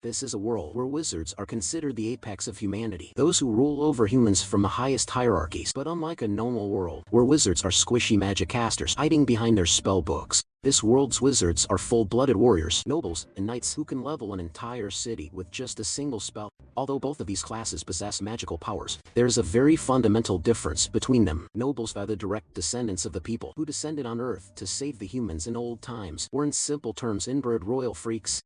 This is a world where wizards are considered the apex of humanity, those who rule over humans from the highest hierarchies. But unlike a normal world, where wizards are squishy magic casters hiding behind their spell books, this world's wizards are full-blooded warriors, nobles, and knights who can level an entire city with just a single spell. Although both of these classes possess magical powers, there is a very fundamental difference between them. Nobles are the direct descendants of the people who descended on Earth to save the humans in old times, or in simple terms inbred royal freaks,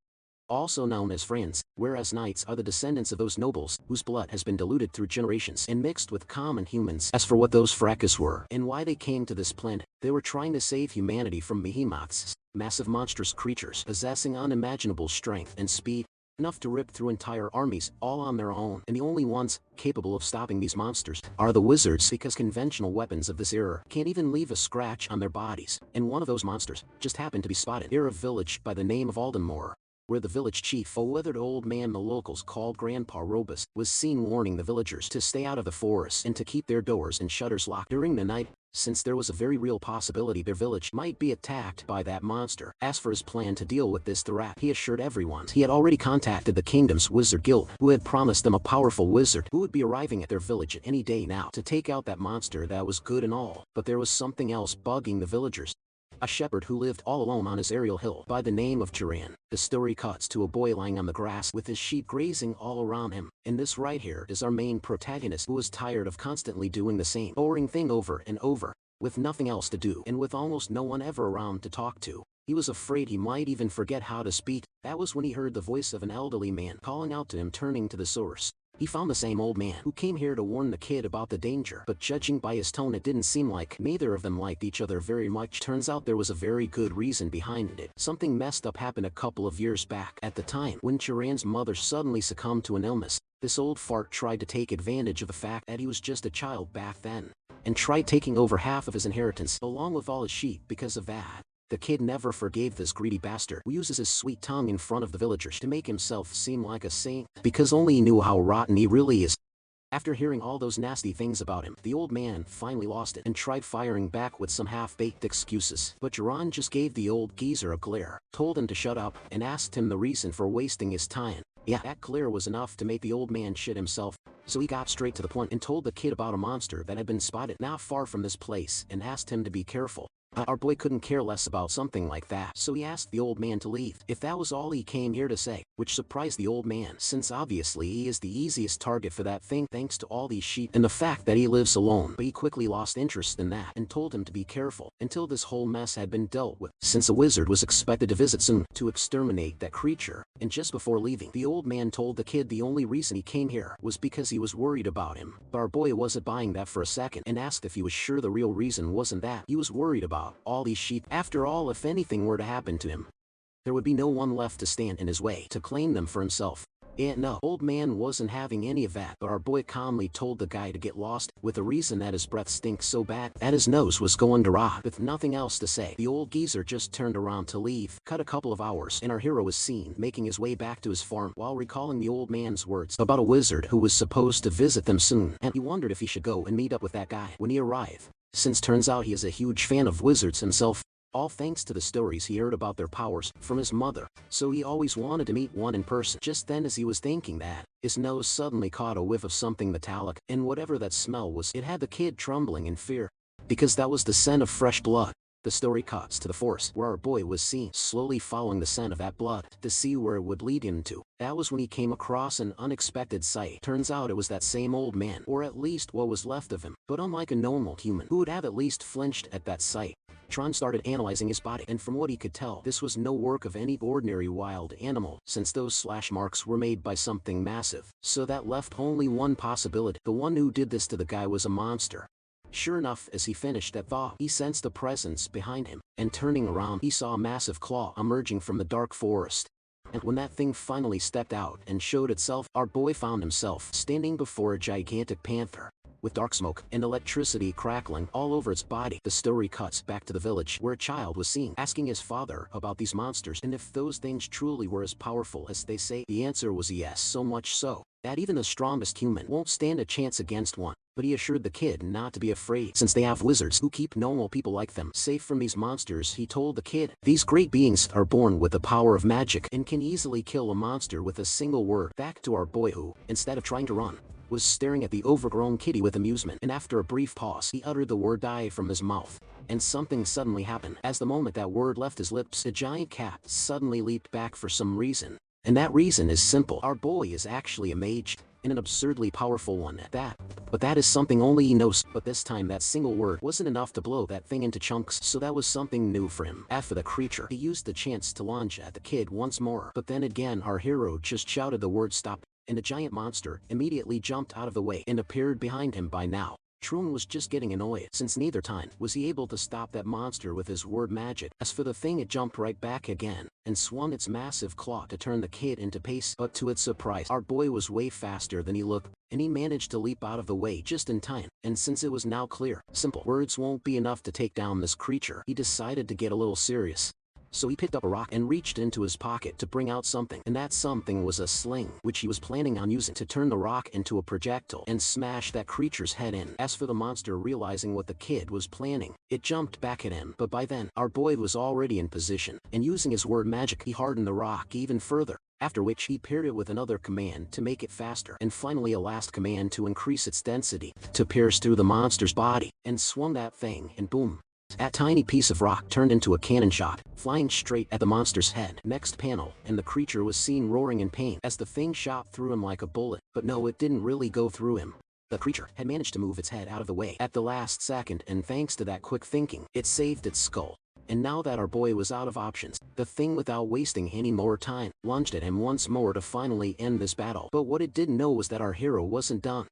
also known as friends, whereas knights are the descendants of those nobles whose blood has been diluted through generations and mixed with common humans. As for what those fracas were and why they came to this planet, they were trying to save humanity from behemoths, massive monstrous creatures possessing unimaginable strength and speed, enough to rip through entire armies all on their own. And the only ones capable of stopping these monsters are the wizards, because conventional weapons of this era can't even leave a scratch on their bodies. And one of those monsters just happened to be spotted near a village by the name of Aldenmore, where the village chief, a withered old man the locals called Grandpa Robus, was seen warning the villagers to stay out of the forest and to keep their doors and shutters locked during the night, since there was a very real possibility their village might be attacked by that monster. As for his plan to deal with this threat, he assured everyone he had already contacted the kingdom's wizard guild, who had promised them a powerful wizard who would be arriving at their village at any day now to take out that monster. That was good and all, but there was something else bugging the villagers. A shepherd who lived all alone on his aerial hill by the name of Chiran. The story cuts to a boy lying on the grass with his sheep grazing all around him, and this right here is our main protagonist, who was tired of constantly doing the same boring thing over and over, with nothing else to do and with almost no one ever around to talk to. He was afraid he might even forget how to speak. That was when he heard the voice of an elderly man calling out to him. Turning to the source, he found the same old man who came here to warn the kid about the danger, but judging by his tone it didn't seem like neither of them liked each other very much. Turns out there was a very good reason behind it. Something messed up happened a couple of years back. At the time when Chiran's mother suddenly succumbed to an illness, this old fart tried to take advantage of the fact that he was just a child back then, and tried taking over half of his inheritance along with all his sheep. Because of that, the kid never forgave this greedy bastard who uses his sweet tongue in front of the villagers to make himself seem like a saint, because only he knew how rotten he really is. After hearing all those nasty things about him, the old man finally lost it and tried firing back with some half-baked excuses. But Chiran just gave the old geezer a glare, told him to shut up, and asked him the reason for wasting his time. Yeah, that glare was enough to make the old man shit himself, so he got straight to the point and told the kid about a monster that had been spotted not far from this place and asked him to be careful. Our boy couldn't care less about something like that, so he asked the old man to leave if that was all he came here to say, which surprised the old man, since obviously he is the easiest target for that thing thanks to all these sheep and the fact that he lives alone. But he quickly lost interest in that and told him to be careful until this whole mess had been dealt with, since a wizard was expected to visit soon to exterminate that creature. And just before leaving, the old man told the kid the only reason he came here was because he was worried about him. But our boy wasn't buying that for a second and asked if he was sure the real reason wasn't that he was worried about all these sheep. After all, if anything were to happen to him, there would be no one left to stand in his way to claim them for himself. And no, old man wasn't having any of that. But our boy calmly told the guy to get lost, with the reason that his breath stinks so bad that his nose was going to rot. With nothing else to say, the old geezer just turned around to leave. Cut a couple of hours, and our hero was seen making his way back to his farm while recalling the old man's words about a wizard who was supposed to visit them soon, and he wondered if he should go and meet up with that guy when he arrived, since turns out he is a huge fan of wizards himself, all thanks to the stories he heard about their powers from his mother. So he always wanted to meet one in person. Just then, as he was thinking that, his nose suddenly caught a whiff of something metallic, and whatever that smell was, it had the kid trembling in fear, because that was the scent of fresh blood. The story cuts to the forest, where our boy was seen slowly following the scent of that blood to see where it would lead him to. That was when he came across an unexpected sight. Turns out it was that same old man, or at least what was left of him. But unlike a normal human who would have at least flinched at that sight, Tron started analyzing his body, and from what he could tell, this was no work of any ordinary wild animal, since those slash marks were made by something massive. So that left only one possibility. The one who did this to the guy was a monster. Sure enough, as he finished that thought, he sensed a presence behind him, and turning around, he saw a massive claw emerging from the dark forest. And when that thing finally stepped out and showed itself, our boy found himself standing before a gigantic panther. with dark smoke and electricity crackling all over its body. The story cuts back to the village where a child was seen asking his father about these monsters and if those things truly were as powerful as they say. The answer was yes, so much so that even the strongest human won't stand a chance against one. But he assured the kid not to be afraid since they have wizards who keep normal people like them safe from these monsters. He told the kid, these great beings are born with the power of magic and can easily kill a monster with a single word. Back to our boy who, instead of trying to run, was staring at the overgrown kitty with amusement, and after a brief pause he uttered the word die from his mouth. And something suddenly happened. As the moment that word left his lips, a giant cat suddenly leaped back for some reason. And that reason is simple. Our boy is actually a mage, and an absurdly powerful one at that. But that is something only he knows. But this time that single word wasn't enough to blow that thing into chunks, so that was something new for him. After the creature, he used the chance to lunge at the kid once more. But then again our hero just shouted the word stop, and the giant monster immediately jumped out of the way and appeared behind him. By now, Troon was just getting annoyed since neither time was he able to stop that monster with his word magic. As for the thing, it jumped right back again and swung its massive claw to turn the kid into pace. But to its surprise, our boy was way faster than he looked, and he managed to leap out of the way just in time. And since it was now clear, simple words won't be enough to take down this creature, he decided to get a little serious. So he picked up a rock and reached into his pocket to bring out something, and that something was a sling, which he was planning on using to turn the rock into a projectile and smash that creature's head in. As for the monster, realizing what the kid was planning, it jumped back at him, but by then, our boy was already in position, and using his word magic, he hardened the rock even further, after which he paired it with another command to make it faster, and finally a last command to increase its density, to pierce through the monster's body, and swung that thing, and boom. That tiny piece of rock turned into a cannon shot, flying straight at the monster's head. Next panel, and the creature was seen roaring in pain as the thing shot through him like a bullet. But no, it didn't really go through him. The creature had managed to move its head out of the way at the last second, and thanks to that quick thinking, it saved its skull. And now that our boy was out of options, the thing, without wasting any more time, lunged at him once more to finally end this battle. But what it didn't know was that our hero wasn't done.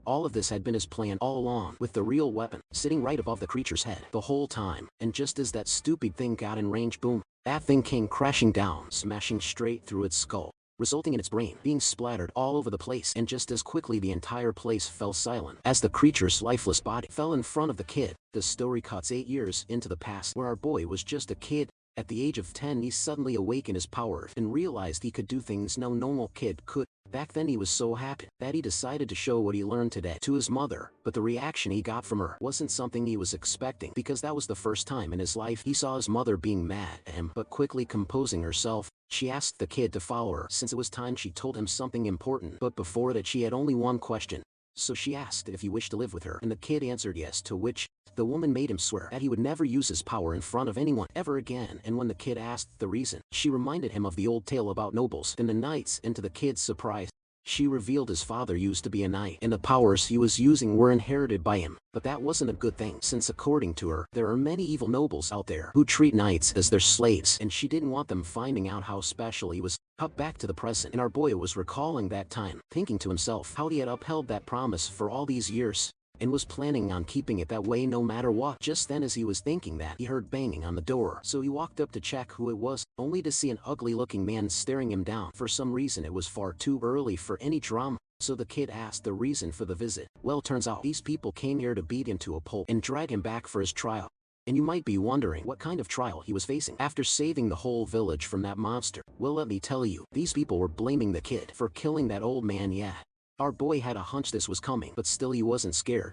All of this had been his plan all along, with the real weapon sitting right above the creature's head the whole time. And just as that stupid thing got in range, boom, that thing came crashing down, smashing straight through its skull, resulting in its brain being splattered all over the place. And just as quickly the entire place fell silent as the creature's lifeless body fell in front of the kid. The story cuts 8 years into the past, where our boy was just a kid. At the age of 10, he suddenly awakened his power and realized he could do things no normal kid could. Back then he was so happy that he decided to show what he learned today to his mother, but the reaction he got from her wasn't something he was expecting, because that was the first time in his life he saw his mother being mad at him. But quickly composing herself, she asked the kid to follow her since it was time she told him something important. But before that, she had only one question. So she asked if he wished to live with her, and the kid answered yes, to which the woman made him swear that he would never use his power in front of anyone ever again. And when the kid asked the reason, she reminded him of the old tale about nobles and the knights, and to the kid's surprise, she revealed his father used to be a knight, and the powers he was using were inherited by him. But that wasn't a good thing, since according to her, there are many evil nobles out there who treat knights as their slaves, and she didn't want them finding out how special he was. Cut back to the present, and our boy was recalling that time, thinking to himself how he had upheld that promise for all these years, and was planning on keeping it that way no matter what. Just then, as he was thinking that, he heard banging on the door, so he walked up to check who it was, only to see an ugly-looking man staring him down. For some reason it was far too early for any drama, so the kid asked the reason for the visit. Well, turns out these people came here to beat him to a pulp and drag him back for his trial. And you might be wondering what kind of trial he was facing after saving the whole village from that monster. Well, let me tell you, these people were blaming the kid for killing that old man. Yeah. Our boy had a hunch this was coming, but still he wasn't scared.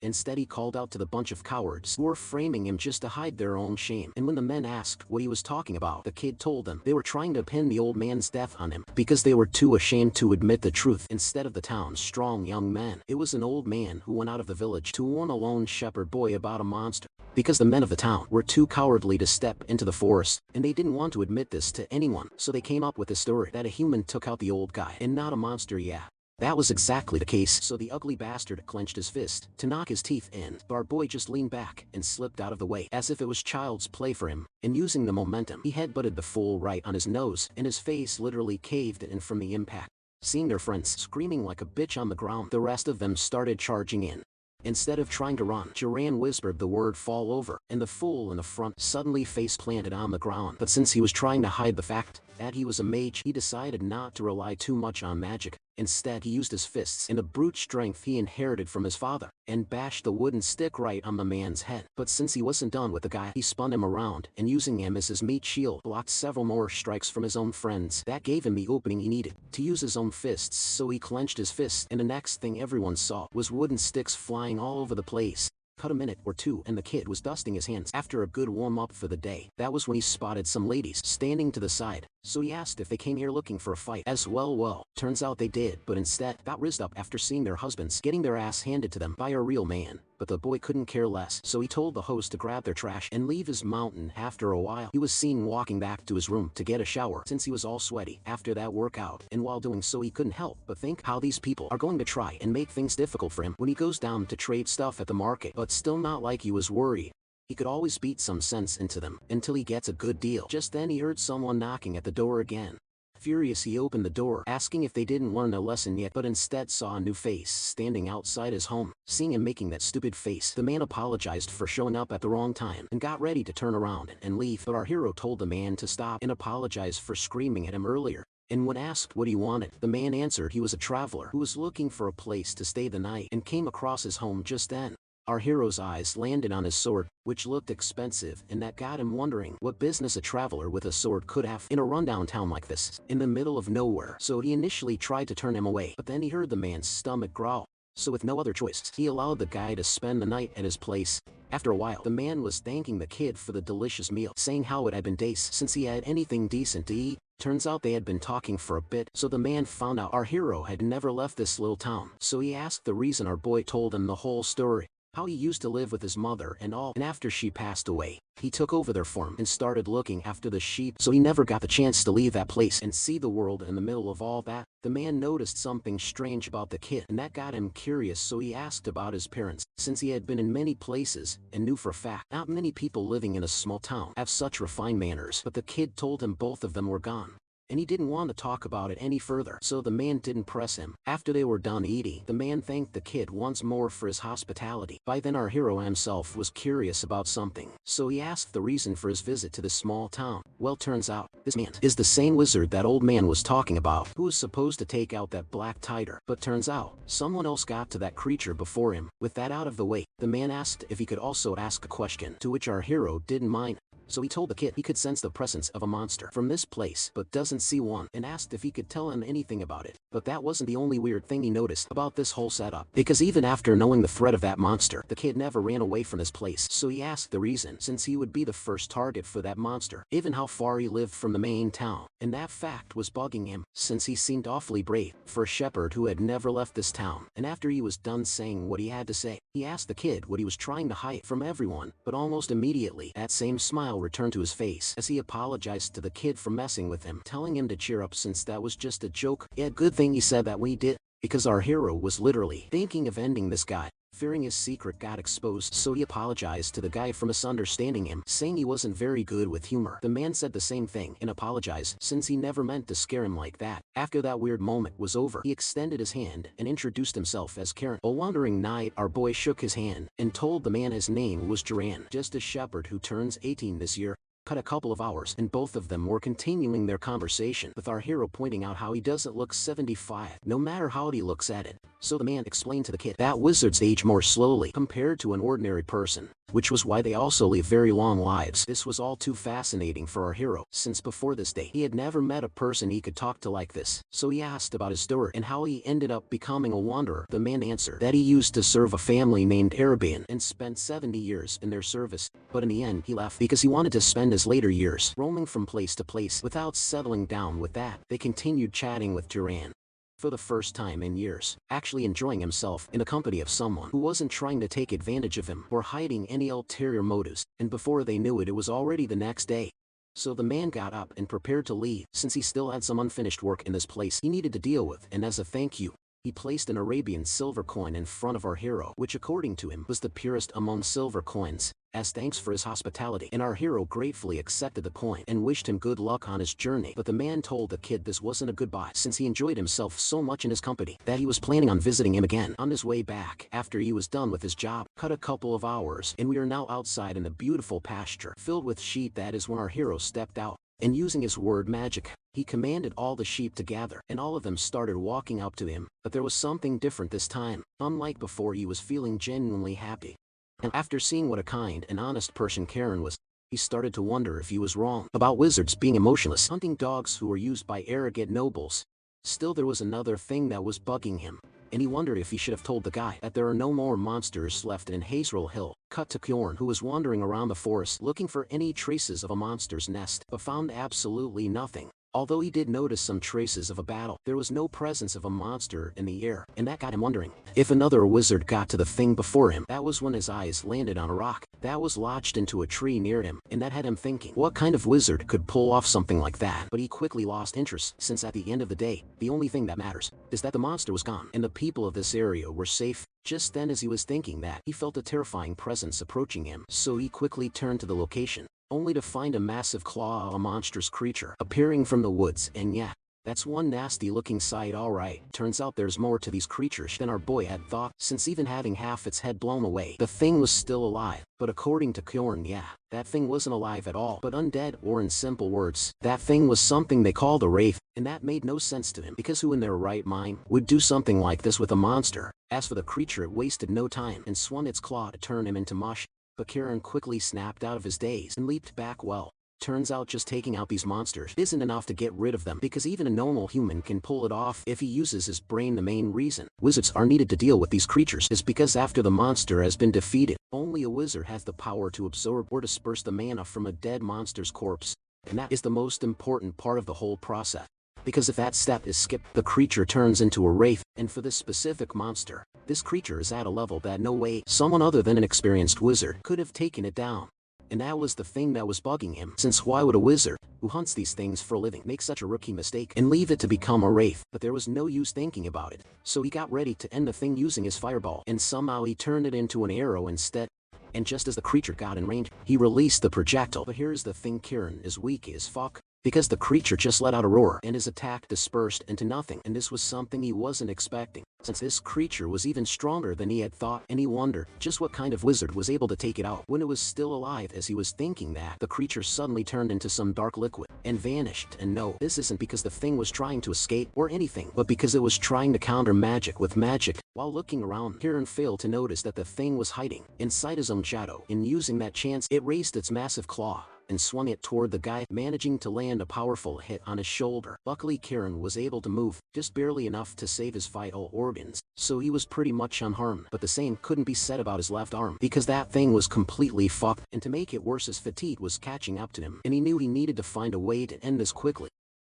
Instead, he called out to the bunch of cowards who were framing him just to hide their own shame. And when the men asked what he was talking about, the kid told them they were trying to pin the old man's death on him because they were too ashamed to admit the truth. Instead of the town's strong young men, it was an old man who went out of the village to warn a lone shepherd boy about a monster, because the men of the town were too cowardly to step into the forest, and they didn't want to admit this to anyone. So they came up with the story that a human took out the old guy and not a monster. Yeah. That was exactly the case, so the ugly bastard clenched his fist to knock his teeth in. Our boy just leaned back and slipped out of the way as if it was child's play for him, and using the momentum, he headbutted the fool right on his nose, and his face literally caved in from the impact. Seeing their friends screaming like a bitch on the ground, the rest of them started charging in. Instead of trying to run, Joran whispered the word fall over, and the fool in the front suddenly face planted on the ground. But since he was trying to hide the fact that he was a mage, he decided not to rely too much on magic. Instead, he used his fists and the brute strength he inherited from his father, and bashed the wooden stick right on the man's head. But since he wasn't done with the guy, he spun him around, and using him as his meat shield, blocked several more strikes from his own friends. That gave him the opening he needed to use his own fists, so he clenched his fists, and the next thing everyone saw was wooden sticks flying all over the place. Cut a minute or two and the kid was dusting his hands after a good warm-up for the day. That was when he spotted some ladies standing to the side, so he asked if they came here looking for a fight as well. Turns out they did, but instead got rizzed up after seeing their husbands getting their ass handed to them by a real man. But the boy couldn't care less, so he told the host to grab their trash and leave his mountain. After a while, he was seen walking back to his room to get a shower since he was all sweaty after that workout, and while doing so he couldn't help but think how these people are going to try and make things difficult for him when he goes down to trade stuff at the market. But still not like he was worried. He could always beat some sense into them until he gets a good deal. Just then he heard someone knocking at the door again. Furious, he opened the door, asking if they didn't learn a lesson yet, but instead saw a new face standing outside his home. Seeing him making that stupid face, the man apologized for showing up at the wrong time and got ready to turn around and leave, but our hero told the man to stop and apologize for screaming at him earlier. And when asked what he wanted, the man answered he was a traveler who was looking for a place to stay the night and came across his home just then. Our hero's eyes landed on his sword, which looked expensive, and that got him wondering what business a traveler with a sword could have in a rundown town like this, in the middle of nowhere. So he initially tried to turn him away, but then he heard the man's stomach growl. So with no other choice, he allowed the guy to spend the night at his place. After a while, the man was thanking the kid for the delicious meal, saying how it had been days since he had anything decent to eat. Turns out they had been talking for a bit, so the man found out our hero had never left this little town. So he asked the reason. Our boy told him the whole story. How he used to live with his mother and all, and after she passed away, he took over their farm and started looking after the sheep, so he never got the chance to leave that place and see the world. In the middle of all that, the man noticed something strange about the kid, and that got him curious, so he asked about his parents, since he had been in many places and knew for a fact not many people living in a small town have such refined manners. But the kid told him both of them were gone, and he didn't want to talk about it any further, so the man didn't press him. After they were done eating, the man thanked the kid once more for his hospitality. By then our hero himself was curious about something, so he asked the reason for his visit to this small town. Well, turns out, this man is the same wizard that old man was talking about, who was supposed to take out that black tiger. But turns out, someone else got to that creature before him. With that out of the way, the man asked if he could also ask a question, to which our hero didn't mind. So he told the kid he could sense the presence of a monster from this place but doesn't see one, and asked if he could tell him anything about it. But that wasn't the only weird thing he noticed about this whole setup, because even after knowing the threat of that monster, the kid never ran away from this place. So he asked the reason, since he would be the first target for that monster, even how far he lived from the main town. And that fact was bugging him, since he seemed awfully brave for a shepherd who had never left this town. And after he was done saying what he had to say, he asked the kid what he was trying to hide from everyone, but almost immediately that same smile returned to his face as he apologized to the kid for messing with him, telling him to cheer up since that was just a joke. Yeah, good thing he said that when he did, because our hero was literally thinking of ending this guy, fearing his secret got exposed. So he apologized to the guy for misunderstanding him, saying he wasn't very good with humor. The man said the same thing and apologized, since he never meant to scare him like that. After that weird moment was over, he extended his hand and introduced himself as Karen. A wandering knight, our boy shook his hand and told the man his name was Duran, just a shepherd who turns 18 this year. Cut a couple of hours, and both of them were continuing their conversation, with our hero pointing out how he doesn't look 75, no matter how he looks at it. So the man explained to the kid that wizards age more slowly compared to an ordinary person, which was why they also live very long lives. This was all too fascinating for our hero, since before this day he had never met a person he could talk to like this. So he asked about his story and how he ended up becoming a wanderer. The man answered that he used to serve a family named Arabian and spent 70 years in their service, but in the end he left because he wanted to spend his later years roaming from place to place without settling down. With that, they continued chatting with Duran for the first time in years, actually enjoying himself in the company of someone who wasn't trying to take advantage of him or hiding any ulterior motives. And before they knew it, it was already the next day. So the man got up and prepared to leave, since he still had some unfinished work in this place he needed to deal with, and as a thank you, he placed an Arabian silver coin in front of our hero, which according to him was the purest among silver coins, as thanks for his hospitality. And our hero gratefully accepted the coin and wished him good luck on his journey. But the man told the kid this wasn't a goodbye, since he enjoyed himself so much in his company that he was planning on visiting him again on his way back after he was done with his job. Cut a couple of hours, and we are now outside in a beautiful pasture filled with sheep. That is when our hero stepped out And using his word magic, he commanded all the sheep to gather, and all of them started walking up to him, but there was something different this time. Unlike before, he was feeling genuinely happy. And after seeing what a kind and honest person Karen was, he started to wonder if he was wrong about wizards being emotionless, hunting dogs who were used by arrogant nobles. Still, there was another thing that was bugging him, and he wondered if he should have told the guy that there are no more monsters left in Hazel Hill. Cut to Kjorn, who was wandering around the forest looking for any traces of a monster's nest, but found absolutely nothing. Although he did notice some traces of a battle, there was no presence of a monster in the air, and that got him wondering if another wizard got to the thing before him. That was when his eyes landed on a rock that was lodged into a tree near him, and that had him thinking, what kind of wizard could pull off something like that? But he quickly lost interest, since at the end of the day, the only thing that matters is that the monster was gone, and the people of this area were safe. Just then, as he was thinking that, he felt a terrifying presence approaching him, so he quickly turned to the location, only to find a massive claw of a monstrous creature appearing from the woods. And yeah, that's one nasty looking sight. Alright, turns out there's more to these creatures than our boy had thought, since even having half its head blown away, the thing was still alive. But according to Kjorn, yeah, that thing wasn't alive at all, but undead, or in simple words, that thing was something they called a wraith, and that made no sense to him, because who in their right mind would do something like this with a monster? As for the creature, it wasted no time and swung its claw to turn him into mush. But Kjorn quickly snapped out of his daze and leaped back. Well, turns out just taking out these monsters isn't enough to get rid of them, because even a normal human can pull it off if he uses his brain. The main reason wizards are needed to deal with these creatures is because after the monster has been defeated, only a wizard has the power to absorb or disperse the mana from a dead monster's corpse. And that is the most important part of the whole process, because if that step is skipped, the creature turns into a wraith. And for this specific monster, this creature is at a level that no way someone other than an experienced wizard could have taken it down. And that was the thing that was bugging him, since why would a wizard who hunts these things for a living make such a rookie mistake and leave it to become a wraith? But there was no use thinking about it, so he got ready to end the thing using his fireball, and somehow he turned it into an arrow instead. And just as the creature got in range, he released the projectile. But here's the thing, Kjorn is weak as fuck, because the creature just let out a roar and his attack dispersed into nothing. And this was something he wasn't expecting, since this creature was even stronger than he had thought, and he wondered just what kind of wizard was able to take it out when it was still alive. As he was thinking that, the creature suddenly turned into some dark liquid and vanished. And no, this isn't because the thing was trying to escape or anything, but because it was trying to counter magic with magic. While looking around, Kjorn failed to notice that the thing was hiding inside his own shadow, and using that chance, it raised its massive claw and swung it toward the guy, managing to land a powerful hit on his shoulder. Luckily, Kjorn was able to move just barely enough to save his vital organs, so he was pretty much unharmed. But the same couldn't be said about his left arm, because that thing was completely fucked, and to make it worse, his fatigue was catching up to him, and he knew he needed to find a way to end this quickly.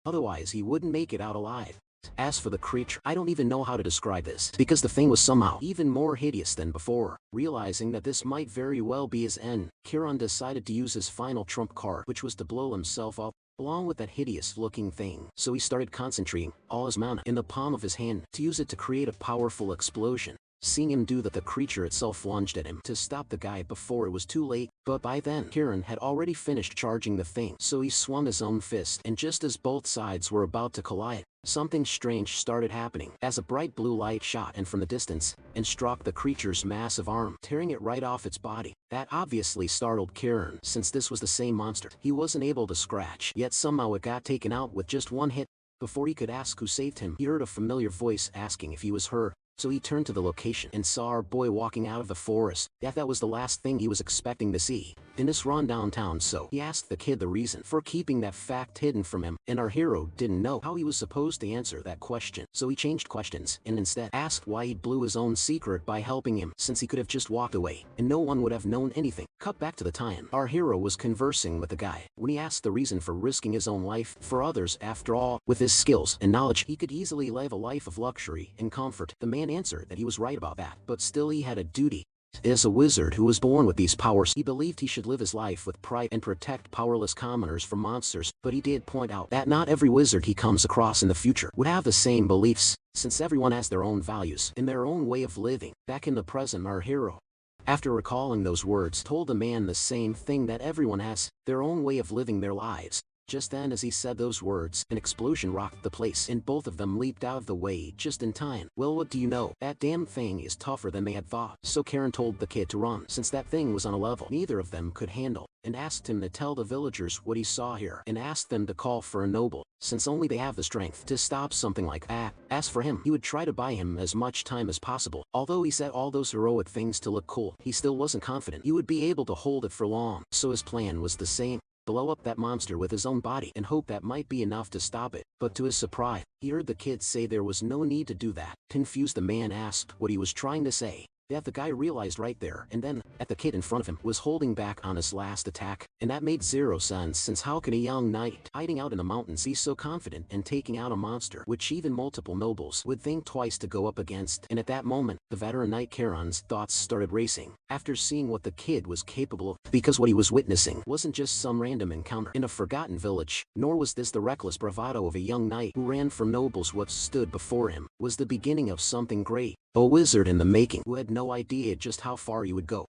Otherwise, he wouldn't make it out alive. As for the creature, I don't even know how to describe this, because the thing was somehow even more hideous than before. Realizing that this might very well be his end, Kjorn decided to use his final trump card, which was to blow himself up along with that hideous looking thing. So he started concentrating all his mana in the palm of his hand to use it to create a powerful explosion. Seeing him do that, the creature itself lunged at him to stop the guy before it was too late, but by then, Kjorn had already finished charging the thing, so he swung his own fist, and just as both sides were about to collide, something strange started happening, as a bright blue light shot in from the distance and struck the creature's massive arm, tearing it right off its body. That obviously startled Kjorn, since this was the same monster he wasn't able to scratch, yet somehow it got taken out with just one hit. Before he could ask who saved him, he heard a familiar voice asking if he was her. So he turned to the location and saw our boy walking out of the forest. That was the last thing he was expecting to see in this rundown town, so he asked the kid the reason for keeping that fact hidden from him, and our hero didn't know how he was supposed to answer that question. So he changed questions and instead asked why he blew his own secret by helping him, since he could have just walked away and no one would have known anything. Cut back to the time our hero was conversing with the guy when he asked the reason for risking his own life for others. After all, with his skills and knowledge, he could easily live a life of luxury and comfort. The man answered that he was right about that, but still he had a duty. As a wizard who was born with these powers, he believed he should live his life with pride and protect powerless commoners from monsters. But he did point out that not every wizard he comes across in the future would have the same beliefs, since everyone has their own values and their own way of living. Back in the present, our hero, after recalling those words, told the man the same thing, that everyone has their own way of living their lives. Just then as he said those words, an explosion rocked the place and both of them leaped out of the way just in time. Well, what do you know? That damn thing is tougher than they had thought. So Karen told the kid to run since that thing was on a level neither of them could handle, and asked him to tell the villagers what he saw here and asked them to call for a noble, since only they have the strength to stop something like that. As for him, he would try to buy him as much time as possible. Although he said all those heroic things to look cool, he still wasn't confident he would be able to hold it for long. So his plan was the same: blow up that monster with his own body and hope that might be enough to stop it. But to his surprise, he heard the kid say there was no need to do that. Confused, the man asked what he was trying to say. That the guy realized right there and then that the kid in front of him was holding back on his last attack, and that made zero sense, since how can a young knight hiding out in the mountains be so confident in taking out a monster which even multiple nobles would think twice to go up against? And at that moment, the veteran knight Charon's thoughts started racing after seeing what the kid was capable of, because what he was witnessing wasn't just some random encounter in a forgotten village, nor was this the reckless bravado of a young knight who ran from nobles. What stood before him was the beginning of something great. A wizard in the making who had no idea just how far he would go,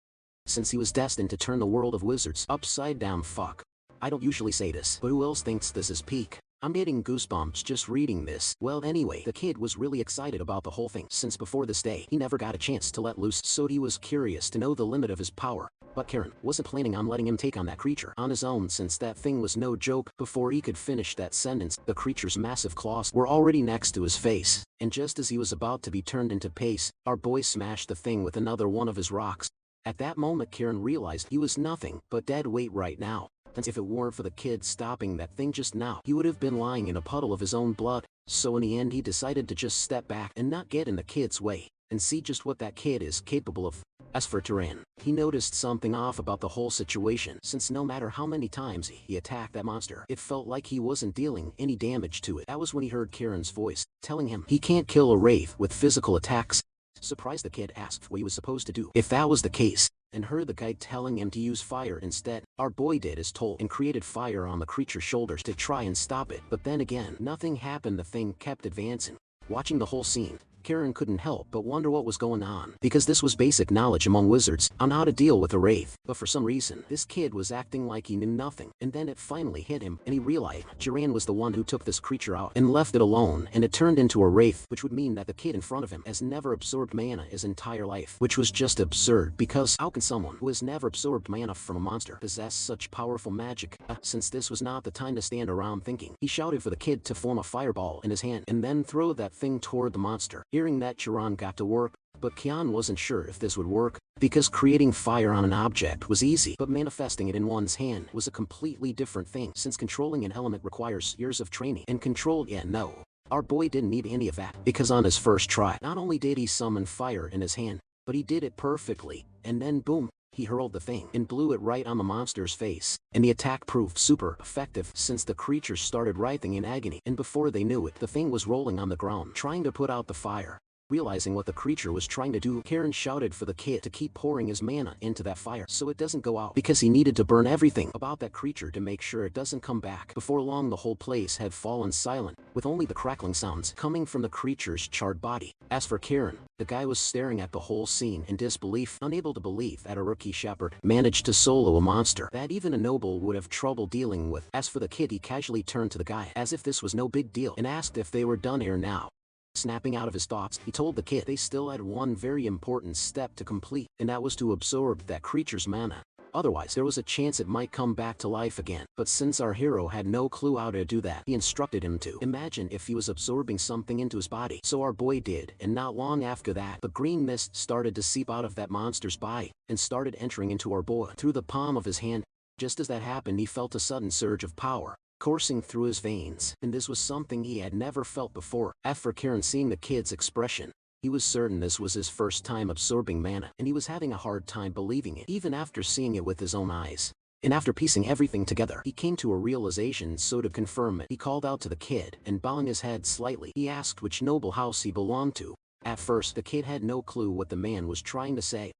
since he was destined to turn the world of wizards upside down. Fuck. I don't usually say this, but who else thinks this is peak? I'm getting goosebumps just reading this. Well, anyway, the kid was really excited about the whole thing, since before this day he never got a chance to let loose, so he was curious to know the limit of his power. But Karen wasn't planning on letting him take on that creature on his own, since that thing was no joke. Before he could finish that sentence, the creature's massive claws were already next to his face, and just as he was about to be turned into paste, our boy smashed the thing with another one of his rocks. At that moment, Karen realized he was nothing but dead weight right now, and if it weren't for the kid stopping that thing just now, he would have been lying in a puddle of his own blood. So in the end, he decided to just step back and not get in the kid's way, and see just what that kid is capable of. As for Turan, he noticed something off about the whole situation, since no matter how many times he attacked that monster, it felt like he wasn't dealing any damage to it. That was when he heard Karen's voice, telling him he can't kill a wraith with physical attacks. Surprised, the kid asked what he was supposed to do if that was the case, and heard the guide telling him to use fire instead. Our boy did as told and created fire on the creature's shoulders to try and stop it, but then again, nothing happened. The thing kept advancing. Watching the whole scene, Karen couldn't help but wonder what was going on, because this was basic knowledge among wizards on how to deal with a wraith, but for some reason, this kid was acting like he knew nothing. And then it finally hit him, and he realized Duran was the one who took this creature out and left it alone, and it turned into a wraith, which would mean that the kid in front of him has never absorbed mana his entire life, which was just absurd, because how can someone who has never absorbed mana from a monster possess such powerful magic? Since this was not the time to stand around thinking, he shouted for the kid to form a fireball in his hand and then throw that thing toward the monster. Hearing that, Chiron got to work, but Kian wasn't sure if this would work, because creating fire on an object was easy, but manifesting it in one's hand was a completely different thing, since controlling an element requires years of training and control. No. Our boy didn't need any of that, because on his first try, not only did he summon fire in his hand, but he did it perfectly, and then boom, he hurled the thing and blew it right on the monster's face, and the attack proved super effective, since the creature started writhing in agony, and before they knew it, the thing was rolling on the ground trying to put out the fire. Realizing what the creature was trying to do, Karen shouted for the kid to keep pouring his mana into that fire so it doesn't go out, because he needed to burn everything about that creature to make sure it doesn't come back. Before long, the whole place had fallen silent, with only the crackling sounds coming from the creature's charred body. As for Karen, the guy was staring at the whole scene in disbelief, unable to believe that a rookie shepherd managed to solo a monster that even a noble would have trouble dealing with. As for the kid, he casually turned to the guy as if this was no big deal and asked if they were done here now. Snapping out of his thoughts, he told the kid they still had one very important step to complete, and that was to absorb that creature's mana. Otherwise, there was a chance it might come back to life again. But since our hero had no clue how to do that, he instructed him to imagine if he was absorbing something into his body. So our boy did, and not long after that, the green mist started to seep out of that monster's body and started entering into our boy through the palm of his hand. Just as that happened, he felt a sudden surge of power coursing through his veins, and this was something he had never felt before. After Karen seeing the kid's expression, he was certain this was his first time absorbing mana, and he was having a hard time believing it, even after seeing it with his own eyes. And after piecing everything together, he came to a realization, so to confirm it, he called out to the kid, and bowing his head slightly, he asked which noble house he belonged to. At first, the kid had no clue what the man was trying to say,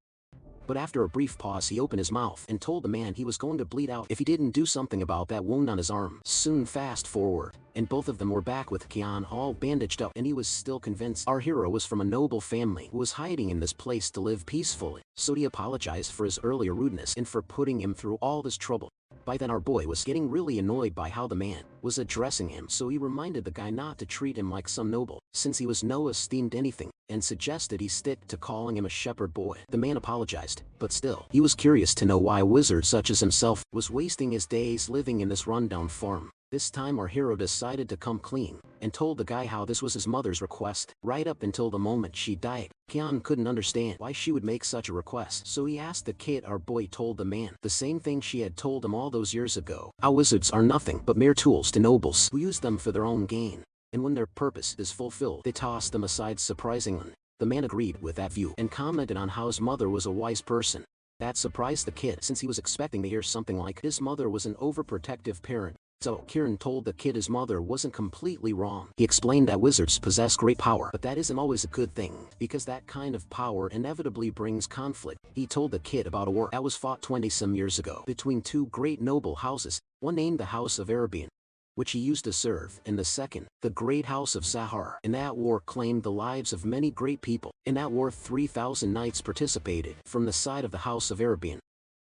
but after a brief pause, he opened his mouth and told the man he was going to bleed out if he didn't do something about that wound on his arm. Soon, fast forward, and both of them were back with Kian all bandaged up, and he was still convinced our hero was from a noble family who was hiding in this place to live peacefully, so he apologized for his earlier rudeness and for putting him through all this trouble. By then our boy was getting really annoyed by how the man was addressing him, so he reminded the guy not to treat him like some noble, since he was no esteemed anything, and suggested he stick to calling him a shepherd boy. The man apologized, but still, he was curious to know why a wizard such as himself was wasting his days living in this rundown farm. This time our hero decided to come clean, and told the guy how this was his mother's request, right up until the moment she died. Kian couldn't understand why she would make such a request, so he asked the kid. Our boy told the man the same thing she had told him all those years ago. Our wizards are nothing but mere tools to nobles who use them for their own gain, and when their purpose is fulfilled, they toss them aside. Surprisingly, the man agreed with that view and commented on how his mother was a wise person. That surprised the kid, since he was expecting to hear something like his mother was an overprotective parent. So Kieran told the kid his mother wasn't completely wrong. He explained that wizards possess great power, but that isn't always a good thing, because that kind of power inevitably brings conflict. He told the kid about a war that was fought 20-some years ago between two great noble houses, one named the House of Arabian, which he used to serve, and the second, the Great House of Sahar. And that war claimed the lives of many great people. In that war 3,000 knights participated from the side of the House of Arabian,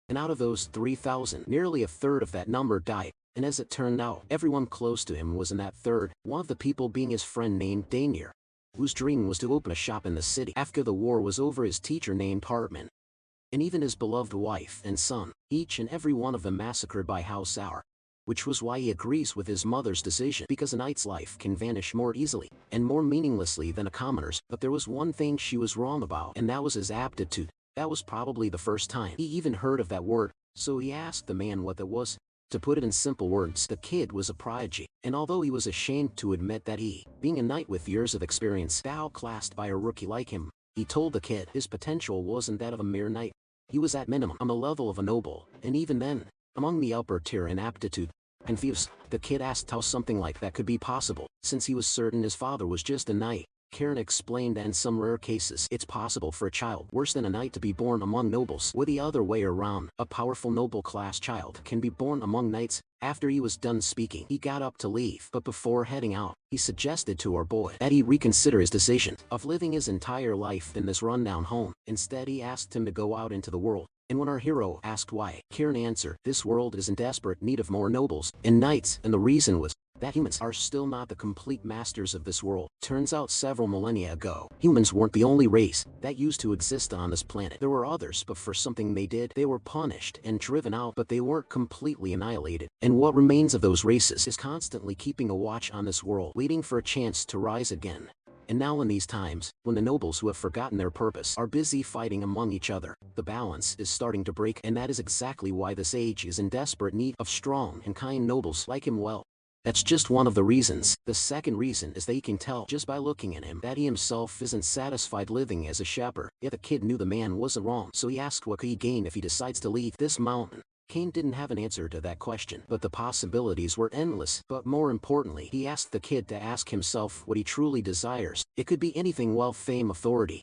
and out of those 3,000, nearly a third of that number died. And as it turned out, everyone close to him was in that third, one of the people being his friend named Dainir, whose dream was to open a shop in the city. After the war was over, his teacher named Hartman, and even his beloved wife and son, each and every one of them massacred by House Hour, which was why he agrees with his mother's decision, because a knight's life can vanish more easily and more meaninglessly than a commoner's. But there was one thing she was wrong about, and that was his aptitude. That was probably the first time he even heard of that word, so he asked the man what that was. To put it in simple words, the kid was a prodigy, and although he was ashamed to admit that he, being a knight with years of experience, outclassed by a rookie like him, he told the kid his potential wasn't that of a mere knight. He was at minimum on the level of a noble, and even then, among the upper tier in aptitude. Confused, the kid asked how something like that could be possible, since he was certain his father was just a knight. Karen explained that in some rare cases, it's possible for a child worse than a knight to be born among nobles, or the other way around. A powerful noble-class child can be born among knights. After he was done speaking, he got up to leave, but before heading out, he suggested to our boy that he reconsider his decision of living his entire life in this rundown home. Instead, he asked him to go out into the world. And when our hero asked why, Kieran answered, this world is in desperate need of more nobles and knights, and the reason was that humans are still not the complete masters of this world. Turns out several millennia ago, humans weren't the only race that used to exist on this planet. There were others, but for something they did, they were punished and driven out, but they weren't completely annihilated. And what remains of those races is constantly keeping a watch on this world, waiting for a chance to rise again. And now in these times, when the nobles who have forgotten their purpose are busy fighting among each other, the balance is starting to break, and that is exactly why this age is in desperate need of strong and kind nobles like him. Well, that's just one of the reasons. The second reason is that he can tell just by looking at him that he himself isn't satisfied living as a shepherd. Yet the kid knew the man wasn't wrong, so he asked what could he gain if he decides to leave this mountain. Kane didn't have an answer to that question, but the possibilities were endless. But more importantly, he asked the kid to ask himself what he truly desires. It could be anything: wealth, fame, authority,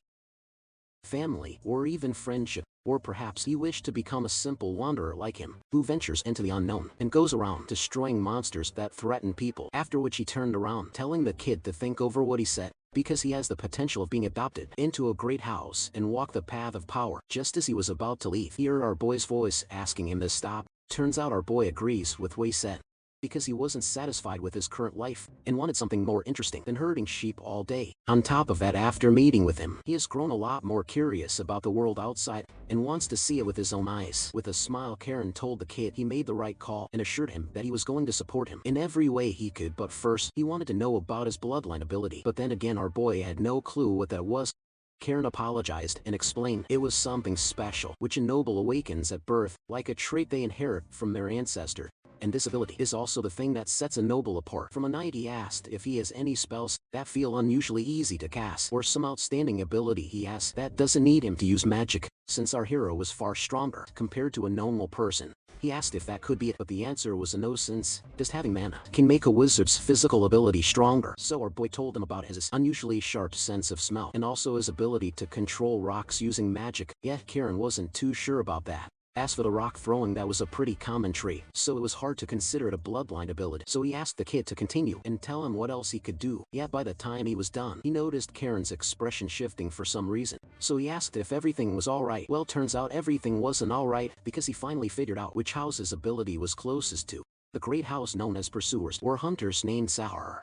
family, or even friendship. Or perhaps he wished to become a simple wanderer like him, who ventures into the unknown and goes around destroying monsters that threaten people. After which he turned around, telling the kid to think over what he said, because he has the potential of being adopted into a great house and walk the path of power. Just as he was about to leave, he heard our boy's voice asking him to stop. Turns out our boy agrees with what he said, because he wasn't satisfied with his current life and wanted something more interesting than herding sheep all day. On top of that, after meeting with him, he has grown a lot more curious about the world outside and wants to see it with his own eyes. With a smile, Karen told the kid he made the right call and assured him that he was going to support him in every way he could. But first, he wanted to know about his bloodline ability. But then again, our boy had no clue what that was. Karen apologized and explained it was something special, which a noble awakens at birth, like a trait they inherit from their ancestor. And this ability is also the thing that sets a noble apart from a knight. He asked if he has any spells that feel unusually easy to cast, or some outstanding ability he has that doesn't need him to use magic, since our hero was far stronger compared to a normal person. He asked if that could be it, but the answer was a no, since just having mana can make a wizard's physical ability stronger. So our boy told him about his unusually sharp sense of smell, and also his ability to control rocks using magic. Yet Karen wasn't too sure about that. As for the rock throwing, that was a pretty common trait, so it was hard to consider it a bloodline ability. So he asked the kid to continue and tell him what else he could do. Yet by the time he was done, he noticed Karen's expression shifting for some reason. So he asked if everything was alright. Well, turns out everything wasn't alright, because he finally figured out which house his ability was closest to. The great house known as Pursuers were hunters named Sahar.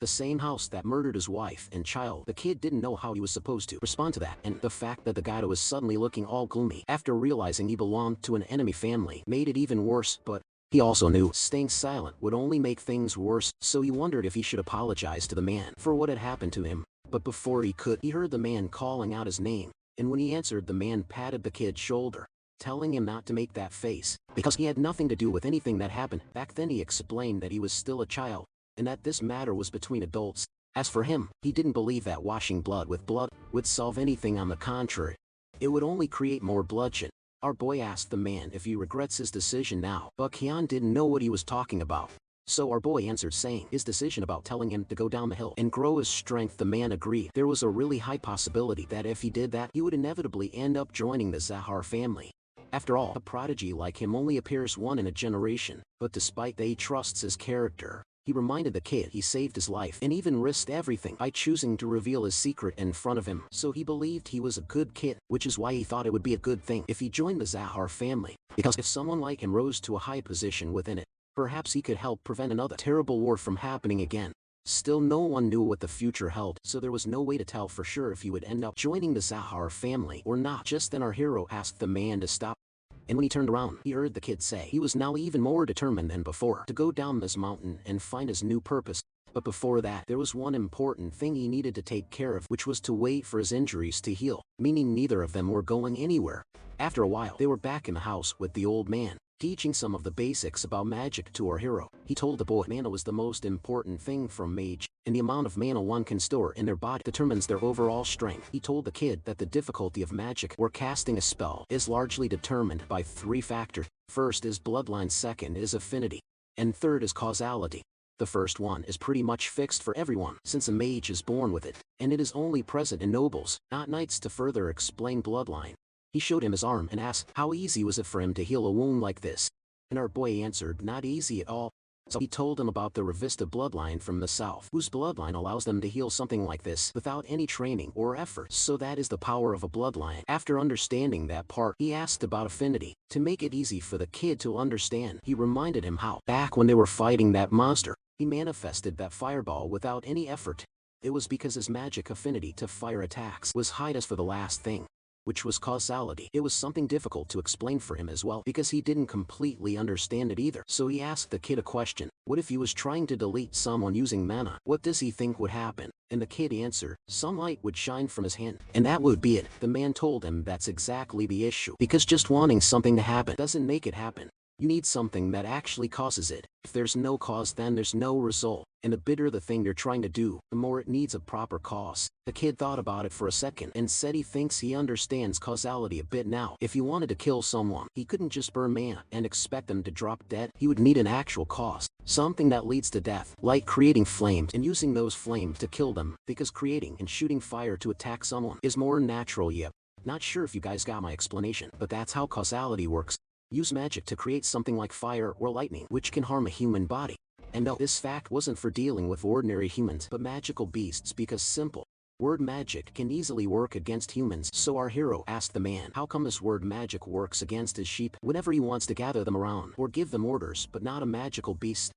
The same house that murdered his wife and child. The kid didn't know how he was supposed to respond to that, and the fact that the guy was suddenly looking all gloomy after realizing he belonged to an enemy family made it even worse, but he also knew staying silent would only make things worse, so he wondered if he should apologize to the man for what had happened to him. But before he could, he heard the man calling out his name, and when he answered, the man patted the kid's shoulder, telling him not to make that face, because he had nothing to do with anything that happened. Back then he explained that he was still a child, and that this matter was between adults. As for him, he didn't believe that washing blood would solve anything. On the contrary, it would only create more bloodshed. Our boy asked the man if he regrets his decision now, but Kian didn't know what he was talking about. So our boy answered, saying his decision about telling him to go down the hill and grow his strength. The man agreed. There was a really high possibility that if he did that, he would inevitably end up joining the Zahar family. After all, a prodigy like him only appears once in a generation, but despite that, he trusts his character. He reminded the kid he saved his life and even risked everything by choosing to reveal his secret in front of him. So he believed he was a good kid, which is why he thought it would be a good thing if he joined the Zahar family, because if someone like him rose to a high position within it, perhaps he could help prevent another terrible war from happening again. Still, no one knew what the future held, so there was no way to tell for sure if he would end up joining the Zahar family or not. Just then our hero asked the man to stop, and when he turned around, he heard the kid say he was now even more determined than before to go down this mountain and find his new purpose. But before that, there was one important thing he needed to take care of, which was to wait for his injuries to heal, meaning neither of them were going anywhere. After a while, they were back in the house with the old man, teaching some of the basics about magic to our hero. He told the boy mana was the most important thing for a mage, and the amount of mana one can store in their body determines their overall strength. He told the kid that the difficulty of magic or casting a spell is largely determined by 3 factors. First is bloodline, second is affinity, and third is causality. The first one is pretty much fixed for everyone, since a mage is born with it, and it is only present in nobles, not knights. To further explain bloodline, he showed him his arm and asked how easy was it for him to heal a wound like this. And our boy answered, not easy at all. So he told him about the Revista bloodline from the south, whose bloodline allows them to heal something like this without any training or effort. So that is the power of a bloodline. After understanding that part, he asked about affinity. To make it easy for the kid to understand, he reminded him how, back when they were fighting that monster, he manifested that fireball without any effort. It was because his magic affinity to fire attacks was highest. For the last thing, which was causality, it was something difficult to explain for him as well, because he didn't completely understand it either. So he asked the kid a question. What if he was trying to delete someone using mana? What does he think would happen? And the kid answered, some light would shine from his hand, and that would be it. The man told him that's exactly the issue, because just wanting something to happen doesn't make it happen. You need something that actually causes it. If there's no cause, then there's no result. And the bitter the thing you're trying to do, the more it needs a proper cause. The kid thought about it for a second and said he thinks he understands causality a bit now. If he wanted to kill someone, he couldn't just burn mana and expect them to drop dead. He would need an actual cause, something that leads to death, like creating flames and using those flames to kill them, because creating and shooting fire to attack someone is more natural. Yep. Not sure if you guys got my explanation, but that's how causality works. Use magic to create something like fire or lightning, which can harm a human body. And no, this fact wasn't for dealing with ordinary humans, but magical beasts, because simple word magic can easily work against humans. So our hero asked the man how come this word magic works against his sheep whenever he wants to gather them around or give them orders, but not a magical beast.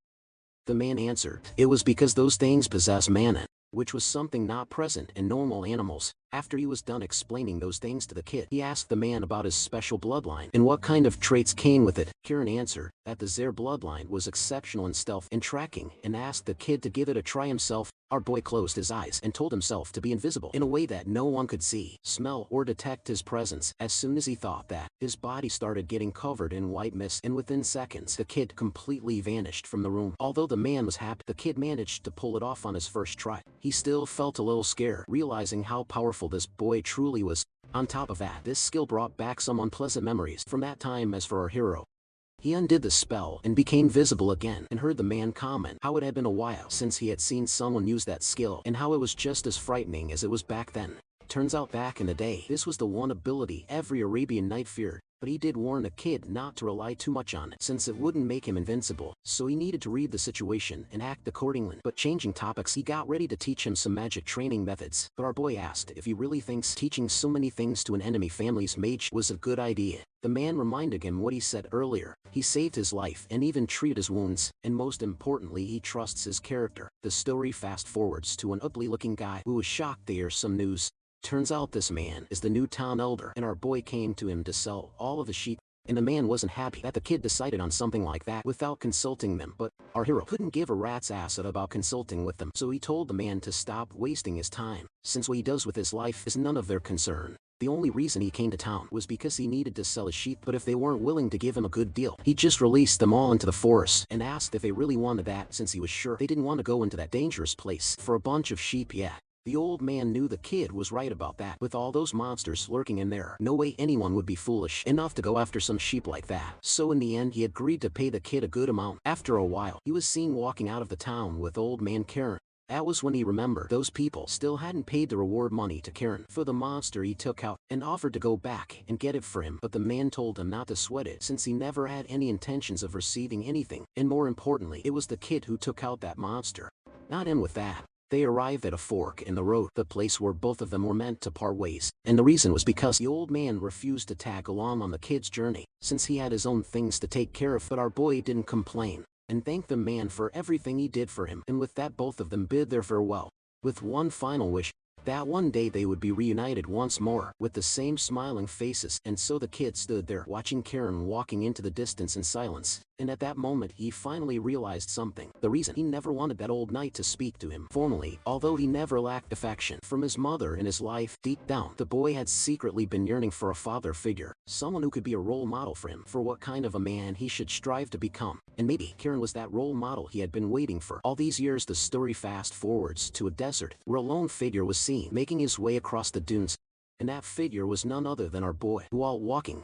The man answered, it was because those things possess mana, which was something not present in normal animals. After he was done explaining those things to the kid, he asked the man about his special bloodline and what kind of traits came with it. Kieran answered that the Zair bloodline was exceptional in stealth and tracking, and asked the kid to give it a try himself. Our boy closed his eyes and told himself to be invisible in a way that no one could see, smell, or detect his presence. As soon as he thought that, his body started getting covered in white mist, and within seconds the kid completely vanished from the room. Although the man was happy the kid managed to pull it off on his first try, he still felt a little scared, realizing how powerful this boy truly was. On top of that, this skill brought back some unpleasant memories from that time. As for our hero, he undid the spell and became visible again, and heard the man comment how it had been a while since he had seen someone use that skill and how it was just as frightening as it was back then. Turns out back in the day, this was the one ability every Arabian knight feared. But he did warn the kid not to rely too much on it since it wouldn't make him invincible, so he needed to read the situation and act accordingly. But changing topics, he got ready to teach him some magic training methods. But our boy asked if he really thinks teaching so many things to an enemy family's mage was a good idea. The man reminded him what he said earlier. He saved his life and even treated his wounds, and most importantly he trusts his character. The story fast forwards to an ugly-looking guy who was shocked to hear some news. Turns out this man is the new town elder, and our boy came to him to sell all of his sheep, and the man wasn't happy that the kid decided on something like that without consulting them. But our hero couldn't give a rat's ass about consulting with them, so he told the man to stop wasting his time, since what he does with his life is none of their concern. The only reason he came to town was because he needed to sell his sheep, but if they weren't willing to give him a good deal, he just released them all into the forest and asked if they really wanted that, since he was sure they didn't want to go into that dangerous place for a bunch of sheep. Yeah. The old man knew the kid was right about that. With all those monsters lurking in there, no way anyone would be foolish enough to go after some sheep like that. So in the end he agreed to pay the kid a good amount. After a while, he was seen walking out of the town with old man Karen. That was when he remembered those people still hadn't paid the reward money to Karen for the monster he took out, and offered to go back and get it for him. But the man told him not to sweat it since he never had any intentions of receiving anything, and more importantly, it was the kid who took out that monster, not him. With that, they arrived at a fork in the road, the place where both of them were meant to part ways, and the reason was because the old man refused to tag along on the kid's journey, since he had his own things to take care of. But our boy didn't complain, and thanked the man for everything he did for him, and with that both of them bid their farewell, with one final wish, that one day they would be reunited once more, with the same smiling faces. And so the kid stood there, watching Karen walking into the distance in silence, and at that moment he finally realized something. The reason he never wanted that old knight to speak to him formally, although he never lacked affection from his mother in his life, deep down, the boy had secretly been yearning for a father figure, someone who could be a role model for him, for what kind of a man he should strive to become. And maybe Karen was that role model he had been waiting for all these years. The story fast forwards to a desert, where a lone figure was seen making his way across the dunes, and that figure was none other than our boy, who while walking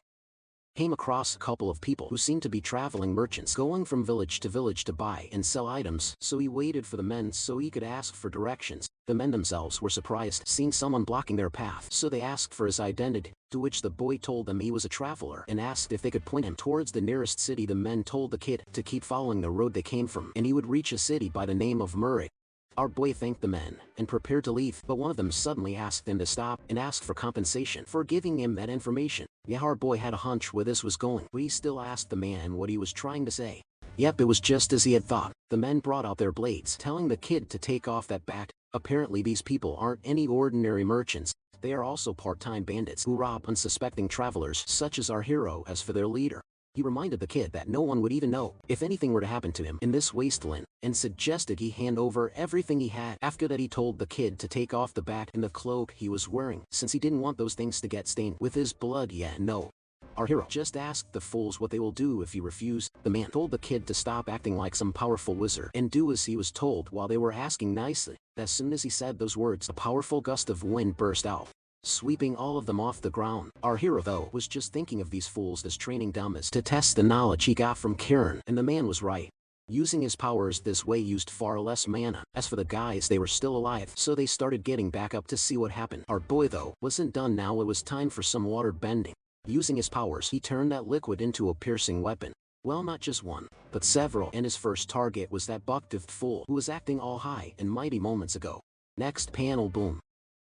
came across a couple of people who seemed to be traveling merchants going from village to buy and sell items. So he waited for the men so he could ask for directions. The men themselves were surprised seeing someone blocking their path, so they asked for his identity, to which the boy told them he was a traveler and asked if they could point him towards the nearest city. The men told the kid to keep following the road they came from, and he would reach a city by the name of Murray. Our boy thanked the men and prepared to leave, but one of them suddenly asked him to stop and asked for compensation for giving him that information. Yeah, our boy had a hunch where this was going, but he still asked the man what he was trying to say. Yep, it was just as he had thought. The men brought out their blades, telling the kid to take off that bat. Apparently these people aren't any ordinary merchants. They are also part-time bandits who rob unsuspecting travelers such as our hero. As for their leader, he reminded the kid that no one would even know if anything were to happen to him in this wasteland, and suggested he hand over everything he had. After that he told the kid to take off the bat and the cloak he was wearing, since he didn't want those things to get stained with his blood. Yeah, no. Our hero just asked the fools what they will do if you refuse. The man told the kid to stop acting like some powerful wizard and do as he was told. While they were asking nicely, as soon as he said those words, a powerful gust of wind burst out, sweeping all of them off the ground. Our hero, though, was just thinking of these fools as training dummies to test the knowledge he got from Karen, and the man was right. Using his powers this way used far less mana. As for the guys, they were still alive, so they started getting back up to see what happened. Our boy, though, wasn't done. Now it was time for some water bending. Using his powers, he turned that liquid into a piercing weapon. Well, not just one, but several, and his first target was that buck-toothed fool who was acting all high and mighty moments ago. Next panel, boom.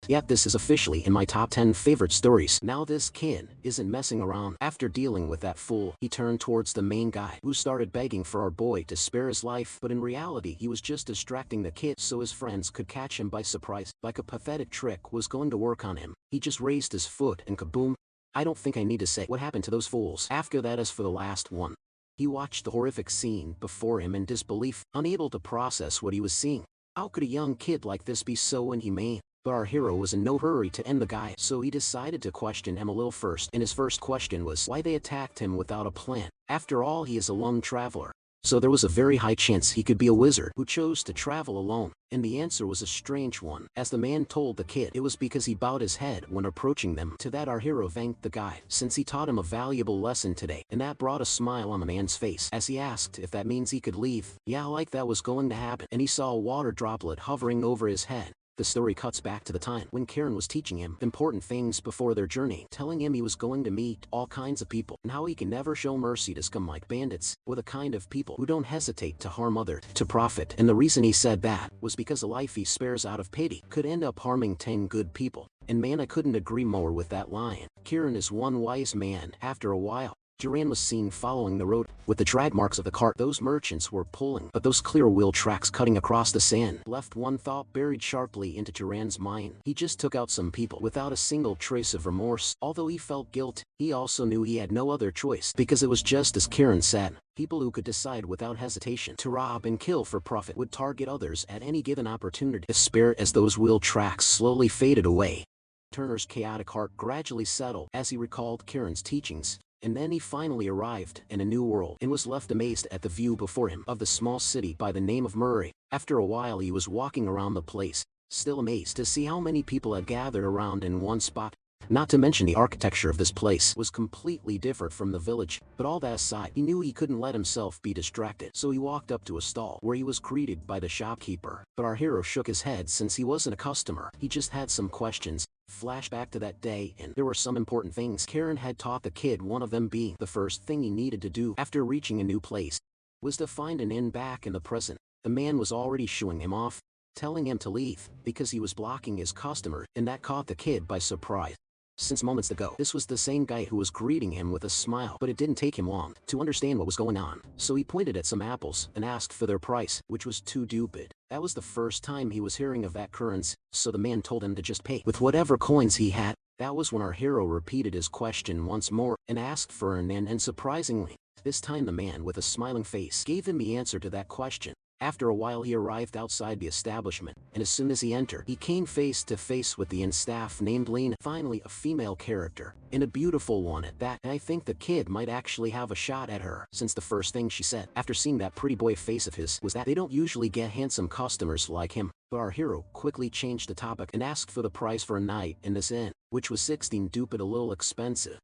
Yep, this is officially in my top 10 favorite stories. Now this kid isn't messing around. After dealing with that fool, he turned towards the main guy, who started begging for our boy to spare his life, but in reality he was just distracting the kid so his friends could catch him by surprise. Like a pathetic trick was going to work on him, he just raised his foot and kaboom. I don't think I need to say what happened to those fools. After that, as for the last one, he watched the horrific scene before him in disbelief, unable to process what he was seeing. How could a young kid like this be so inhumane? But our hero was in no hurry to end the guy, so he decided to question him a little first, and his first question was why they attacked him without a plan. After all, he is a lone traveler, so there was a very high chance he could be a wizard who chose to travel alone. And the answer was a strange one. As the man told the kid, it was because he bowed his head when approaching them. To that our hero thanked the guy, since he taught him a valuable lesson today, and that brought a smile on the man's face as he asked if that means he could leave. Yeah, like that was going to happen, and he saw a water droplet hovering over his head. The story cuts back to the time when Karen was teaching him important things before their journey, telling him he was going to meet all kinds of people and how he can never show mercy to scum like bandits, or the kind of people who don't hesitate to harm others to profit. And the reason he said that was because a life he spares out of pity could end up harming 10 good people. And man, I couldn't agree more with that line. Kieran is one wise man. After a while, Duran was seen following the road, with the drag marks of the cart those merchants were pulling, but those clear wheel tracks cutting across the sand left one thought buried sharply into Duran's mind. He just took out some people without a single trace of remorse. Although he felt guilt, he also knew he had no other choice, because it was just as Kieran said. People who could decide without hesitation to rob and kill for profit would target others at any given opportunity. Despair as those wheel tracks slowly faded away. Turner's chaotic heart gradually settled as he recalled Kieran's teachings. And then he finally arrived in a new world and was left amazed at the view before him of the small city by the name of Murray. After a while he was walking around the place, still amazed to see how many people had gathered around in one spot. Not to mention the architecture of this place was completely different from the village, but all that aside, he knew he couldn't let himself be distracted, so he walked up to a stall where he was greeted by the shopkeeper. But our hero shook his head since he wasn't a customer, he just had some questions. Flashback to that day, and there were some important things Karen had taught the kid, one of them being the first thing he needed to do after reaching a new place was to find an inn back in the present. The man was already shooing him off, telling him to leave because he was blocking his customer, and that caught the kid by surprise. Since moments ago, this was the same guy who was greeting him with a smile, but it didn't take him long to understand what was going on. So he pointed at some apples and asked for their price, which was too stupid. That was the first time he was hearing of that currency, so the man told him to just pay with whatever coins he had. That was when our hero repeated his question once more and asked for an inn, and surprisingly, this time the man with a smiling face gave him the answer to that question. After a while he arrived outside the establishment, and as soon as he entered, he came face to face with the inn staff named Lena. Finally a female character, and a beautiful one at that. And I think the kid might actually have a shot at her, since the first thing she said, after seeing that pretty boy face of his, was that they don't usually get handsome customers like him. But our hero quickly changed the topic and asked for the price for a night in this inn, which was 16 stupid, a little expensive.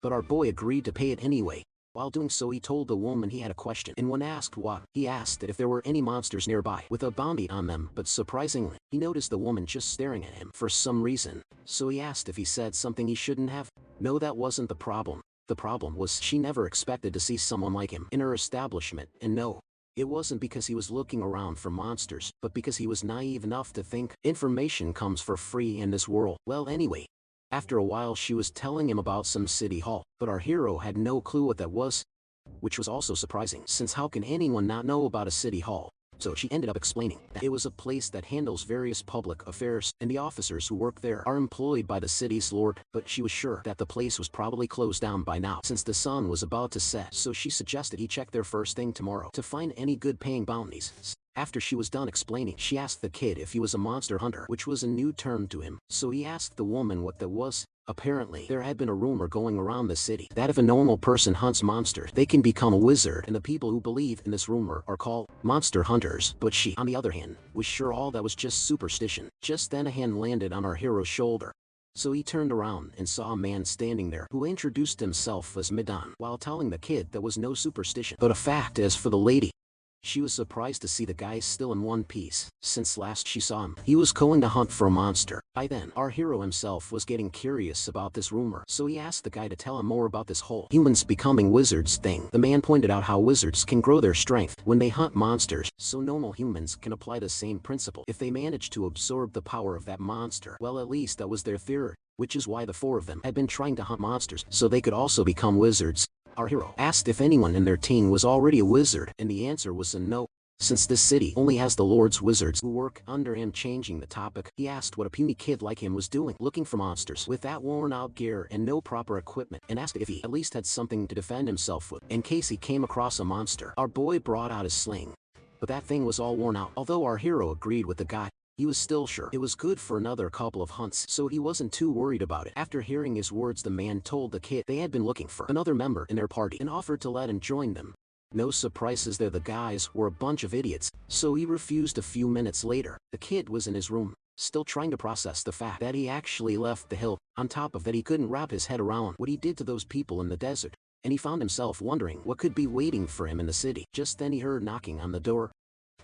But our boy agreed to pay it anyway. While doing so he told the woman he had a question, and when asked what, he asked that if there were any monsters nearby with a bounty on them, but surprisingly, he noticed the woman just staring at him for some reason, so he asked if he said something he shouldn't have. No, that wasn't the problem. The problem was she never expected to see someone like him in her establishment, and no, it wasn't because he was looking around for monsters, but because he was naive enough to think information comes for free in this world. Well, anyway, after a while she was telling him about some city hall, but our hero had no clue what that was, which was also surprising, since how can anyone not know about a city hall? So she ended up explaining that it was a place that handles various public affairs, and the officers who work there are employed by the city's lord. But she was sure that the place was probably closed down by now since the sun was about to set, so she suggested he check there first thing tomorrow to find any good paying bounties. After she was done explaining, she asked the kid if he was a monster hunter, which was a new term to him, so he asked the woman what that was. Apparently, there had been a rumor going around the city that if a normal person hunts monsters, they can become a wizard, and the people who believe in this rumor are called monster hunters. But she, on the other hand, was sure all that was just superstition. Just then a hand landed on our hero's shoulder. So he turned around and saw a man standing there who introduced himself as Midan, while telling the kid that was no superstition, but a fact. As for the lady, she was surprised to see the guy still in one piece. Since last she saw him, he was going to hunt for a monster. By then, our hero himself was getting curious about this rumor, so he asked the guy to tell him more about this whole humans becoming wizards thing. The man pointed out how wizards can grow their strength when they hunt monsters, so normal humans can apply the same principle if they manage to absorb the power of that monster. Well, at least that was their theory, which is why the four of them had been trying to hunt monsters, so they could also become wizards. Our hero asked if anyone in their team was already a wizard, and the answer was a no. Since this city only has the Lord's wizards who work under him. Changing the topic, he asked what a puny kid like him was doing looking for monsters with that worn out gear and no proper equipment, and asked if he at least had something to defend himself with in case he came across a monster. Our boy brought out his sling, but that thing was all worn out. Although our hero agreed with the guy, he was still sure it was good for another couple of hunts, so he wasn't too worried about it. After hearing his words, the man told the kid they had been looking for another member in their party and offered to let him join them. No surprises there, the guys were a bunch of idiots, so he refused. A few minutes later, the kid was in his room, still trying to process the fact that he actually left the hill. On top of that, he couldn't wrap his head around what he did to those people in the desert, and he found himself wondering what could be waiting for him in the city. Just then he heard knocking on the door.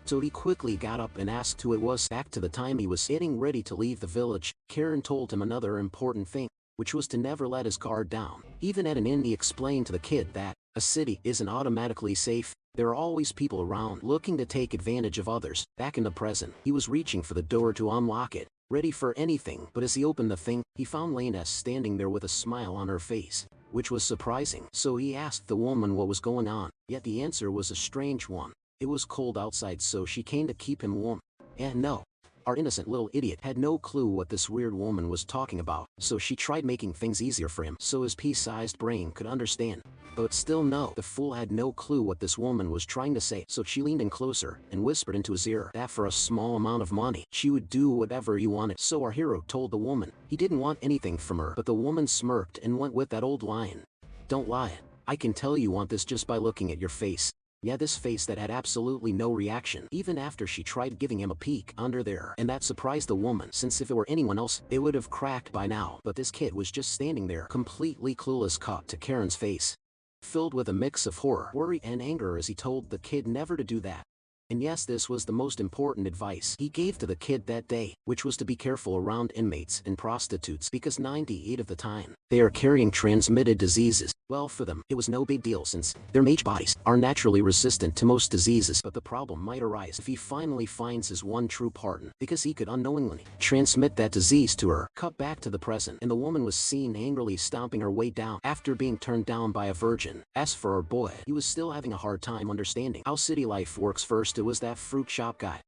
So he quickly got up and asked who it was. Back to the time he was getting ready to leave the village, Karen told him another important thing, which was to never let his guard down. Even at an inn, he explained to the kid that a city isn't automatically safe. There are always people around looking to take advantage of others. Back in the present, he was reaching for the door to unlock it, ready for anything, but as he opened the thing, he found Lena standing there with a smile on her face, which was surprising. So he asked the woman what was going on, yet the answer was a strange one. It was cold outside, so she came to keep him warm. And no, our innocent little idiot had no clue what this weird woman was talking about, so she tried making things easier for him so his pea-sized brain could understand. But still no, the fool had no clue what this woman was trying to say, so she leaned in closer and whispered into his ear that for a small amount of money, she would do whatever he wanted. So our hero told the woman he didn't want anything from her, but the woman smirked and went with that old line. Don't lie. I can tell you want this just by looking at your face. Yeah, this face that had absolutely no reaction, even after she tried giving him a peek under there, and that surprised the woman, since if it were anyone else, it would have cracked by now. But this kid was just standing there, completely clueless, caught to Karen's face, filled with a mix of horror, worry, and anger as he told the kid never to do that. And yes, this was the most important advice he gave to the kid that day, which was to be careful around inmates and prostitutes, because 98 of the time, they are carrying transmitted diseases. Well, for them, it was no big deal since their mage bodies are naturally resistant to most diseases, but the problem might arise if he finally finds his one true partner, because he could unknowingly transmit that disease to her. Cut back to the present, and the woman was seen angrily stomping her way down after being turned down by a virgin. As for our boy, he was still having a hard time understanding how city life works. First it was that fruit shop guy,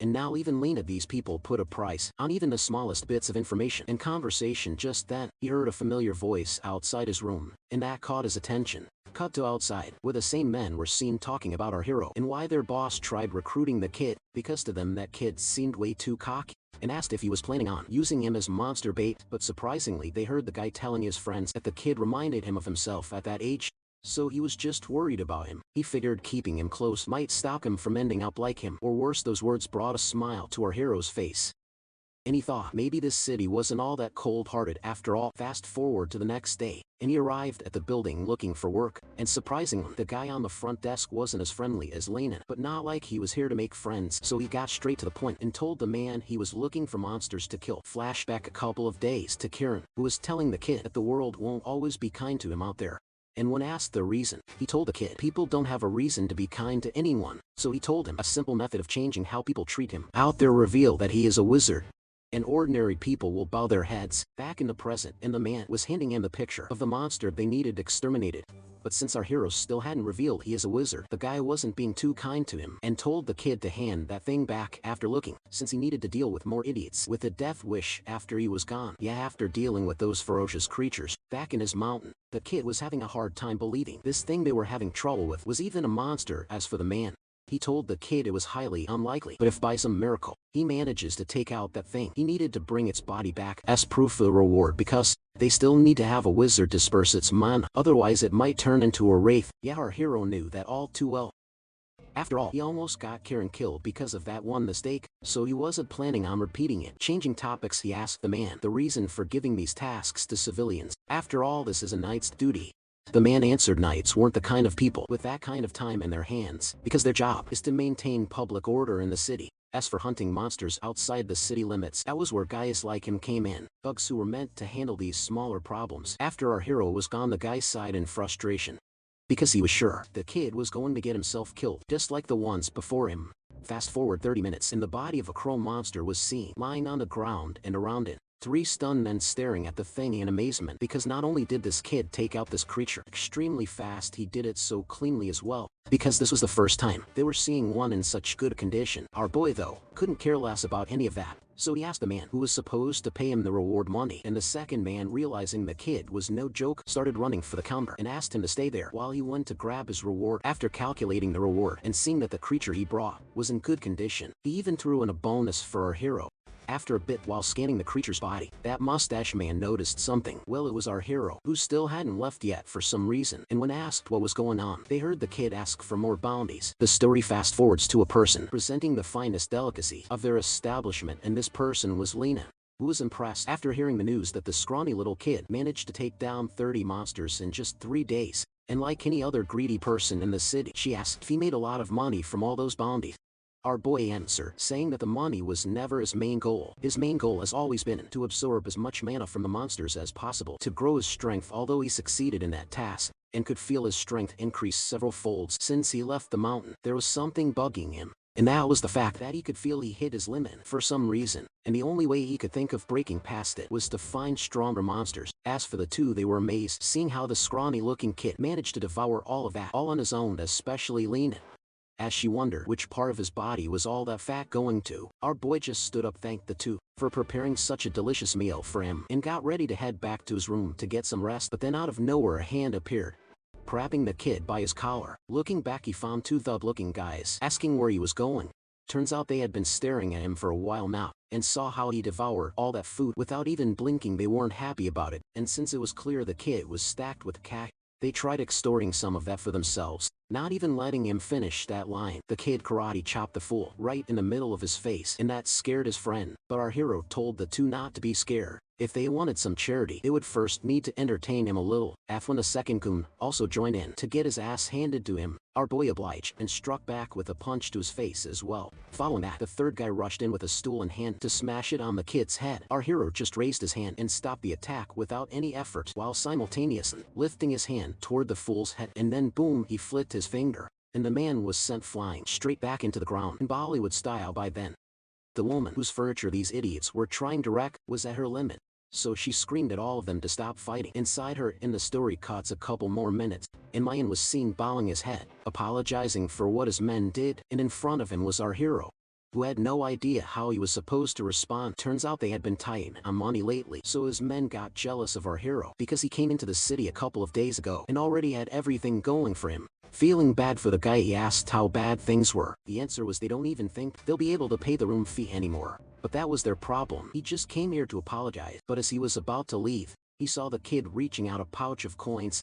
and now even Lena. These people put a price on even the smallest bits of information and conversation. Just then, he heard a familiar voice outside his room, and that caught his attention. Cut to outside, where the same men were seen talking about our hero and why their boss tried recruiting the kid, because to them that kid seemed way too cocky, and asked if he was planning on using him as monster bait. But surprisingly, they heard the guy telling his friends that the kid reminded him of himself at that age. So he was just worried about him. He figured keeping him close might stop him from ending up like him, or worse. Those words brought a smile to our hero's face, and he thought maybe this city wasn't all that cold-hearted after all. Fast forward to the next day, and he arrived at the building looking for work, and surprisingly, the guy on the front desk wasn't as friendly as Lena, but not like he was here to make friends. So he got straight to the point and told the man he was looking for monsters to kill. Flashback a couple of days to Karen, who was telling the kid that the world won't always be kind to him out there. And when asked the reason, he told the kid people don't have a reason to be kind to anyone. So he told him a simple method of changing how people treat him out there revealed that he is a wizard, and ordinary people will bow their heads. Back in the present, and the man was handing him the picture of the monster they needed exterminated. But since our hero still hadn't revealed he is a wizard, the guy wasn't being too kind to him and told the kid to hand that thing back after looking, since he needed to deal with more idiots with a death wish after he was gone. Yeah, after dealing with those ferocious creatures back in his mountain, the kid was having a hard time believing this thing they were having trouble with was even a monster. As for the man, he told the kid it was highly unlikely, but if by some miracle he manages to take out that thing, he needed to bring its body back as proof of the reward, because they still need to have a wizard disperse its mana, otherwise it might turn into a wraith. Yeah, our hero knew that all too well. After all, he almost got Karen killed because of that one mistake, so he wasn't planning on repeating it. Changing topics, he asked the man the reason for giving these tasks to civilians. After all, this is a knight's duty. The man answered knights weren't the kind of people with that kind of time in their hands, because their job is to maintain public order in the city. As for hunting monsters outside the city limits, that was where guys like him came in, thugs who were meant to handle these smaller problems. After our hero was gone, the guy sighed in frustration, because he was sure the kid was going to get himself killed, just like the ones before him. Fast forward 30 minutes, and the body of a crow monster was seen lying on the ground, and around it, 3 stunned men staring at the thing in amazement, because not only did this kid take out this creature extremely fast, he did it so cleanly as well, because this was the first time they were seeing one in such good condition. Our boy, though, couldn't care less about any of that, so he asked the man who was supposed to pay him the reward money, and the second man, realizing the kid was no joke, started running for the counter and asked him to stay there while he went to grab his reward. After calculating the reward and seeing that the creature he brought was in good condition, he even threw in a bonus for our hero. After a bit, while scanning the creature's body, that mustache man noticed something. Well, it was our hero, who still hadn't left yet for some reason, and when asked what was going on, they heard the kid ask for more bounties. The story fast forwards to a person presenting the finest delicacy of their establishment, and this person was Lena, who was impressed after hearing the news that the scrawny little kid managed to take down 30 monsters in just 3 days. And like any other greedy person in the city, she asked if he made a lot of money from all those bounties. Our boy answered, saying that the money was never his main goal. His main goal has always been to absorb as much mana from the monsters as possible to grow his strength, although he succeeded in that task, and could feel his strength increase several folds since he left the mountain. There was something bugging him, and that was the fact that he could feel he hit his limit for some reason, and the only way he could think of breaking past it was to find stronger monsters. As for the two, they were amazed seeing how the scrawny-looking kid managed to devour all of that all on his own, especially Lena. As she wondered which part of his body was all that fat going to, our boy just stood up, thanked the two for preparing such a delicious meal for him, and got ready to head back to his room to get some rest. But then out of nowhere a hand appeared, grabbing the kid by his collar. Looking back, he found two thug-looking guys asking where he was going. Turns out they had been staring at him for a while now, and saw how he devoured all that food without even blinking. They weren't happy about it, and since it was clear the kid was stacked with cash, they tried extorting some of that for themselves, not even letting him finish that line. The kid karate chopped the fool right in the middle of his face, and that scared his friend. But our hero told the two not to be scared. If they wanted some charity, they would first need to entertain him a little. When the second goon also joined in to get his ass handed to him, our boy obliged and struck back with a punch to his face as well. Following that, the third guy rushed in with a stool in hand to smash it on the kid's head. Our hero just raised his hand and stopped the attack without any effort, while simultaneously lifting his hand toward the fool's head, and then boom, he flicked his finger, and the man was sent flying straight back into the ground in Bollywood style. By then, the woman whose furniture these idiots were trying to wreck was at her limit, so she screamed at all of them to stop fighting. Inside her, in the story cuts a couple more minutes, and Mayan was seen bowing his head, apologizing for what his men did, and in front of him was our hero, who had no idea how he was supposed to respond. Turns out they had been tight on money lately, so his men got jealous of our hero because he came into the city a couple of days ago and already had everything going for him. Feeling bad for the guy, he asked how bad things were. The answer was they don't even think they'll be able to pay the room fee anymore. But that was their problem. He just came here to apologize. But as he was about to leave, he saw the kid reaching out a pouch of coins.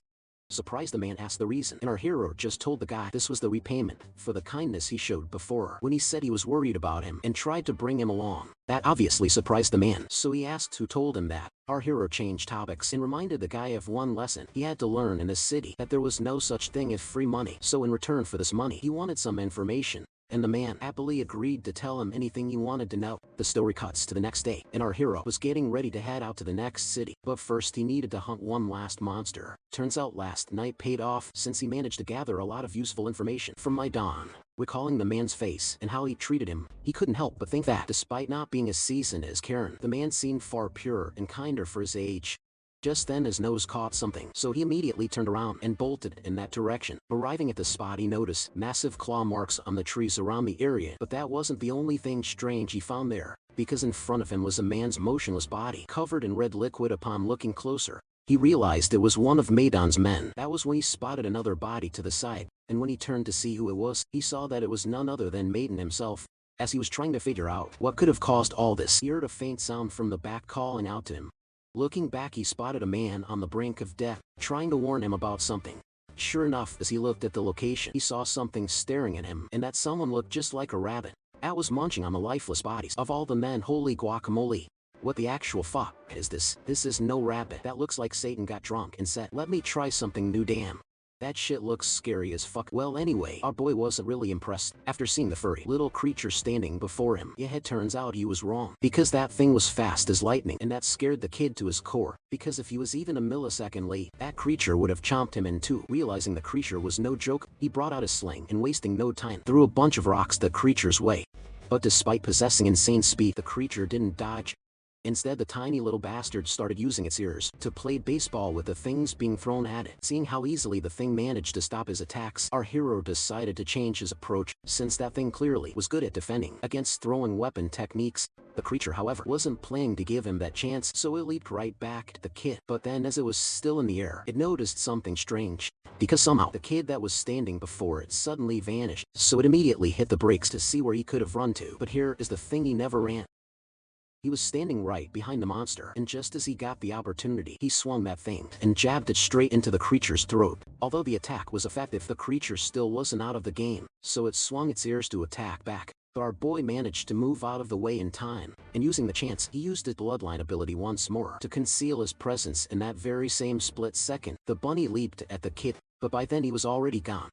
Surprised, the man asked the reason, and our hero just told the guy this was the repayment for the kindness he showed before when he said he was worried about him and tried to bring him along. That obviously surprised the man, so he asked who told him that. Our hero changed topics and reminded the guy of one lesson he had to learn in this city, that there was no such thing as free money. So in return for this money, he wanted some information, and the man happily agreed to tell him anything he wanted to know. The story cuts to the next day, and our hero was getting ready to head out to the next city, but first he needed to hunt one last monster. Turns out last night paid off since he managed to gather a lot of useful information from my Don. Recalling the man's face and how he treated him, he couldn't help but think that, despite not being as seasoned as Karen, the man seemed far purer and kinder for his age. Just then his nose caught something, so he immediately turned around and bolted in that direction. Arriving at the spot, he noticed massive claw marks on the trees around the area, but that wasn't the only thing strange he found there, because in front of him was a man's motionless body covered in red liquid. Upon looking closer, he realized it was one of Maidon's men. That was when he spotted another body to the side, and when he turned to see who it was, he saw that it was none other than Maiden himself. As he was trying to figure out what could have caused all this, he heard a faint sound from the back calling out to him. Looking back, he spotted a man on the brink of death, trying to warn him about something. Sure enough, as he looked at the location, he saw something staring at him, and that someone looked just like a rabbit. That was munching on the lifeless bodies of all the men. Holy guacamole. What the actual fuck is this? This is no rabbit. That looks like Satan got drunk and said, let me try something new. Damn. That shit looks scary as fuck. Well, anyway, our boy wasn't really impressed after seeing the furry little creature standing before him. Yeah, it turns out he was wrong, because that thing was fast as lightning, and that scared the kid to his core, because if he was even a millisecond late, that creature would have chomped him in two. Realizing the creature was no joke, he brought out his sling and, wasting no time, threw a bunch of rocks the creature's way. But despite possessing insane speed, the creature didn't dodge. Instead, the tiny little bastard started using its ears to play baseball with the things being thrown at it. Seeing how easily the thing managed to stop his attacks, our hero decided to change his approach, since that thing clearly was good at defending against throwing weapon techniques. The creature, however, wasn't planning to give him that chance, so it leaped right back at the kid. But then, as it was still in the air, it noticed something strange, because somehow the kid that was standing before it suddenly vanished. So it immediately hit the brakes to see where he could have run to. But here is the thing: he never ran. He was standing right behind the monster, and just as he got the opportunity, he swung that thing and jabbed it straight into the creature's throat. Although the attack was effective, the creature still wasn't out of the game, so it swung its ears to attack back. But our boy managed to move out of the way in time, and using the chance, he used his bloodline ability once more to conceal his presence. In that very same split second, the bunny leaped at the kid, but by then he was already gone.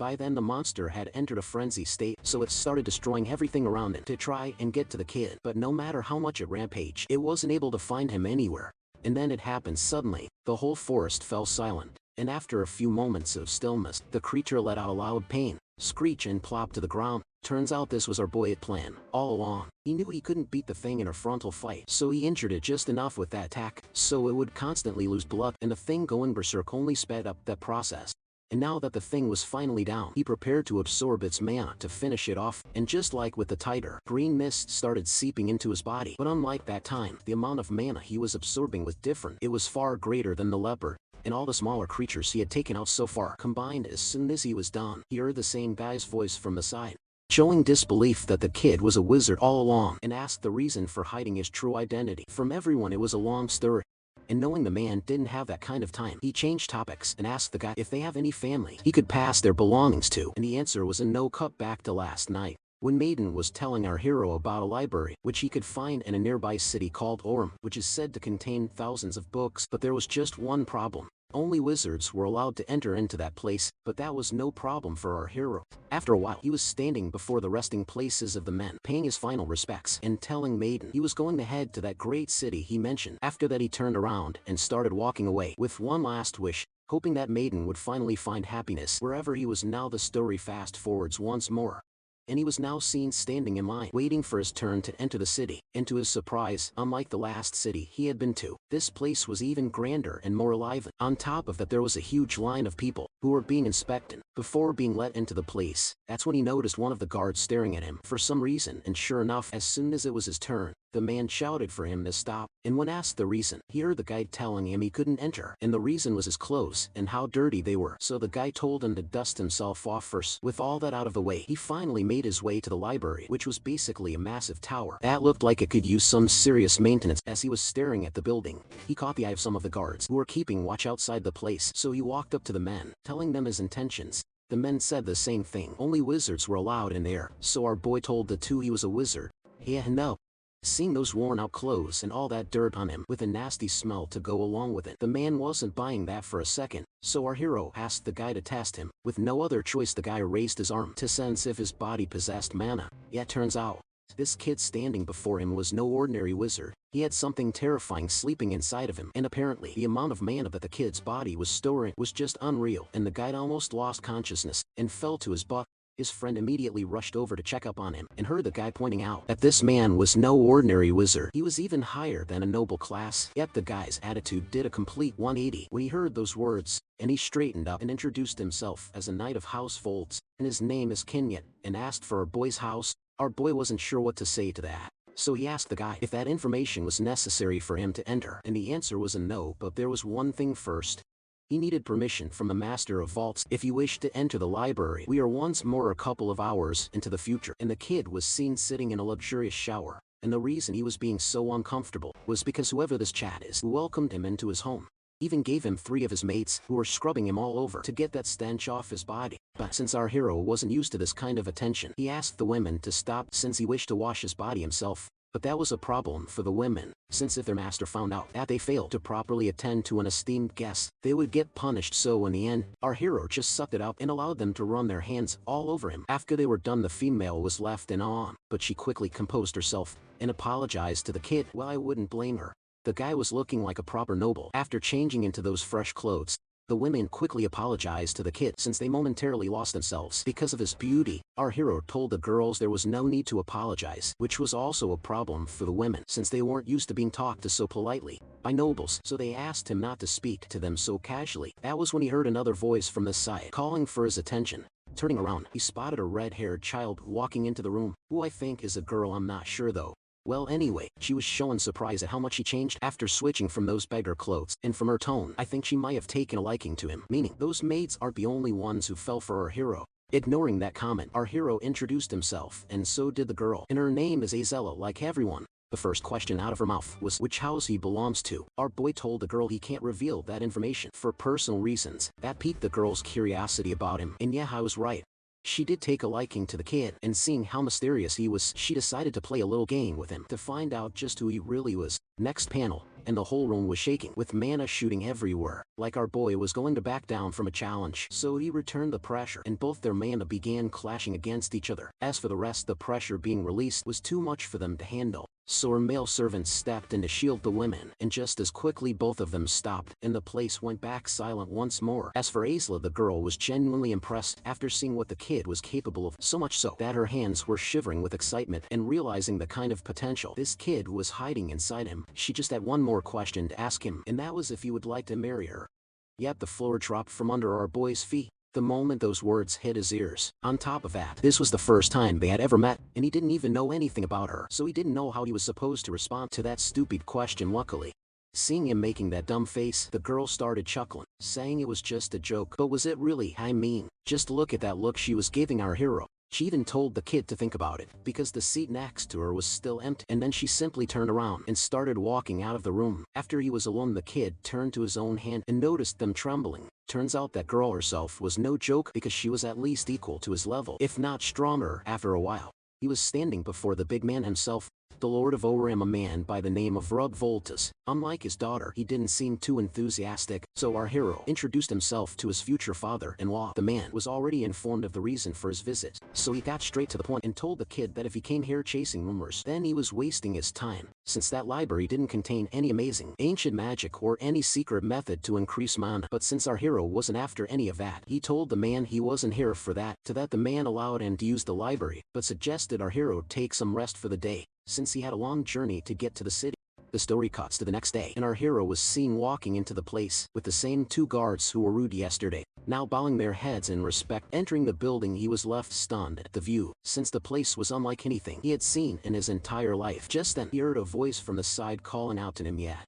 By then the monster had entered a frenzy state, so it started destroying everything around it to try and get to the kid. But no matter how much it rampaged, it wasn't able to find him anywhere. And then it happened suddenly. The whole forest fell silent, and after a few moments of stillness, the creature let out a loud pain screech and plopped to the ground. Turns out this was our boy at plan. All along, he knew he couldn't beat the thing in a frontal fight, so he injured it just enough with that attack, so it would constantly lose blood, and the thing going berserk only sped up that process. And now that the thing was finally down, he prepared to absorb its mana to finish it off, and just like with the tiger, green mist started seeping into his body. But unlike that time, the amount of mana he was absorbing was different. It was far greater than the leopard and all the smaller creatures he had taken out so far combined. As soon as he was done, he heard the same guy's voice from the side, showing disbelief that the kid was a wizard all along, and asked the reason for hiding his true identity from everyone. It was a long story, and knowing the man didn't have that kind of time, he changed topics and asked the guy if they have any family he could pass their belongings to, and the answer was a no. Cut back to last night, when Maiden was telling our hero about a library which he could find in a nearby city called Orem, which is said to contain thousands of books. But there was just one problem. Only wizards were allowed to enter into that place, but that was no problem for our hero. After a while, he was standing before the resting places of the men, paying his final respects, and telling Maiden he was going to head to that great city he mentioned. After that, he turned around and started walking away with one last wish, hoping that Maiden would finally find happiness wherever he was. Now the story fast forwards once more, and he was now seen standing in line, waiting for his turn to enter the city. And to his surprise, unlike the last city he had been to, this place was even grander and more alive. On top of that, there was a huge line of people who were being inspected before being let into the place. That's when he noticed one of the guards staring at him for some reason, and sure enough, as soon as it was his turn, the man shouted for him to stop, and when asked the reason, he heard the guide telling him he couldn't enter, and the reason was his clothes and how dirty they were. So the guy told him to dust himself off first. With all that out of the way, he finally made his way to the library, which was basically a massive tower that looked like it could use some serious maintenance. As he was staring at the building, he caught the eye of some of the guards who were keeping watch outside the place, so he walked up to the men, telling them his intentions. The men said the same thing, only wizards were allowed in there, so our boy told the two he was a wizard. Yeah, no. Seeing those worn out clothes and all that dirt on him with a nasty smell to go along with it, the man wasn't buying that for a second, so our hero asked the guy to test him. With no other choice, the guy raised his arm to sense if his body possessed mana. Yet turns out, this kid standing before him was no ordinary wizard. He had something terrifying sleeping inside of him, and apparently the amount of mana that the kid's body was storing was just unreal, and the guy almost lost consciousness and fell to his butt. His friend immediately rushed over to check up on him, and heard the guy pointing out that this man was no ordinary wizard. He was even higher than a noble class. Yet the guy's attitude did a complete 180 when he heard those words, and he straightened up and introduced himself as a knight of House Folds, and his name is Kinyat, and asked for our boy's house. Our boy wasn't sure what to say to that, so he asked the guy if that information was necessary for him to enter, and the answer was a no. But there was one thing first. He needed permission from the Master of Vaults if he wished to enter the library. We are once more a couple of hours into the future, and the kid was seen sitting in a luxurious shower, and the reason he was being so uncomfortable was because whoever this Chad is welcomed him into his home, even gave him 3 of his mates who were scrubbing him all over to get that stench off his body. But since our hero wasn't used to this kind of attention, he asked the women to stop since he wished to wash his body himself. But that was a problem for the women, since if their master found out that they failed to properly attend to an esteemed guest, they would get punished. So in the end, our hero just sucked it up and allowed them to run their hands all over him. After they were done, the female was left in awe, but she quickly composed herself and apologized to the kid. Well, I wouldn't blame her. The guy was looking like a proper noble after changing into those fresh clothes. The women quickly apologized to the kid since they momentarily lost themselves because of his beauty. Our hero told the girls there was no need to apologize, which was also a problem for the women since they weren't used to being talked to so politely by nobles, so they asked him not to speak to them so casually. That was when he heard another voice from the side calling for his attention. Turning around, he spotted a red-haired child walking into the room, who I think is a girl, I'm not sure though. Well, anyway, she was showing surprise at how much he changed after switching from those beggar clothes, and from her tone, I think she might have taken a liking to him, meaning those maids aren't the only ones who fell for our hero. Ignoring that comment, our hero introduced himself, and so did the girl, and her name is Azella like everyone. The first question out of her mouth was which house he belongs to. Our boy told the girl he can't reveal that information for personal reasons. That piqued the girl's curiosity about him, and yeah, I was right. She did take a liking to the kid, and seeing how mysterious he was, she decided to play a little game with him to find out just who he really was. Next panel, and the whole room was shaking, with mana shooting everywhere, like our boy was going to back down from a challenge. So he returned the pressure, and both their mana began clashing against each other. As for the rest, the pressure being released was too much for them to handle. So her male servants stepped in to shield the women, and just as quickly both of them stopped, and the place went back silent once more. As for Aisla, the girl was genuinely impressed after seeing what the kid was capable of, so much so that her hands were shivering with excitement and realizing the kind of potential this kid was hiding inside him. She just had one more question to ask him, and that was if he would like to marry her. Yet the floor dropped from under our boy's feet the moment those words hit his ears. On top of that, this was the first time they had ever met, and he didn't even know anything about her, so he didn't know how he was supposed to respond to that stupid question. Luckily, seeing him making that dumb face, the girl started chuckling, saying it was just a joke. But was it really? I mean, just look at that look she was giving our hero. She even told the kid to think about it, because the seat next to her was still empty, and then she simply turned around and started walking out of the room. After he was alone, the kid turned to his own hand and noticed them trembling. Turns out that girl herself was no joke, because she was at least equal to his level, if not stronger. After a while, he was standing before the big man himself, the Lord of Oram, a man by the name of Rub Voltas. Unlike his daughter, he didn't seem too enthusiastic, so our hero introduced himself to his future father-in-law. The man was already informed of the reason for his visit, so he got straight to the point and told the kid that if he came here chasing rumors, then he was wasting his time, since that library didn't contain any amazing ancient magic or any secret method to increase mana. But since our hero wasn't after any of that, he told the man he wasn't here for that. To that, the man allowed him to use the library, but suggested our hero take some rest for the day, since he had a long journey to get to the city. The story cuts to the next day, and our hero was seen walking into the place with the same two guards who were rude yesterday, now bowing their heads in respect. Entering the building, he was left stunned at the view, since the place was unlike anything he had seen in his entire life. Just then, he heard a voice from the side calling out to him, "Yeah,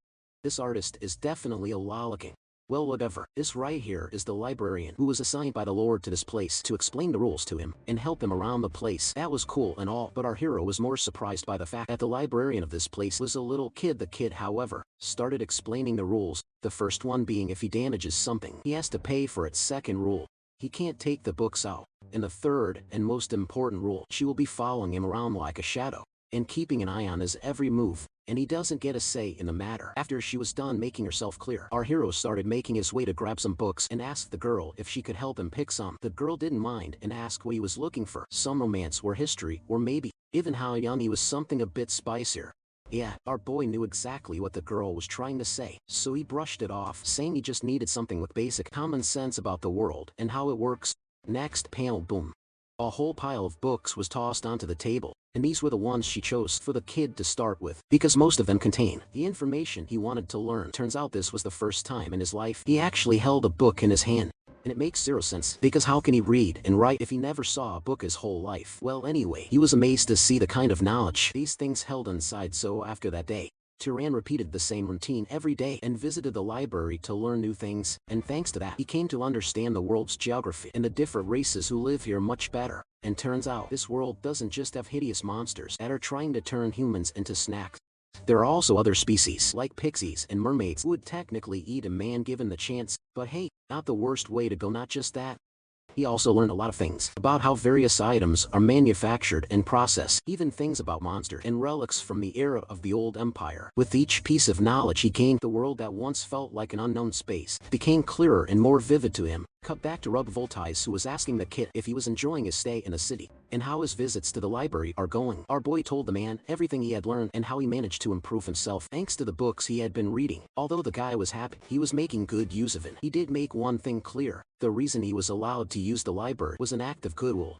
this artist is definitely a lollicking." Well, whatever. This right here is the librarian who was assigned by the Lord to this place to explain the rules to him and help him around the place. That was cool and all, but our hero was more surprised by the fact that the librarian of this place was a little kid. The kid, however, started explaining the rules, the first one being if he damages something, he has to pay for it. Second rule, he can't take the books out. And the third and most important rule, she will be following him around like a shadow and keeping an eye on his every move, and he doesn't get a say in the matter. After she was done making herself clear, our hero started making his way to grab some books and asked the girl if she could help him pick some. The girl didn't mind and asked what he was looking for, some romance or history, or maybe even how young he was, something a bit spicier. Yeah, our boy knew exactly what the girl was trying to say, so he brushed it off, saying he just needed something with basic common sense about the world and how it works. Next panel, boom. A whole pile of books was tossed onto the table, and these were the ones she chose for the kid to start with, because most of them contain the information he wanted to learn. Turns out this was the first time in his life he actually held a book in his hand, and it makes zero sense, because how can he read and write if he never saw a book his whole life? Well, anyway, he was amazed to see the kind of knowledge these things held inside. So after that day, Turan repeated the same routine every day and visited the library to learn new things, and thanks to that, he came to understand the world's geography and the different races who live here much better. And turns out, this world doesn't just have hideous monsters that are trying to turn humans into snacks. There are also other species, like pixies and mermaids, who would technically eat a man given the chance, but hey, not the worst way to go. Not just that, he also learned a lot of things about how various items are manufactured and processed, even things about monsters and relics from the era of the old empire. With each piece of knowledge he gained, the world that once felt like an unknown space became clearer and more vivid to him. Cut back to Rub Voltais, who was asking the kid if he was enjoying his stay in the city and how his visits to the library are going. Our boy told the man everything he had learned and how he managed to improve himself thanks to the books he had been reading. Although the guy was happy he was making good use of it, he did make one thing clear: the reason he was allowed to use the library was an act of goodwill,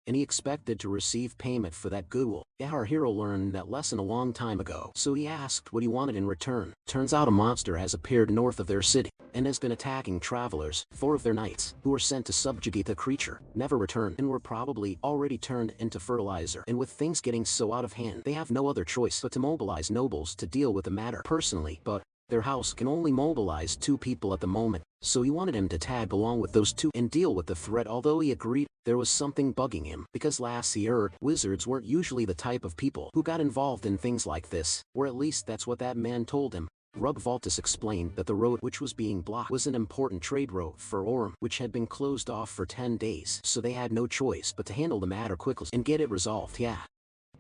and he expected to receive payment for that goodwill. Our hero learned that lesson a long time ago, so he asked what he wanted in return. Turns out a monster has appeared north of their city and has been attacking travelers. 4 of their knights, who were sent to subjugate the creature, never returned and were probably already turned into fertilizer. And with things getting so out of hand, they have no other choice but to mobilize nobles to deal with the matter personally, but their house can only mobilize 2 people at the moment, so he wanted him to tag along with those 2 and deal with the threat. Although he agreed, there was something bugging him, because last he heard, wizards weren't usually the type of people who got involved in things like this, or at least that's what that man told him. Rub Voltas explained that the road which was being blocked was an important trade route for Orm, which had been closed off for 10 days, so they had no choice but to handle the matter quickly and get it resolved. Yeah,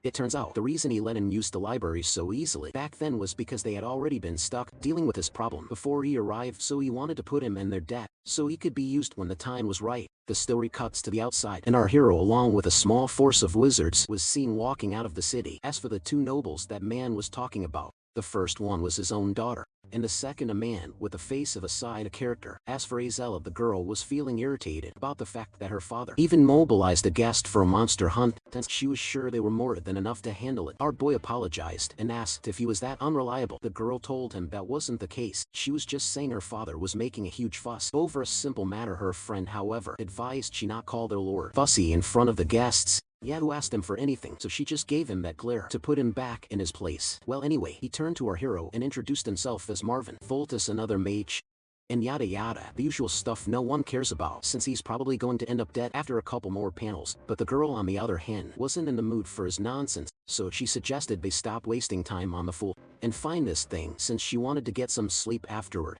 It turns out the reason he let him use the library so easily back then was because they had already been stuck dealing with this problem before he arrived, so he wanted to put him in their debt so he could be used when the time was right. The story cuts to the outside, and our hero, along with a small force of wizards, was seen walking out of the city. As for the two nobles that man was talking about, the first one was his own daughter, and the second a man with the face of a side character. As for Azella, the girl was feeling irritated about the fact that her father even mobilized a guest for a monster hunt, since she was sure they were more than enough to handle it. Our boy apologized and asked if he was that unreliable. The girl told him that wasn't the case. She was just saying her father was making a huge fuss over a simple matter. Her friend, however, advised she not call their lord fussy in front of the guests. Yahello asked him for anything, so she just gave him that glare to put him back in his place. Well, anyway, he turned to our hero and introduced himself as Marvin, Voltus, another mage, and yada yada, the usual stuff no one cares about since he's probably going to end up dead after a couple more panels. But the girl, on the other hand, wasn't in the mood for his nonsense, so she suggested they stop wasting time on the fool and find this thing since she wanted to get some sleep afterward.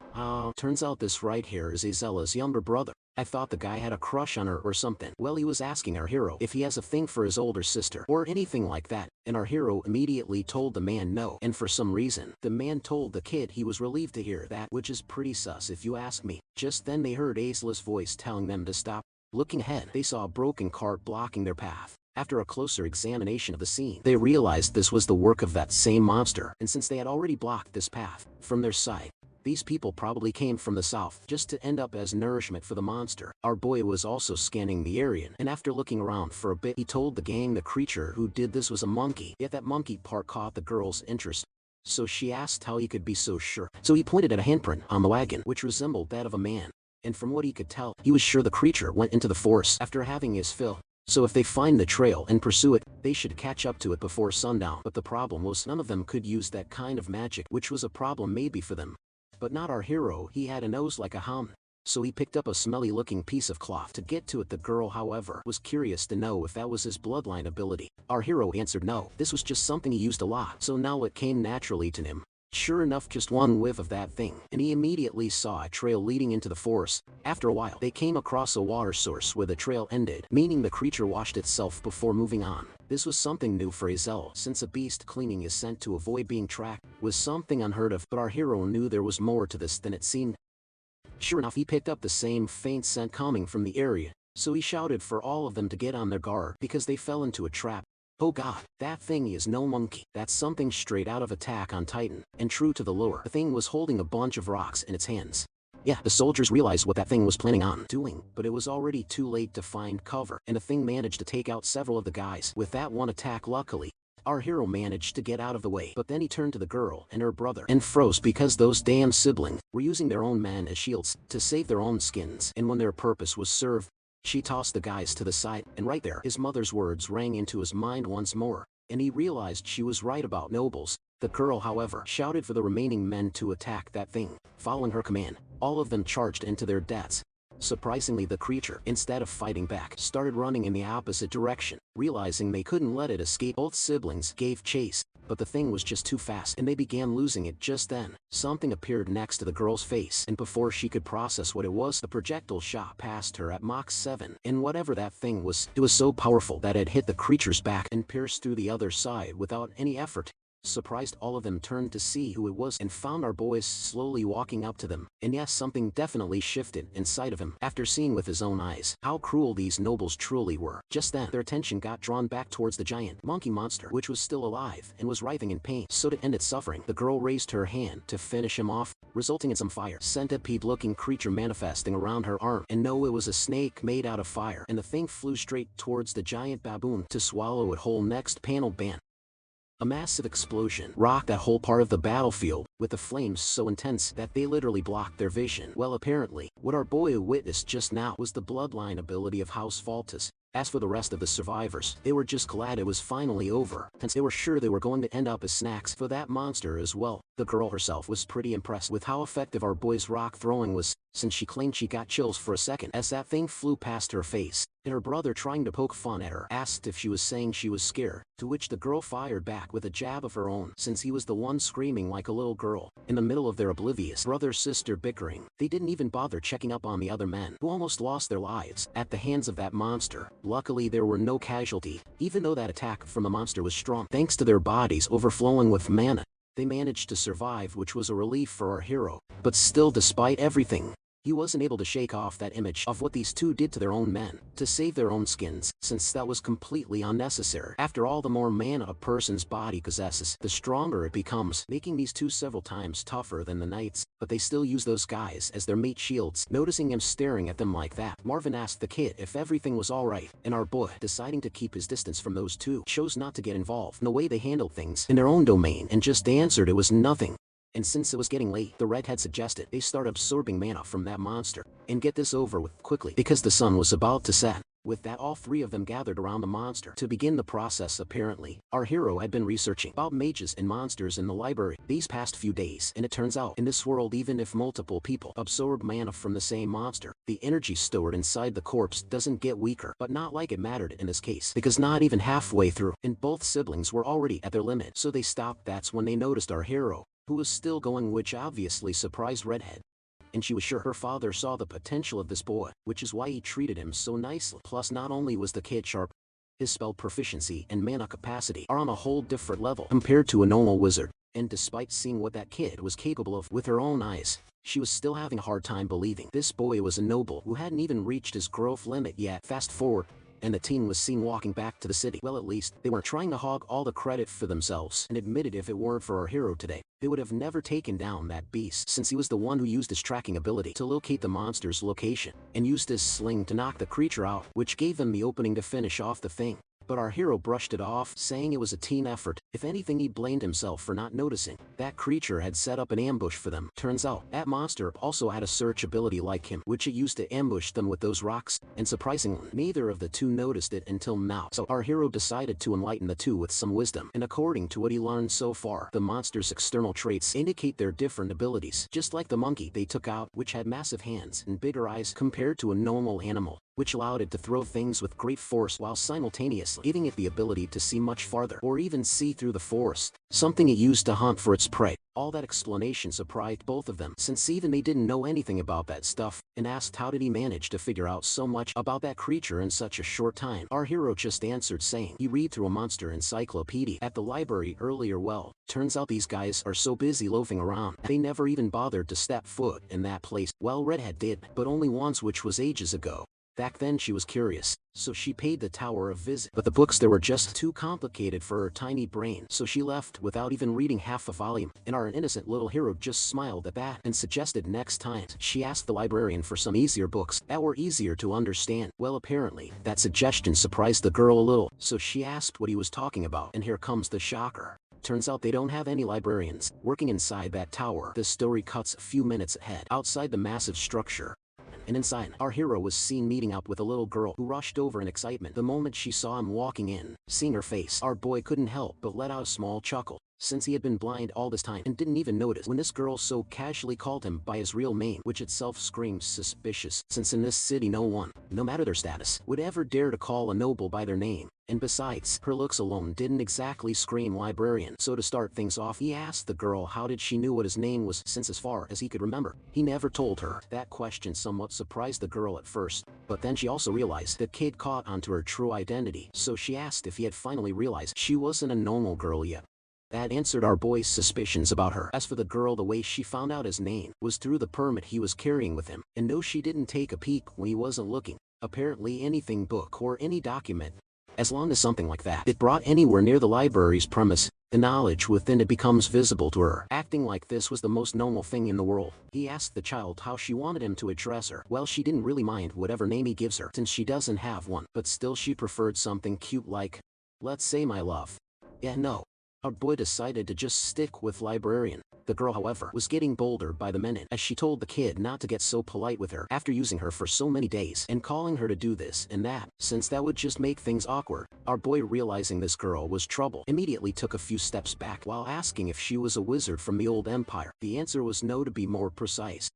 Turns out this right here is Azella's younger brother. I thought the guy had a crush on her or something. Well, he was asking our hero if he has a thing for his older sister or anything like that, and our hero immediately told the man no, and for some reason, the man told the kid he was relieved to hear that, which is pretty sus if you ask me. Just then they heard Azella's voice telling them to stop. Looking ahead, they saw a broken cart blocking their path. After a closer examination of the scene, they realized this was the work of that same monster, and since they had already blocked this path from their side, these people probably came from the south just to end up as nourishment for the monster. Our boy was also scanning the area, and after looking around for a bit, he told the gang the creature who did this was a monkey. Yet that monkey part caught the girl's interest, so she asked how he could be so sure. So he pointed at a handprint on the wagon, which resembled that of a man, and from what he could tell, he was sure the creature went into the forest after having his fill. So if they find the trail and pursue it, they should catch up to it before sundown. But the problem was none of them could use that kind of magic, which was a problem maybe for them, but not our hero. He had a nose like a hound, so he picked up a smelly looking piece of cloth to get to it. The girl, however, was curious to know if that was his bloodline ability. Our hero answered no, this was just something he used a lot, so now it came naturally to him. Sure enough, just one whiff of that thing, and he immediately saw a trail leading into the forest. After a while, they came across a water source where the trail ended, meaning the creature washed itself before moving on. This was something new for Azella, since a beast cleaning his scent to avoid being tracked was something unheard of, but our hero knew there was more to this than it seemed. Sure enough, he picked up the same faint scent coming from the area, so he shouted for all of them to get on their guard because they fell into a trap. Oh god, that thing is no monkey. That's something straight out of Attack on Titan, and true to the lore, the thing was holding a bunch of rocks in its hands. Yeah, the soldiers realized what that thing was planning on doing, but it was already too late to find cover, and the thing managed to take out several of the guys with that one attack. Luckily, our hero managed to get out of the way, but then he turned to the girl and her brother and froze because those damn siblings were using their own men as shields to save their own skins, and when their purpose was served, she tossed the guys to the side, and right there, his mother's words rang into his mind once more, and he realized she was right about nobles. The girl, however, shouted for the remaining men to attack that thing. Following her command, all of them charged into their deaths. Surprisingly, the creature, instead of fighting back, started running in the opposite direction. Realizing they couldn't let it escape, both siblings gave chase, but the thing was just too fast, and they began losing it. Just then, something appeared next to the girl's face, and before she could process what it was, the projectile shot past her at Mach 7, and whatever that thing was, it was so powerful that it hit the creature's back and pierced through the other side without any effort. Surprised, all of them turned to see who it was and found our boys slowly walking up to them. And yes, something definitely shifted inside of him after seeing with his own eyes how cruel these nobles truly were. Just then, their attention got drawn back towards the giant monkey monster, which was still alive and was writhing in pain. So to end its suffering, the girl raised her hand to finish him off, resulting in some fire. Centipede-looking creature manifesting around her arm, and no, it was a snake made out of fire, and the thing flew straight towards the giant baboon to swallow it whole. Next panel, ban. A massive explosion rocked that whole part of the battlefield, with the flames so intense that they literally blocked their vision. Well, apparently, what our boy witnessed just now was the bloodline ability of House Voltus. As for the rest of the survivors, they were just glad it was finally over, since they were sure they were going to end up as snacks for that monster as well. The girl herself was pretty impressed with how effective our boy's rock throwing was, since she claimed she got chills for a second as that thing flew past her face, and her brother, trying to poke fun at her, asked if she was saying she was scared, to which the girl fired back with a jab of her own, since he was the one screaming like a little girl. In the middle of their oblivious brother-sister bickering, they didn't even bother checking up on the other men who almost lost their lives at the hands of that monster. Luckily, there were no casualties, even though that attack from the monster was strong. Thanks to their bodies overflowing with mana, they managed to survive, which was a relief for our hero. But still, despite everything, he wasn't able to shake off that image of what these two did to their own men to save their own skins, since that was completely unnecessary. After all, the more mana a person's body possesses, the stronger it becomes, making these two several times tougher than the knights, but they still use those guys as their mate shields. Noticing him staring at them like that, Marvin asked the kid if everything was alright, and our boy, deciding to keep his distance from those two, chose not to get involved in the way they handled things in their own domain and just answered it was nothing. And since it was getting late, the redhead suggested they start absorbing mana from that monster and get this over with quickly because the sun was about to set. With that, all three of them gathered around the monster to begin the process. Apparently, our hero had been researching about mages and monsters in the library these past few days, and it turns out, in this world, even if multiple people absorb mana from the same monster, the energy stored inside the corpse doesn't get weaker, but not like it mattered in this case, because not even halfway through, and both siblings were already at their limit, so they stopped. That's when they noticed our hero, who was still going, which obviously surprised redhead. And she was sure her father saw the potential of this boy, which is why he treated him so nicely. Plus, not only was the kid sharp, his spell proficiency and mana capacity are on a whole different level compared to a normal wizard. And despite seeing what that kid was capable of with her own eyes, she was still having a hard time believing this boy was a noble who hadn't even reached his growth limit yet. Fast forward, and the teen was seen walking back to the city. Well, at least they weren't trying to hog all the credit for themselves, and admitted if it weren't for our hero today, they would have never taken down that beast, since he was the one who used his tracking ability to locate the monster's location, and used his sling to knock the creature out, which gave them the opening to finish off the thing. But our hero brushed it off, saying it was a team effort. If anything, he blamed himself for not noticing that creature had set up an ambush for them. Turns out, that monster also had a search ability like him, which it used to ambush them with those rocks, and surprisingly, neither of the two noticed it until now. So our hero decided to enlighten the two with some wisdom, and according to what he learned so far, the monster's external traits indicate their different abilities, just like the monkey they took out, which had massive hands and bigger eyes compared to a normal animal, which allowed it to throw things with great force while simultaneously giving it the ability to see much farther or even see through the forest, something it used to hunt for its prey. All that explanation surprised both of them, since even they didn't know anything about that stuff, and asked how did he manage to figure out so much about that creature in such a short time. Our hero just answered saying he read through a monster encyclopedia at the library earlier. Well, turns out these guys are so busy loafing around, they never even bothered to step foot in that place. Well, redhead did, but only once, which was ages ago. Back then she was curious, so she paid the tower a visit, but the books there were just too complicated for her tiny brain, so she left without even reading half a volume, and our innocent little hero just smiled at that and suggested next time she asked the librarian for some easier books that were easier to understand. Well, apparently that suggestion surprised the girl a little, so she asked what he was talking about, and here comes the shocker. Turns out they don't have any librarians working inside that tower. The story cuts a few minutes ahead, outside the massive structure, and inside, our hero was seen meeting up with a little girl who rushed over in excitement the moment she saw him walking in. Seeing her face, our boy couldn't help but let out a small chuckle, since he had been blind all this time and didn't even notice when this girl so casually called him by his real name, which itself screams suspicious, since in this city no one, no matter their status, would ever dare to call a noble by their name. And besides, her looks alone didn't exactly scream librarian. So to start things off, he asked the girl how did she knew what his name was, since as far as he could remember, he never told her. That question somewhat surprised the girl at first, but then she also realized the kid caught onto her true identity, so she asked if he had finally realized she wasn't a normal girl yet. That answered our boy's suspicions about her. As for the girl, the way she found out his name was through the permit he was carrying with him, and no, she didn't take a peek when he wasn't looking. Apparently anything book or any document, as long as something like that it brought anywhere near the library's premise, the knowledge within it becomes visible to her. Acting like this was the most normal thing in the world, he asked the child how she wanted him to address her. Well, she didn't really mind whatever name he gives her, since she doesn't have one, but still she preferred something cute like, let's say, my love. Yeah, no. Our boy decided to just stick with librarian. The girl, however, was getting bolder by the minute as she told the kid not to get so polite with her after using her for so many days and calling her to do this and that, since that would just make things awkward. Our boy, realizing this girl was trouble, immediately took a few steps back while asking if she was a wizard from the old empire. The answer was no, to be more precise.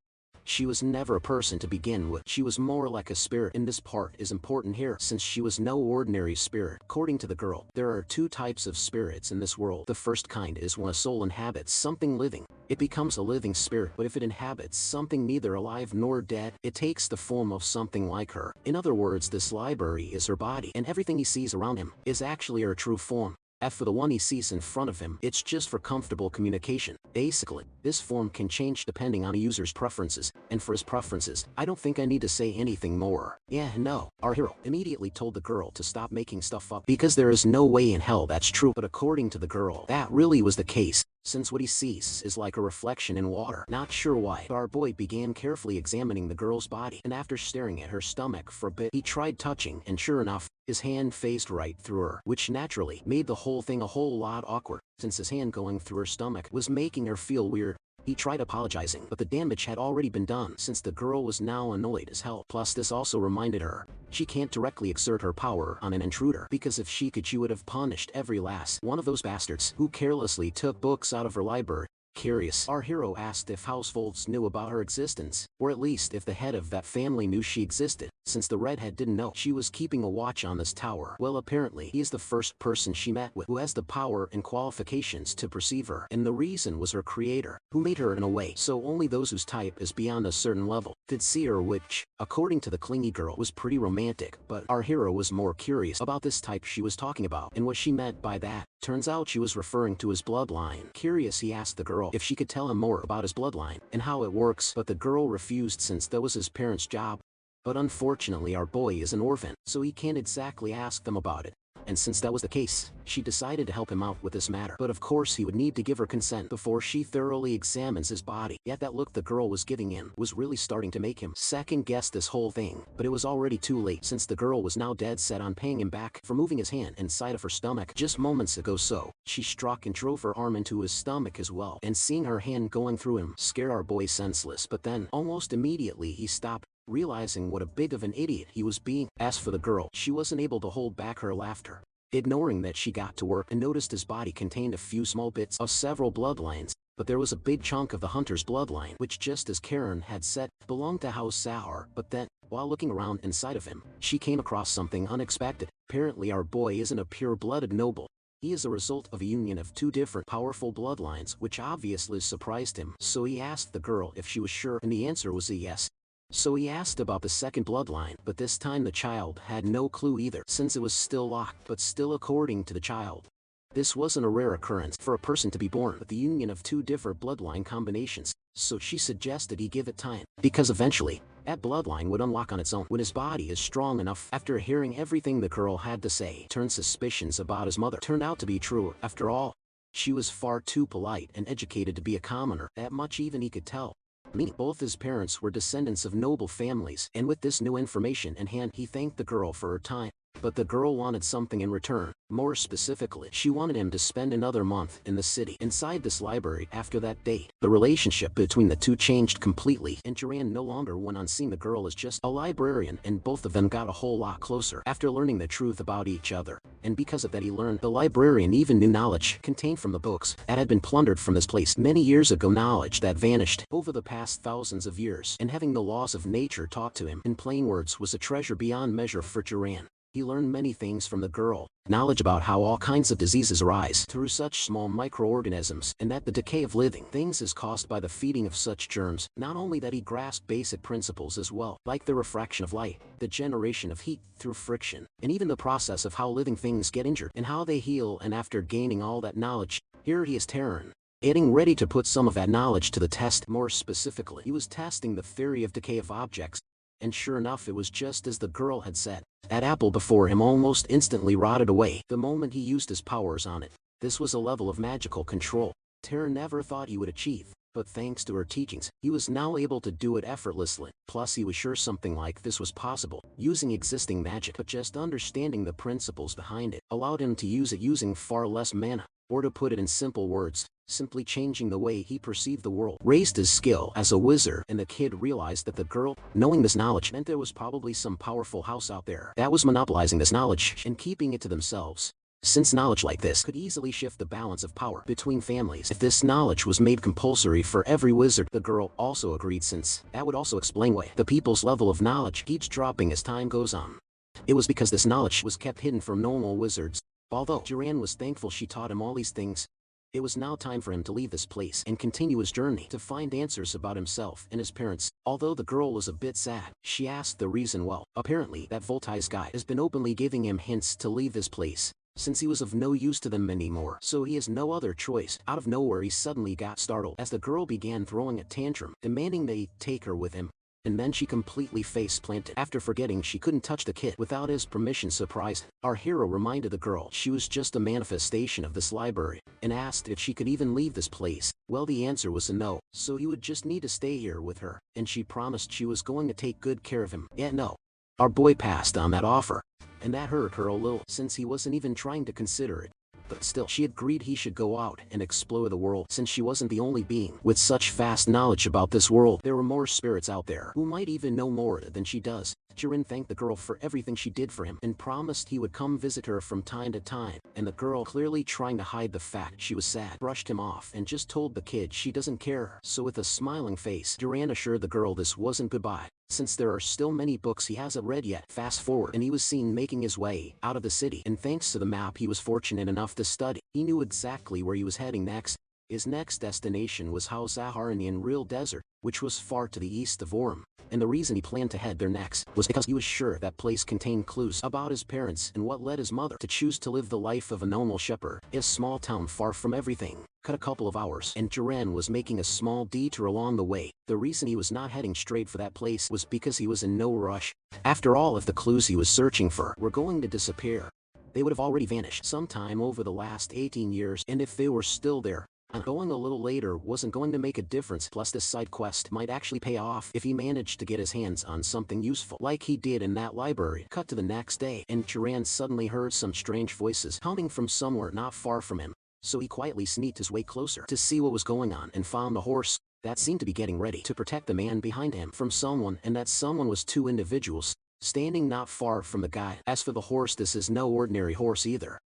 She was never a person to begin with. She was more like a spirit, and this part is important here since she was no ordinary spirit. According to the girl, there are two types of spirits in this world. The first kind is when a soul inhabits something living. It becomes a living spirit, but if it inhabits something neither alive nor dead, it takes the form of something like her. In other words, this library is her body, and everything he sees around him is actually her true form. As for the one he sees in front of him, it's just for comfortable communication. Basically, this form can change depending on a user's preferences, and for his preferences, I don't think I need to say anything more. Yeah, no. Our hero immediately told the girl to stop making stuff up because there is no way in hell that's true. But according to the girl, that really was the case, since what he sees is like a reflection in water. Not sure why, our boy began carefully examining the girl's body, and after staring at her stomach for a bit, he tried touching, and sure enough, his hand phased right through her, which naturally made the whole thing a whole lot awkward, since his hand going through her stomach was making her feel weird. He tried apologizing, but the damage had already been done since the girl was now annoyed as hell. Plus this also reminded her, she can't directly exert her power on an intruder, because if she could, she would have punished every last one of those bastards who carelessly took books out of her library. Curious, our hero asked if households knew about her existence, or at least if the head of that family knew she existed, since the redhead didn't know she was keeping a watch on this tower. Well, apparently he is the first person she met with who has the power and qualifications to perceive her, and the reason was her creator, who made her in a way so only those whose type is beyond a certain level could see her, which, according to the clingy girl, was pretty romantic. But our hero was more curious about this type she was talking about and what she meant by that. Turns out she was referring to his bloodline. Curious, he asked the girl if she could tell him more about his bloodline and how it works, but the girl refused since that was his parents' job. But unfortunately our boy is an orphan, so he can't exactly ask them about it. And since that was the case, she decided to help him out with this matter. But of course he would need to give her consent before she thoroughly examines his body. Yet that look the girl was giving him was really starting to make him second guess this whole thing. But it was already too late, since the girl was now dead set on paying him back for moving his hand inside of her stomach just moments ago. So she struck and drove her arm into his stomach as well, and seeing her hand going through him scared our boy senseless. But then almost immediately he stopped, realizing what a big of an idiot he was being. As for the girl, she wasn't able to hold back her laughter, ignoring that she got to work and noticed his body contained a few small bits of several bloodlines, but there was a big chunk of the hunter's bloodline, which, just as Karen had said, belonged to House Sour. But then, while looking around inside of him, she came across something unexpected. Apparently our boy isn't a pure-blooded noble. He is a result of a union of two different powerful bloodlines, which obviously surprised him. So he asked the girl if she was sure, and the answer was a yes. So he asked about the second bloodline, but this time the child had no clue either, since it was still locked. But still, according to the child, this wasn't a rare occurrence for a person to be born with the union of two different bloodline combinations, so she suggested he give it time, because eventually, that bloodline would unlock on its own when his body is strong enough. After hearing everything the girl had to say, turned suspicions about his mother turned out to be true. After all, she was far too polite and educated to be a commoner, that much even he could tell. Meaning both his parents were descendants of noble families, and with this new information in hand, he thanked the girl for her time. But the girl wanted something in return. More specifically, she wanted him to spend another month in the city inside this library. After that date, the relationship between the two changed completely, and Duran no longer went on seeing the girl as just a librarian, and both of them got a whole lot closer after learning the truth about each other. And because of that, he learned the librarian even knew knowledge contained from the books that had been plundered from this place many years ago, knowledge that vanished over the past thousands of years. And having the laws of nature taught to him in plain words was a treasure beyond measure for Duran. He learned many things from the girl, knowledge about how all kinds of diseases arise through such small microorganisms, and that the decay of living things is caused by the feeding of such germs. Not only that, he grasped basic principles as well, like the refraction of light, the generation of heat through friction, and even the process of how living things get injured and how they heal. And after gaining all that knowledge, here he is, Terran, getting ready to put some of that knowledge to the test. More specifically, he was testing the theory of decay of objects. And sure enough, it was just as the girl had said. That apple before him almost instantly rotted away the moment he used his powers on it. This was a level of magical control Terra never thought he would achieve, but thanks to her teachings, he was now able to do it effortlessly. Plus he was sure something like this was possible, using existing magic, but just understanding the principles behind it allowed him to use it using far less mana. Or to put it in simple words, simply changing the way he perceived the world raised his skill as a wizard. And the kid realized that the girl, knowing this knowledge, meant there was probably some powerful house out there that was monopolizing this knowledge and keeping it to themselves. since knowledge like this could easily shift the balance of power between families. If this knowledge was made compulsory for every wizard, the girl also agreed, since that would also explain why the people's level of knowledge keeps dropping as time goes on. It was because this knowledge was kept hidden from normal wizards. Although Duran was thankful she taught him all these things, it was now time for him to leave this place and continue his journey to find answers about himself and his parents. Although the girl was a bit sad, she asked the reason. Well, apparently that Voltai's guy has been openly giving him hints to leave this place, since he was of no use to them anymore, so he has no other choice. Out of nowhere he suddenly got startled as the girl began throwing a tantrum, demanding they take her with him. And then she completely face-planted after forgetting she couldn't touch the kid without his permission. Surprised, our hero reminded the girl she was just a manifestation of this library, and asked if she could even leave this place. Well, the answer was a no, so he would just need to stay here with her, and she promised she was going to take good care of him. Yet no. Our boy passed on that offer, and that hurt her a little, since he wasn't even trying to consider it. But still, she agreed he should go out and explore the world, since she wasn't the only being with such vast knowledge about this world. There were more spirits out there who might even know more than she does. Duran thanked the girl for everything she did for him and promised he would come visit her from time to time, and the girl, clearly trying to hide the fact she was sad, brushed him off and just told the kid she doesn't care. So with a smiling face, Duran assured the girl this wasn't goodbye, since there are still many books he hasn't read yet. Fast forward, and he was seen making his way out of the city, and thanks to the map he was fortunate enough to study, he knew exactly where he was heading next. His next destination was Zahar in the Enreal Desert, which was far to the east of Orem, and the reason he planned to head there next was because he was sure that place contained clues about his parents and what led his mother to choose to live the life of a normal shepherd. A small town far from everything cut a couple of hours, and Duran was making a small detour along the way. The reason he was not heading straight for that place was because he was in no rush. After all, if the clues he was searching for were going to disappear, they would have already vanished sometime over the last 18 years, and if they were still there, going a little later wasn't going to make a difference. Plus, this side quest might actually pay off if he managed to get his hands on something useful, like he did in that library. Cut to the next day, and Duran suddenly heard some strange voices coming from somewhere not far from him. So he quietly sneaked his way closer to see what was going on, and found a horse that seemed to be getting ready to protect the man behind him from someone, and that someone was two individuals standing not far from the guy. As for the horse, this is no ordinary horse either,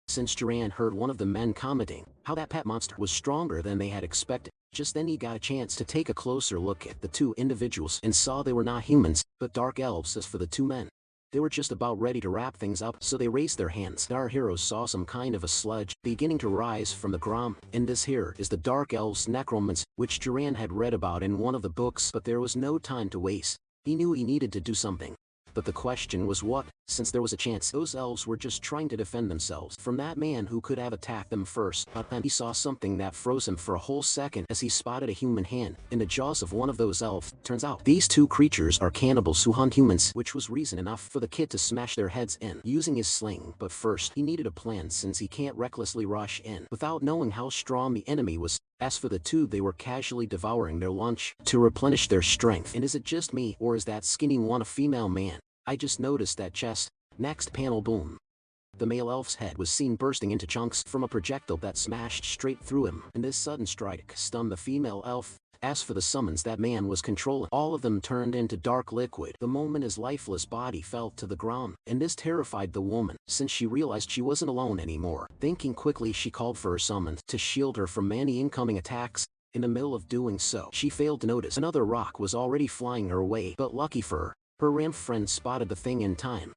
since Duran heard one of the men commenting how that pet monster was stronger than they had expected. Just then he got a chance to take a closer look at the two individuals and saw they were not humans, but dark elves. As for the two men, they were just about ready to wrap things up, so they raised their hands. Our heroes saw some kind of a sludge beginning to rise from the ground, and this here is the dark elves' necromants, which Duran had read about in one of the books. But there was no time to waste. He knew he needed to do something. But the question was what, since there was a chance those elves were just trying to defend themselves from that man who could have attacked them first. But then he saw something that froze him for a whole second as he spotted a human hand in the jaws of one of those elves. Turns out these two creatures are cannibals who hunt humans, which was reason enough for the kid to smash their heads in using his sling. But first he needed a plan, since he can't recklessly rush in without knowing how strong the enemy was. As for the two, they were casually devouring their lunch to replenish their strength. And is it just me, or is that skinny one a female man? I just noticed that chest. Next panel, boom. The male elf's head was seen bursting into chunks from a projectile that smashed straight through him, and this sudden strike stunned the female elf. As for the summons that man was controlling, all of them turned into dark liquid the moment his lifeless body fell to the ground, and this terrified the woman, since she realized she wasn't alone anymore. Thinking quickly, she called for her summons to shield her from any incoming attacks. In the middle of doing so, she failed to notice another rock was already flying her way, but lucky for her ramp friend spotted the thing in time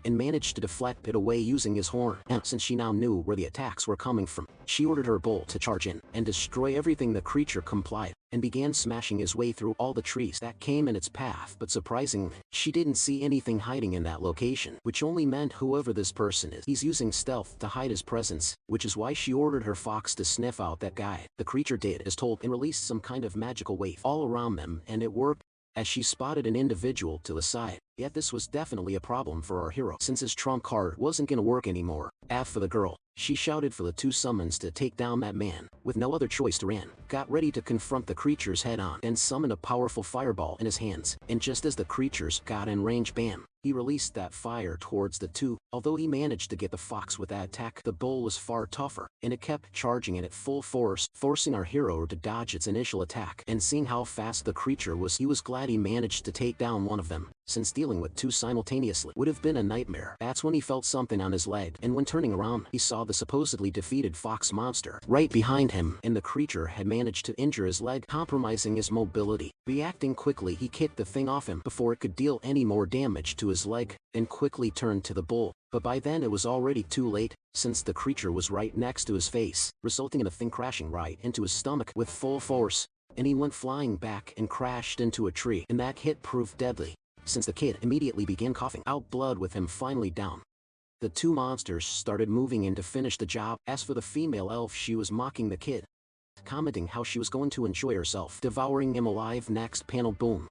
and managed to deflect it away using his horn. And since she now knew where the attacks were coming from, she ordered her bull to charge in and destroy everything. The creature complied and began smashing his way through all the trees that came in its path. But surprisingly, she didn't see anything hiding in that location, which only meant whoever this person is, he's using stealth to hide his presence, which is why she ordered her fox to sniff out that guy. The creature did as told and released some kind of magical wave all around them, and it worked, as she spotted an individual to the side. Yet this was definitely a problem for our hero, since his trump card wasn't gonna work anymore. As for the girl, she shouted for the two summons to take down that man. With no other choice, Duran got ready to confront the creatures head on, and summoned a powerful fireball in his hands. And just as the creatures got in range, bam, He released that fire towards the two. Although he managed to get the fox with that attack, the bull was far tougher, and it kept charging it at full force, forcing our hero to dodge its initial attack. And seeing how fast the creature was, he was glad he managed to take down one of them, since dealing with two simultaneously would have been a nightmare. That's when he felt something on his leg, and when turning around, he saw the supposedly defeated fox monster right behind him, and the creature had managed to injure his leg, compromising his mobility. Reacting quickly, he kicked the thing off him before it could deal any more damage to his leg, and quickly turned to the bull. But by then it was already too late, since the creature was right next to his face, resulting in the thing crashing right into his stomach with full force, and he went flying back and crashed into a tree, and that hit proved deadly, since the kid immediately began coughing out blood with him finally down. The two monsters started moving in to finish the job. As for the female elf, she was mocking the kid, commenting how she was going to enjoy herself devouring him alive. Next panel, boom.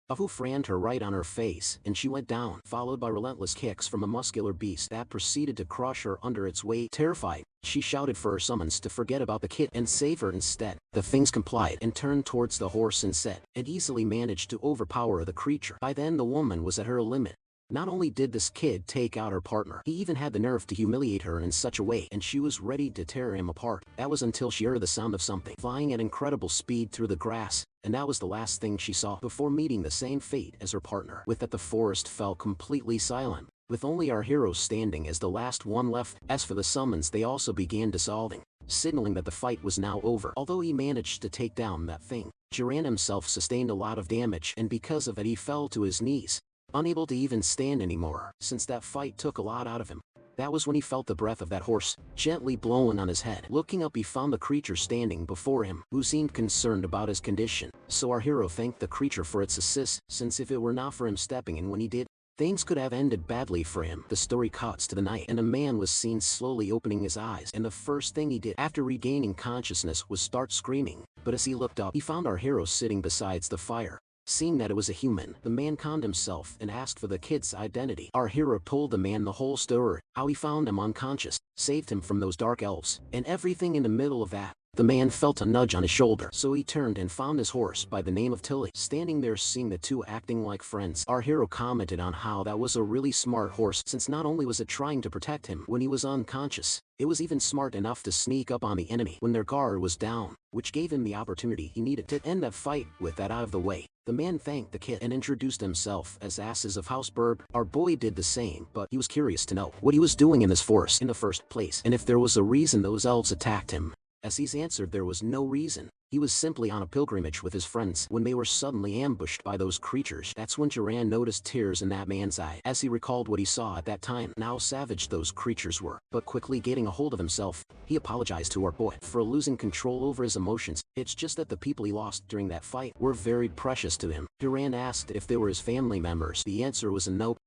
A hoof rammed her right on her face, and she went down, followed by relentless kicks from a muscular beast that proceeded to crush her under its weight. Terrified, she shouted for her summons to forget about the kid and save her instead. The things complied and turned towards the horse and said, it easily managed to overpower the creature. By then the woman was at her limit. Not only did this kid take out her partner, he even had the nerve to humiliate her in such a way, and she was ready to tear him apart. That was until she heard the sound of something flying at incredible speed through the grass, and that was the last thing she saw before meeting the same fate as her partner. With that, the forest fell completely silent, with only our hero standing as the last one left. As for the summons, they also began dissolving, signaling that the fight was now over. Although he managed to take down that thing, Jiran himself sustained a lot of damage, and because of it he fell to his knees, unable to even stand anymore, since that fight took a lot out of him. That was when he felt the breath of that horse gently blowing on his head. Looking up, he found the creature standing before him, who seemed concerned about his condition. So our hero thanked the creature for its assist, since if it were not for him stepping in when he did, things could have ended badly for him. The story cuts to the night, and a man was seen slowly opening his eyes, and the first thing he did after regaining consciousness was start screaming. But as he looked up, he found our hero sitting beside the fire. Seeing that it was a human, the man calmed himself and asked for the kid's identity. Our hero told the man the whole story, how he found him unconscious, saved him from those dark elves, and everything. In the middle of that, the man felt a nudge on his shoulder, so he turned and found his horse by the name of Tilly standing there. Seeing the two acting like friends, our hero commented on how that was a really smart horse, since not only was it trying to protect him when he was unconscious, it was even smart enough to sneak up on the enemy when their guard was down, which gave him the opportunity he needed to end that fight. With that out of the way, the man thanked the kid and introduced himself as Asses of House Burb. Our boy did the same, but he was curious to know what he was doing in this forest in the first place, and if there was a reason those elves attacked him. As he's answered, there was no reason. He was simply on a pilgrimage with his friends when they were suddenly ambushed by those creatures. That's when Jiran noticed tears in that man's eye, as he recalled what he saw at that time, and how savage those creatures were. But quickly getting a hold of himself, he apologized to our boy for losing control over his emotions. It's just that the people he lost during that fight were very precious to him. Jiran asked if they were his family members. The answer was a no.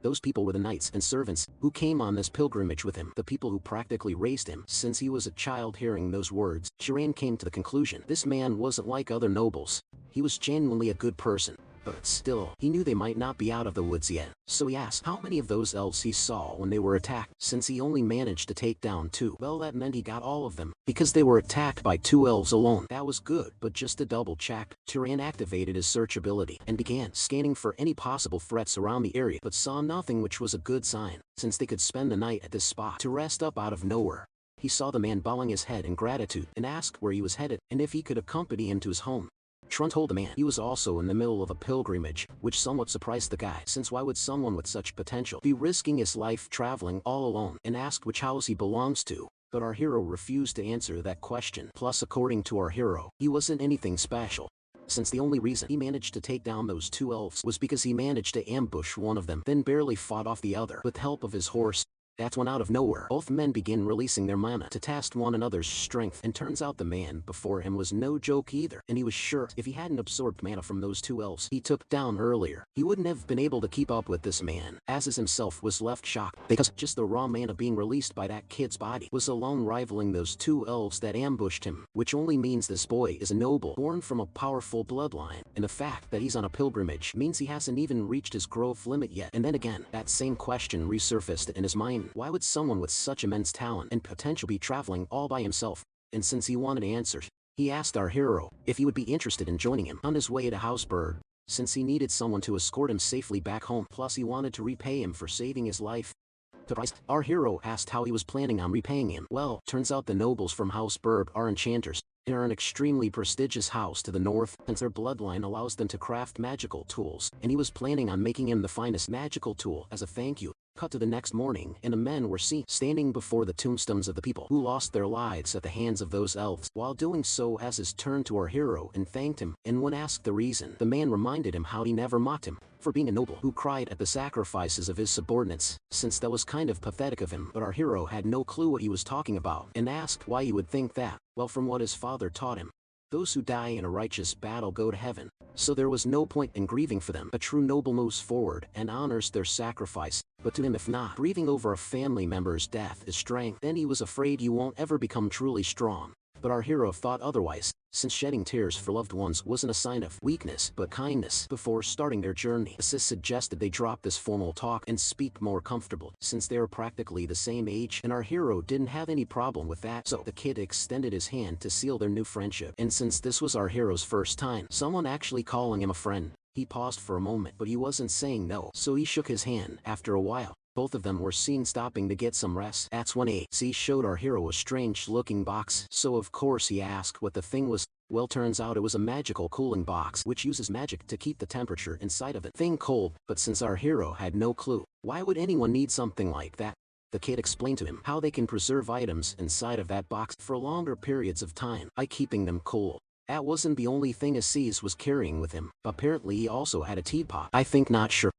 Those people were the knights and servants who came on this pilgrimage with him, the people who practically raised him since he was a child. Hearing those words, Jiran came to the conclusion this man wasn't like other nobles. He was genuinely a good person. But still, he knew they might not be out of the woods yet, so he asked how many of those elves he saw when they were attacked. Since he only managed to take down 2, well, that meant he got all of them, because they were attacked by 2 elves alone. That was good, but just to double check, Jiran activated his search ability and began scanning for any possible threats around the area, but saw nothing, which was a good sign, since they could spend the night at this spot to rest up. Out of nowhere, he saw the man bowing his head in gratitude and asked where he was headed and if he could accompany him to his home. Tron told the man he was also in the middle of a pilgrimage, which somewhat surprised the guy, since why would someone with such potential be risking his life traveling all alone, and asked which house he belongs to. But our hero refused to answer that question. Plus, according to our hero, he wasn't anything special, since the only reason he managed to take down those 2 elves was because he managed to ambush one of them, then barely fought off the other with help of his horse. That's when out of nowhere, both men begin releasing their mana to test one another's strength, and turns out the man before him was no joke either, and he was sure if he hadn't absorbed mana from those 2 elves he took down earlier, he wouldn't have been able to keep up with this man. Asses himself was left shocked, because just the raw mana being released by that kid's body was alone rivaling those 2 elves that ambushed him, which only means this boy is a noble born from a powerful bloodline, and the fact that he's on a pilgrimage means he hasn't even reached his growth limit yet. And then again, that same question resurfaced in his mind. Why would someone with such immense talent and potential be traveling all by himself? And since he wanted answers, he asked our hero if he would be interested in joining him on his way to House Bird. since he needed someone to escort him safely back home, plus he wanted to repay him for saving his life. Surprised, our hero asked how he was planning on repaying him. Well, turns out the nobles from House Berg are enchanters. They are an extremely prestigious house to the north, since their bloodline allows them to craft magical tools, and he was planning on making him the finest magical tool as a thank you. Cut to the next morning, and the men were seen standing before the tombstones of the people who lost their lives at the hands of those elves. While doing so, Azaz turned to our hero and thanked him, and when asked the reason, the man reminded him how he never mocked him for being a noble who cried at the sacrifices of his subordinates, since that was kind of pathetic of him. But our hero had no clue what he was talking about, and asked why he would think that. Well, from what his father taught him, those who die in a righteous battle go to heaven, so there was no point in grieving for them. A true noble moves forward and honors their sacrifice, but to him, if not, grieving over a family member's death is strength. Then he was afraid you won't ever become truly strong. But our hero thought otherwise, since shedding tears for loved ones wasn't a sign of weakness but kindness. Before starting their journey, Assis suggested they drop this formal talk and speak more comfortable, since they are practically the same age, and our hero didn't have any problem with that. So the kid extended his hand to seal their new friendship, and since this was our hero's first time someone actually calling him a friend, he paused for a moment, but he wasn't saying no, so he shook his hand. After a while, both of them were seen stopping to get some rest. That's when AC showed our hero a strange-looking box, so of course he asked what the thing was. Well, turns out it was a magical cooling box, which uses magic to keep the temperature inside of the thing cold. But since our hero had no clue, why would anyone need something like that? The kid explained to him how they can preserve items inside of that box for longer periods of time by keeping them cool. That wasn't the only thing Assis was carrying with him. Apparently he also had a teapot, I think, not sure,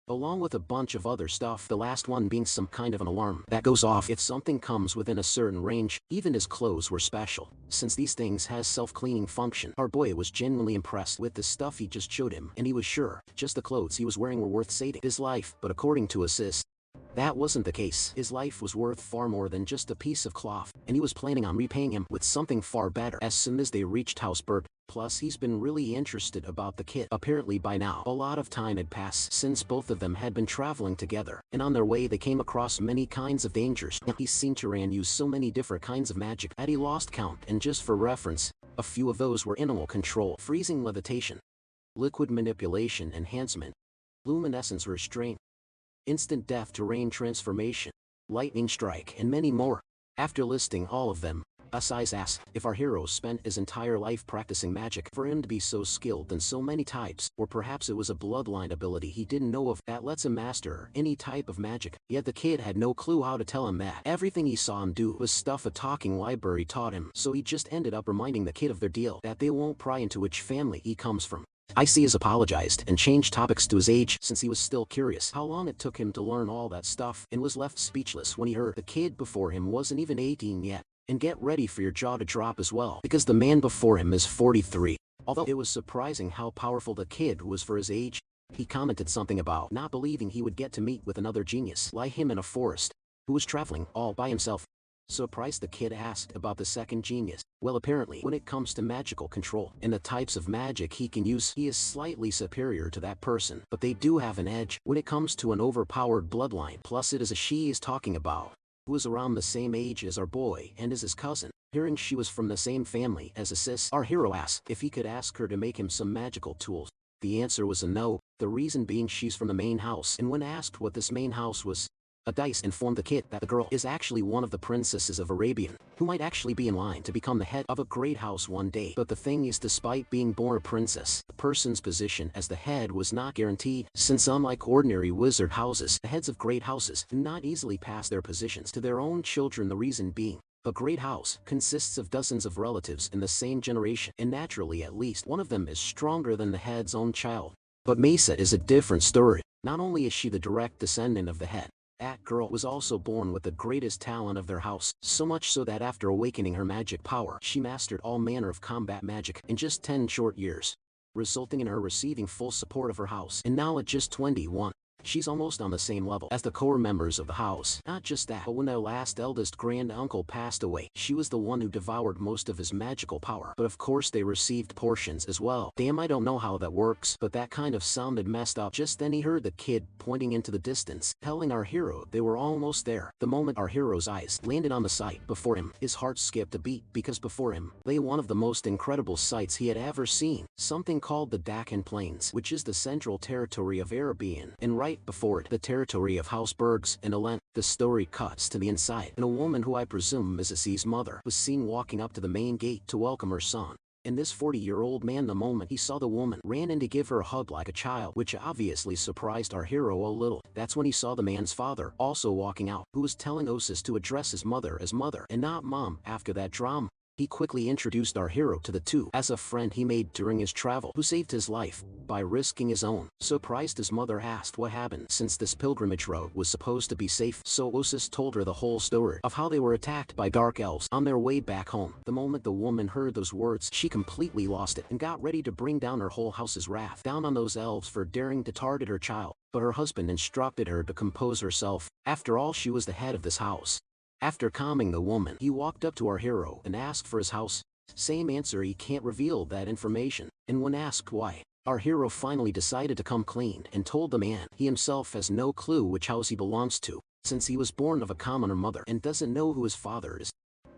along with a bunch of other stuff, the last one being some kind of an alarm that goes off if something comes within a certain range. Even his clothes were special, since these things has self-cleaning function. Our boy was genuinely impressed with the stuff he just showed him, and he was sure just the clothes he was wearing were worth saving his life. But according to Assis, that wasn't the case. His life was worth far more than just a piece of cloth, and he was planning on repaying him with something far better as soon as they reached House Berg. Plus, he's been really interested about the kid. Apparently by now, a lot of time had passed since both of them had been traveling together, and on their way they came across many kinds of dangers. He's seen Turan use so many different kinds of magic that he lost count, and just for reference, a few of those were animal control, freezing levitation, liquid manipulation enhancement, luminescence restraint, instant death to rain transformation, lightning strike, and many more. After listing all of them, Assis asked if our hero spent his entire life practicing magic for him to be so skilled in so many types, or perhaps it was a bloodline ability he didn't know of that lets him master any type of magic. Yet the kid had no clue how to tell him that. Everything he saw him do was stuff a talking library taught him, so he just ended up reminding the kid of their deal, that they won't pry into which family he comes from. Assis apologized and changed topics to his age, since he was still curious how long it took him to learn all that stuff, and was left speechless when he heard the kid before him wasn't even 18 yet. And get ready for your jaw to drop as well, because the man before him is 43. Although it was surprising how powerful the kid was for his age, he commented something about not believing he would get to meet with another genius like him in a forest, who was traveling all by himself. Surprised, the kid asked about the second genius. Well, apparently when it comes to magical control and the types of magic he can use, he is slightly superior to that person, but they do have an edge when it comes to an overpowered bloodline. Plus, it is a she is talking about, who is around the same age as our boy and is his cousin. Hearing she was from the same family as Assis, our hero asked if he could ask her to make him some magical tools. The answer was a no, the reason being she's from the main house, and when asked what this main house was, Assis informed the kid that the girl is actually one of the princesses of Arabian, who might actually be in line to become the head of a great house one day. But the thing is, despite being born a princess, the person's position as the head was not guaranteed, since unlike ordinary wizard houses, the heads of great houses do not easily pass their positions to their own children. The reason being, a great house consists of dozens of relatives in the same generation, and naturally at least one of them is stronger than the head's own child. But Mesa is a different story. Not only is she the direct descendant of the head, that girl was also born with the greatest talent of their house, so much so that after awakening her magic power, she mastered all manner of combat magic in just 10 short years, resulting in her receiving full support of her house. And now at just 21, She's almost on the same level as the core members of the house. Not just that, but when their last eldest grand uncle passed away, she was the one who devoured most of his magical power. But of course they received portions as well. Damn, I don't know how that works, but that kind of sounded messed up. Just then he heard the kid pointing into the distance, telling our hero they were almost there. The moment our hero's eyes landed on the sight before him, his heart skipped a beat, because before him lay one of the most incredible sights he had ever seen, something called the Deccan Plains, which is the central territory of Arabian, and right before it, the territory of Habsburgs and Alent. The story cuts to the inside, and a woman who I presume is Assis's mother was seen walking up to the main gate to welcome her son. And this 40-year-old man, the moment he saw the woman, ran in to give her a hug like a child, which obviously surprised our hero a little. That's when he saw the man's father also walking out, who was telling Assis to address his mother as mother and not mom. After that drama, he quickly introduced our hero to the two as a friend he made during his travel who saved his life by risking his own. Surprised, his mother asked what happened since this pilgrimage route was supposed to be safe, so Assis told her the whole story of how they were attacked by dark elves on their way back home. The moment the woman heard those words, she completely lost it and got ready to bring down her whole house's wrath down on those elves for daring to target her child. But her husband instructed her to compose herself. After all, she was the head of this house. After calming the woman, he walked up to our hero and asked for his house. Same answer, he can't reveal that information. And when asked why, our hero finally decided to come clean and told the man he himself has no clue which house he belongs to, since he was born of a commoner mother and doesn't know who his father is.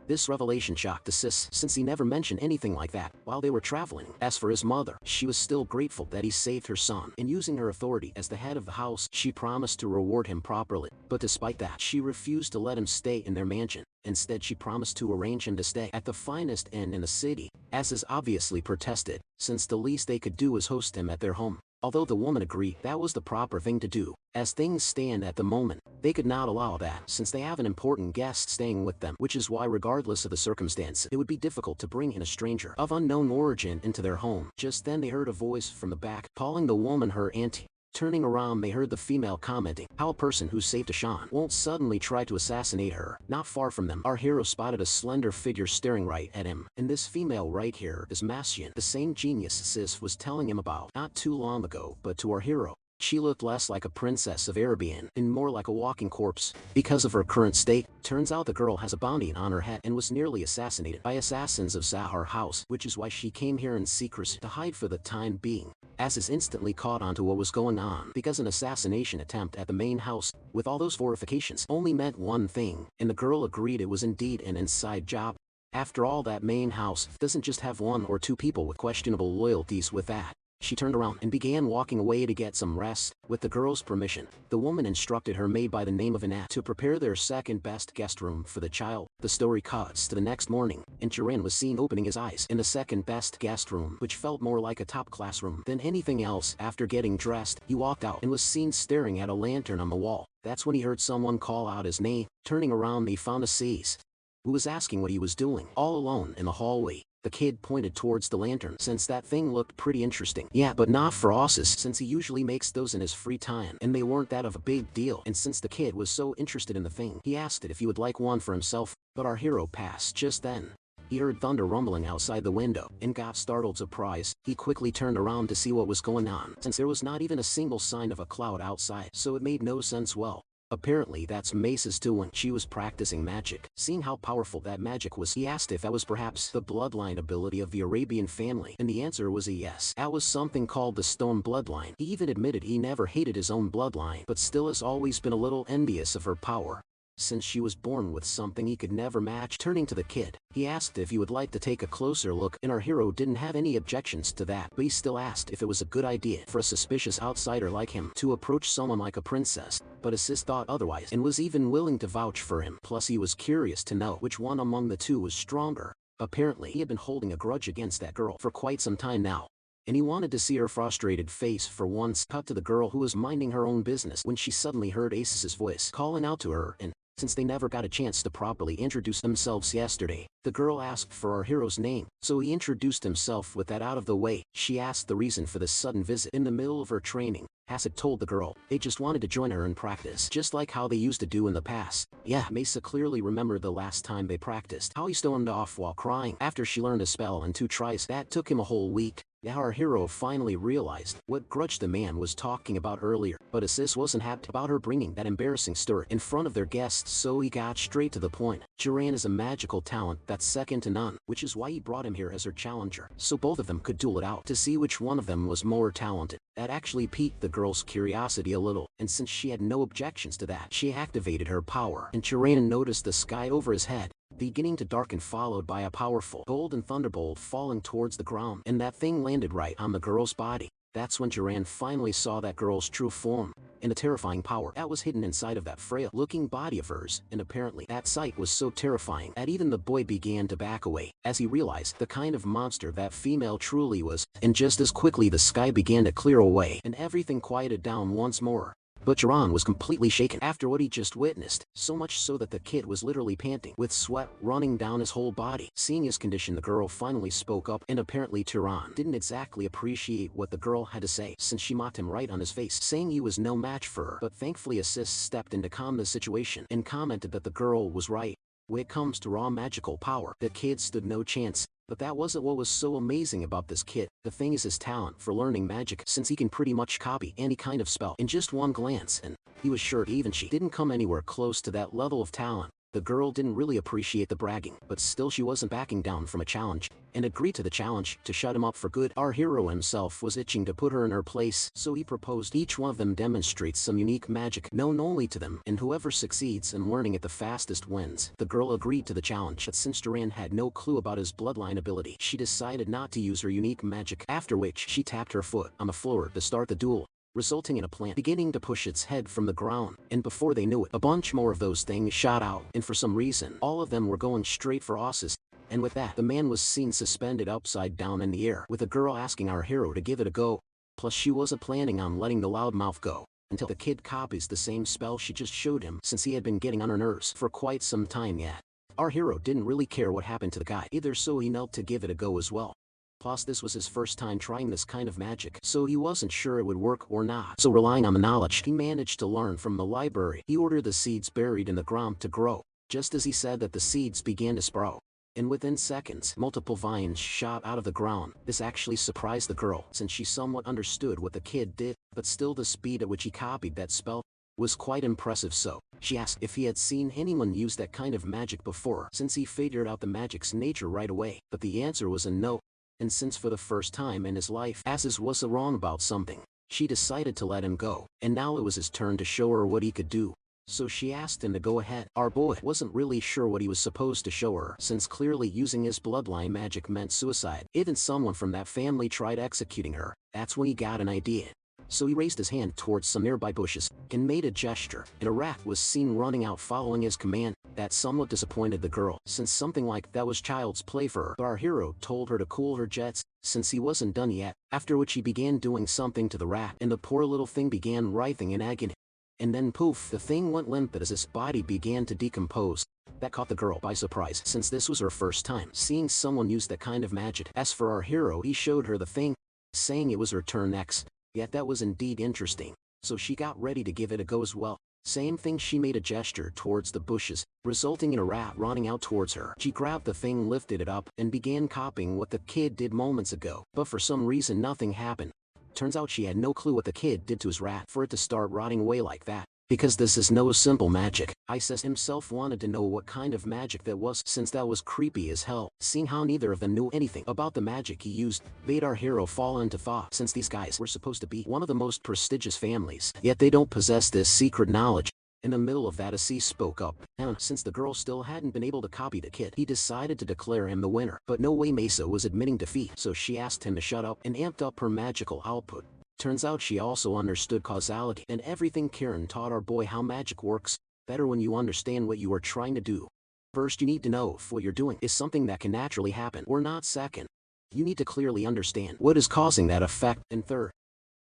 This revelation shocked Assis, since he never mentioned anything like that while they were traveling. As for his mother, she was still grateful that he saved her son, and using her authority as the head of the house, she promised to reward him properly. But despite that, she refused to let him stay in their mansion. Instead, she promised to arrange him to stay at the finest inn in the city. Assis obviously protested, since the least they could do was host him at their home. Although the woman agreed that was the proper thing to do, as things stand at the moment, they could not allow that since they have an important guest staying with them, which is why regardless of the circumstance, it would be difficult to bring in a stranger of unknown origin into their home. Just then they heard a voice from the back, calling the woman her auntie. Turning around, they heard the female commenting how a person who saved Ashan won't suddenly try to assassinate her. Not far from them, our hero spotted a slender figure staring right at him, and this female right here is Masyan, the same genius Assis was telling him about not too long ago. But to our hero, she looked less like a princess of Arabian and more like a walking corpse. Because of her current state, turns out the girl has a bounty on her head and was nearly assassinated by assassins of Zahar house, which is why she came here in secrecy to hide for the time being. Assis instantly caught on to what was going on, because an assassination attempt at the main house, with all those fortifications, only meant one thing, and the girl agreed it was indeed an inside job. After all, that main house doesn't just have one or two people with questionable loyalties with that. She turned around and began walking away to get some rest. With the girl's permission, the woman instructed her maid by the name of Anat to prepare their second best guest room for the child. The story cuts to the next morning, and Turan was seen opening his eyes in the second best guest room, which felt more like a top class room than anything else. After getting dressed, he walked out and was seen staring at a lantern on the wall. That's when he heard someone call out his name. Turning around, he found Assis, who was asking what he was doing, all alone in the hallway. The kid pointed towards the lantern, since that thing looked pretty interesting. Yeah, but not for Assis, since he usually makes those in his free time, and they weren't that of a big deal. And since the kid was so interested in the thing, he asked it if he would like one for himself, but our hero passed. Just then, he heard thunder rumbling outside the window, and got startled surprise. He quickly turned around to see what was going on, since there was not even a single sign of a cloud outside, so it made no sense. Well, apparently that's Mace's doing. She was practicing magic. Seeing how powerful that magic was, he asked if that was perhaps the bloodline ability of the Arabian family, and the answer was a yes. That was something called the Stone bloodline. He even admitted he never hated his own bloodline, but still has always been a little envious of her power, since she was born with something he could never match. Turning to the kid, he asked if he would like to take a closer look, and our hero didn't have any objections to that, but he still asked if it was a good idea for a suspicious outsider like him to approach someone like a princess. But Assis thought otherwise and was even willing to vouch for him. Plus, he was curious to know which one among the two was stronger. Apparently, he had been holding a grudge against that girl for quite some time now, and he wanted to see her frustrated face for once. Cut to the girl, who was minding her own business when she suddenly heard Asis's voice calling out to her, and since they never got a chance to properly introduce themselves yesterday, the girl asked for our hero's name, so he introduced himself. With that out of the way, she asked the reason for this sudden visit in the middle of her training. Asik told the girl they just wanted to join her in practice, just like how they used to do in the past. Yeah, Mesa clearly remembered the last time they practiced, how he stormed off while crying after she learned a spell in 2 tries. That took him a whole week. Our hero finally realized what grudge the man was talking about earlier, but as this wasn't happy about her bringing that embarrassing story in front of their guests, so he got straight to the point. Jiran is a magical talent that's second to none, which is why he brought him here as her challenger, so both of them could duel it out to see which one of them was more talented. That actually piqued the girl's curiosity a little, and since she had no objections to that, she activated her power, and Jiran noticed the sky over his head beginning to darken, followed by a powerful golden thunderbolt falling towards the ground, and that thing landed right on the girl's body. That's when Jiran finally saw that girl's true form, and the terrifying power that was hidden inside of that frail-looking body of hers, and apparently that sight was so terrifying that even the boy began to back away, as he realized the kind of monster that female truly was, and just as quickly the sky began to clear away, and everything quieted down once more. But Jiran was completely shaken after what he just witnessed, so much so that the kid was literally panting, with sweat running down his whole body. Seeing his condition, the girl finally spoke up, and apparently Jiran didn't exactly appreciate what the girl had to say, since she mocked him right on his face, saying he was no match for her. But thankfully Sis stepped in to calm the situation, and commented that the girl was right. When it comes to raw magical power, the kid stood no chance. But that wasn't what was so amazing about this kid. The thing is his talent for learning magic, since he can pretty much copy any kind of spell in just one glance, and he was sure even she didn't come anywhere close to that level of talent. The girl didn't really appreciate the bragging, but still she wasn't backing down from a challenge, and agreed to the challenge to shut him up for good. Our hero himself was itching to put her in her place, so he proposed each one of them demonstrates some unique magic known only to them, and whoever succeeds in learning it the fastest wins. The girl agreed to the challenge, but since Jiran had no clue about his bloodline ability, she decided not to use her unique magic, after which she tapped her foot on the floor to start the duel, resulting in a plant beginning to push its head from the ground, and before they knew it, a bunch more of those things shot out, and for some reason, all of them were going straight for Osis. And with that, the man was seen suspended upside down in the air, with a girl asking our hero to give it a go. Plus she wasn't planning on letting the loudmouth go until the kid copies the same spell she just showed him, since he had been getting on her nerves for quite some time yet. Our hero didn't really care what happened to the guy either, so he knelt to give it a go as well. Plus this was his first time trying this kind of magic, so he wasn't sure it would work or not. So relying on the knowledge he managed to learn from the library, he ordered the seeds buried in the ground to grow. Just as he said that, the seeds began to sprout, and within seconds, multiple vines shot out of the ground. This actually surprised the girl, since she somewhat understood what the kid did, but still the speed at which he copied that spell was quite impressive, so she asked if he had seen anyone use that kind of magic before, since he figured out the magic's nature right away, but the answer was a no. And since for the first time in his life Asis was wrong about something, she decided to let him go, and now it was his turn to show her what he could do. So she asked him to go ahead. Our boy wasn't really sure what he was supposed to show her, since clearly using his bloodline magic meant suicide. Even someone from that family tried executing her. That's when he got an idea. So he raised his hand towards some nearby bushes, and made a gesture, and a rat was seen running out following his command. That somewhat disappointed the girl, since something like that was child's play for her. But our hero told her to cool her jets, since he wasn't done yet, after which he began doing something to the rat, and the poor little thing began writhing in agony. And then poof, the thing went limp as his body began to decompose. That caught the girl by surprise, since this was her first time seeing someone use that kind of magic. As for our hero, he showed her the thing, saying it was her turn next. Yet that was indeed interesting, so she got ready to give it a go as well. Same thing, she made a gesture towards the bushes, resulting in a rat running out towards her. She grabbed the thing, lifted it up, and began copying what the kid did moments ago, but for some reason nothing happened. Turns out she had no clue what the kid did to his rat for it to start rotting away like that. Because this is no simple magic. Isis himself wanted to know what kind of magic that was, since that was creepy as hell. Seeing how neither of them knew anything about the magic he used made our hero fall into thought, since these guys were supposed to be one of the most prestigious families, yet they don't possess this secret knowledge. In the middle of that, Asis spoke up, and since the girl still hadn't been able to copy the kid, he decided to declare him the winner. But no way Mesa was admitting defeat, so she asked him to shut up and amped up her magical output. Turns out she also understood causality and everything. Karen taught our boy how magic works better when you understand what you are trying to do. First, you need to know if what you're doing is something that can naturally happen or not. Second, you need to clearly understand what is causing that effect. And third,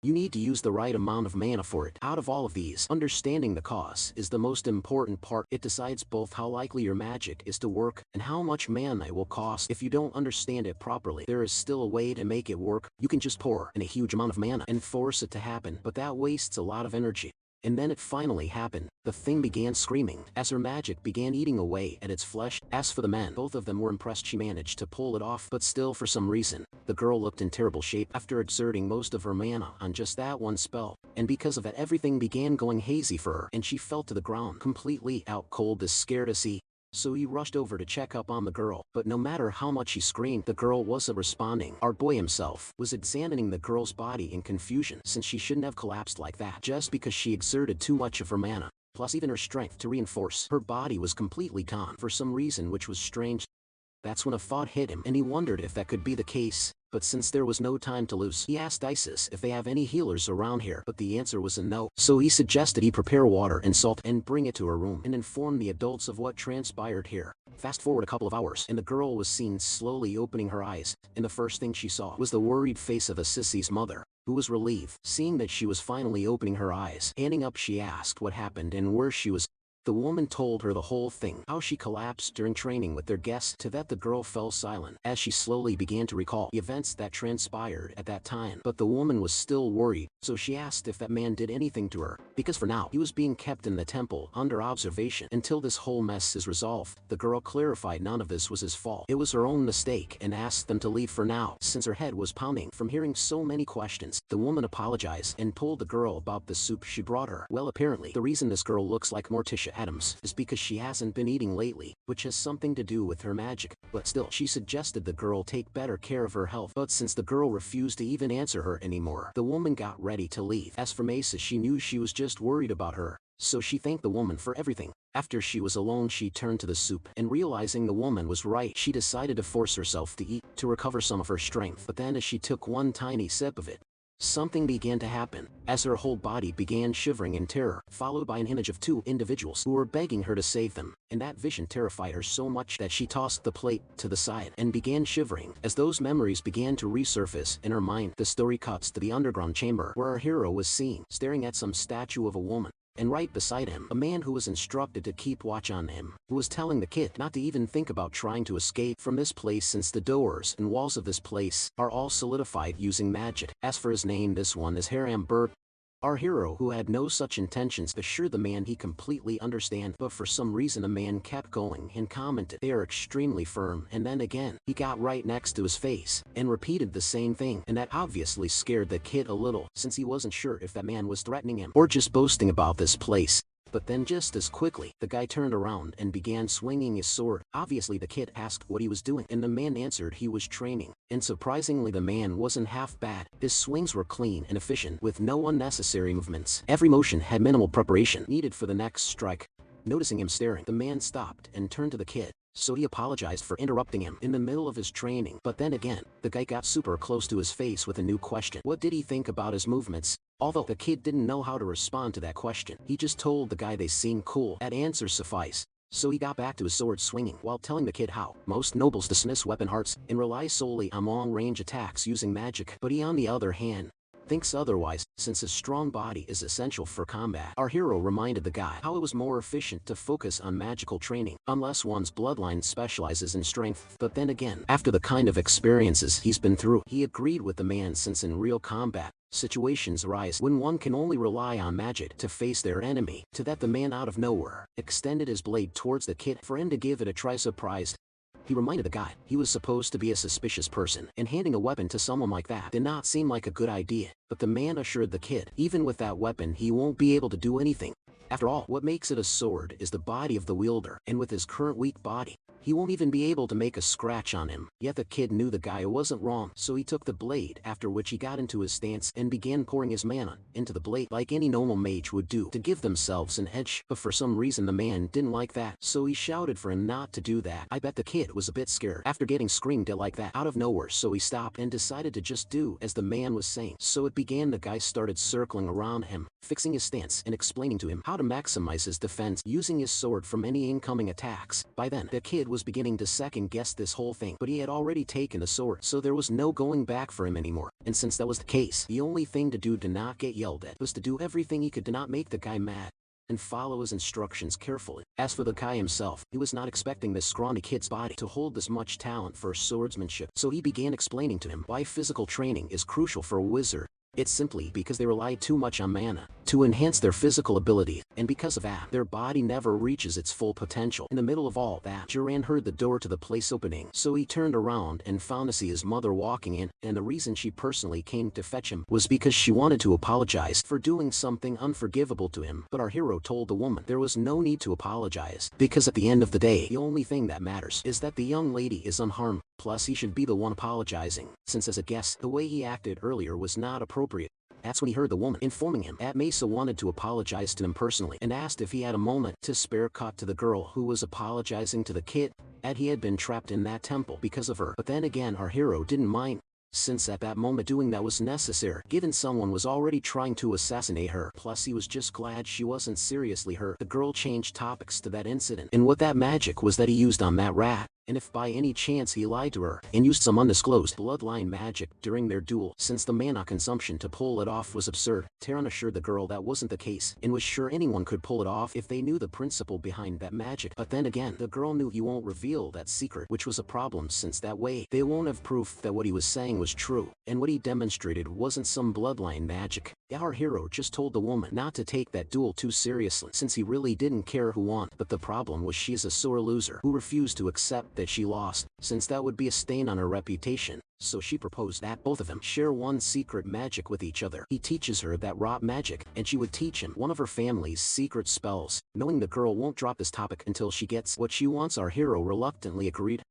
you need to use the right amount of mana for it. Out of all of these, understanding the cause is the most important part. It decides both how likely your magic is to work and how much mana it will cost. If you don't understand it properly, there is still a way to make it work. You can just pour in a huge amount of mana and force it to happen, but that wastes a lot of energy. And then it finally happened. The thing began screaming as her magic began eating away at its flesh. As for the men, both of them were impressed she managed to pull it off, but still for some reason, the girl looked in terrible shape after exerting most of her mana on just that one spell. And because of it, everything began going hazy for her, and she fell to the ground completely out cold as scared to see. So he rushed over to check up on the girl, but no matter how much he screamed, the girl wasn't responding. Our boy himself was examining the girl's body in confusion, since she shouldn't have collapsed like that just because she exerted too much of her mana. Plus even her strength to reinforce her body was completely gone for some reason, which was strange. That's when a thought hit him, and he wondered if that could be the case. But since there was no time to lose, he asked Isis if they have any healers around here, but the answer was a no. So he suggested he prepare water and salt and bring it to her room and inform the adults of what transpired here. Fast forward a couple of hours, and the girl was seen slowly opening her eyes, and the first thing she saw was the worried face of Assisi's mother, who was relieved, seeing that she was finally opening her eyes. Standing up, she asked what happened and where she was. The woman told her the whole thing, how she collapsed during training with their guests. To that the girl fell silent as she slowly began to recall the events that transpired at that time. But the woman was still worried, so she asked if that man did anything to her, because for now he was being kept in the temple under observation until this whole mess is resolved. The girl clarified none of this was his fault, it was her own mistake, and asked them to leave for now since her head was pounding from hearing so many questions. The woman apologized and told the girl about the soup she brought her. Well, apparently the reason this girl looks like Morticia Adams is because she hasn't been eating lately, which has something to do with her magic. But still, she suggested the girl take better care of her health. But since the girl refused to even answer her anymore, the woman got ready to leave. As for Mesa, she knew she was just worried about her, so she thanked the woman for everything. After she was alone, she turned to the soup, and realizing the woman was right, she decided to force herself to eat to recover some of her strength. But then as she took one tiny sip of it, something began to happen, as her whole body began shivering in terror, followed by an image of two individuals who were begging her to save them, and that vision terrified her so much that she tossed the plate to the side and began shivering. As those memories began to resurface in her mind, the story cuts to the underground chamber where our hero was seen staring at some statue of a woman. And right beside him, a man who was instructed to keep watch on him, who was telling the kid not to even think about trying to escape from this place since the doors and walls of this place are all solidified using magic. As for his name, this one is Heir. Our hero, who had no such intentions, assured the man he completely understand, but for some reason the man kept going and commented, "They are extremely firm," and then again, he got right next to his face and repeated the same thing, and that obviously scared the kid a little, since he wasn't sure if that man was threatening him or just boasting about this place. But then just as quickly, the guy turned around and began swinging his sword. Obviously the kid asked what he was doing, and the man answered he was training. And surprisingly, the man wasn't half bad. His swings were clean and efficient with no unnecessary movements. Every motion had minimal preparation needed for the next strike. Noticing him staring, the man stopped and turned to the kid, so he apologized for interrupting him in the middle of his training. But then again, the guy got super close to his face with a new question. What did he think about his movements? Although the kid didn't know how to respond to that question, he just told the guy they seemed cool. That answer sufficed. So he got back to his sword swinging while telling the kid how most nobles dismiss weapon arts and rely solely on long-range attacks using magic. But he, on the other hand, thinks otherwise, since his strong body is essential for combat. Our hero reminded the guy how it was more efficient to focus on magical training, unless one's bloodline specializes in strength. But then again, after the kind of experiences he's been through, he agreed with the man, since in real combat, situations arise when one can only rely on magic to face their enemy. To that, the man out of nowhere extended his blade towards the kid for him to give it a try. Surprised, he reminded the guy he was supposed to be a suspicious person, and handing a weapon to someone like that did not seem like a good idea. But the man assured the kid, even with that weapon he won't be able to do anything. After all, what makes it a sword is the body of the wielder, and with his current weak body, he won't even be able to make a scratch on him. Yet the kid knew the guy wasn't wrong, so he took the blade, after which he got into his stance and began pouring his mana into the blade like any normal mage would do to give themselves an edge. But for some reason the man didn't like that, so he shouted for him not to do that. I bet the kid was a bit scared after getting screamed at like that out of nowhere, so he stopped and decided to just do as the man was saying. So it began. The guy started circling around him, fixing his stance and explaining to him how to maximize his defense using his sword from any incoming attacks. By then, the kid was beginning to second guess this whole thing, but he had already taken the sword, so there was no going back for him anymore. And since that was the case, the only thing to do to not get yelled at was to do everything he could to not make the guy mad and follow his instructions carefully. As for the guy himself, he was not expecting this scrawny kid's body to hold this much talent for swordsmanship, so he began explaining to him why physical training is crucial for a wizard. It's simply because they rely too much on mana, to enhance their physical ability, and because of that, their body never reaches its full potential. In the middle of all that, Duran heard the door to the place opening, so he turned around and found to see his mother walking in, and the reason she personally came to fetch him was because she wanted to apologize for doing something unforgivable to him. But our hero told the woman there was no need to apologize, because at the end of the day, the only thing that matters is that the young lady is unharmed, plus he should be the one apologizing, since as a guest, the way he acted earlier was not appropriate. That's when he heard the woman informing him that Mesa wanted to apologize to him personally and asked if he had a moment to spare. Cut to the girl who was apologizing to the kid, that he had been trapped in that temple because of her. But then again, our hero didn't mind, since at that moment doing that was necessary, given someone was already trying to assassinate her. Plus he was just glad she wasn't seriously hurt. The girl changed topics to that incident and what that magic was that he used on that rat, and if by any chance he lied to her and used some undisclosed bloodline magic during their duel, since the mana consumption to pull it off was absurd. Taran assured the girl that wasn't the case and was sure anyone could pull it off if they knew the principle behind that magic. But then again, the girl knew he won't reveal that secret, which was a problem since that way they won't have proof that what he was saying was true, and what he demonstrated wasn't some bloodline magic. Our hero just told the woman not to take that duel too seriously, since he really didn't care who won. But the problem was she's a sore loser who refused to accept that she lost, since that would be a stain on her reputation. So she proposed that both of them share one secret magic with each other. He teaches her that rot magic, and she would teach him one of her family's secret spells. Knowing the girl won't drop this topic until she gets what she wants, our hero reluctantly agreed.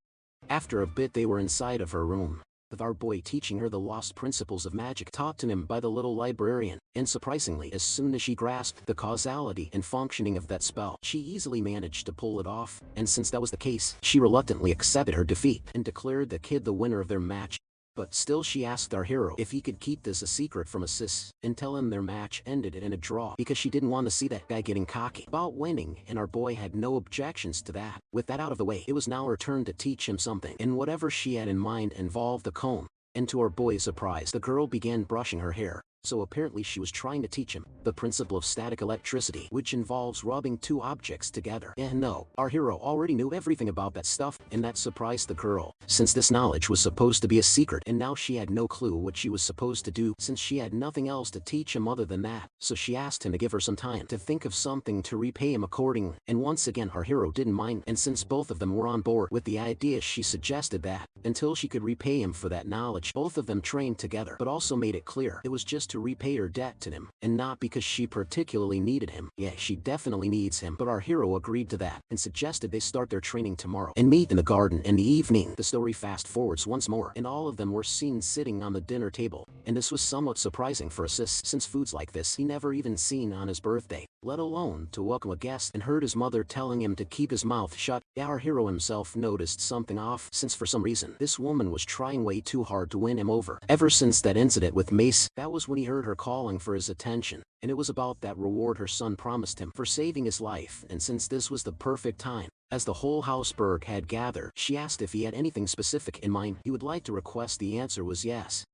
After a bit they were inside of her room, with our boy teaching her the lost principles of magic taught to him by the little librarian, and surprisingly, as soon as she grasped the causality and functioning of that spell, she easily managed to pull it off, and since that was the case, she reluctantly accepted her defeat and declared the kid the winner of their match. But still she asked our hero if he could keep this a secret from Assis and tell him their match ended in a draw, because she didn't want to see that guy getting cocky about winning, and our boy had no objections to that. With that out of the way, it was now her turn to teach him something, and whatever she had in mind involved a comb, and to our boy's surprise, the girl began brushing her hair. So apparently she was trying to teach him the principle of static electricity, which involves rubbing two objects together. And no, our hero already knew everything about that stuff, and that surprised the girl, since this knowledge was supposed to be a secret, and now she had no clue what she was supposed to do, since she had nothing else to teach him other than that. So she asked him to give her some time to think of something to repay him accordingly, and once again our hero didn't mind, and since both of them were on board with the idea, she suggested that, until she could repay him for that knowledge, both of them trained together, but also made it clear it was just to repay her debt to him, and not because she particularly needed him. Yeah, she definitely needs him, but our hero agreed to that, and suggested they start their training tomorrow, and meet in the garden in the evening. The story fast forwards once more, and all of them were seen sitting on the dinner table, and this was somewhat surprising for Assis, since foods like this he never even seen on his birthday, let alone to welcome a guest, and heard his mother telling him to keep his mouth shut. Our hero himself noticed something off, since for some reason, this woman was trying way too hard to win him over. Ever since that incident with Mace, that was when he heard her calling for his attention, and it was about that reward her son promised him for saving his life. And since this was the perfect time, as the whole Houseburg had gathered, she asked if he had anything specific in mind he would like to request. The answer was yes,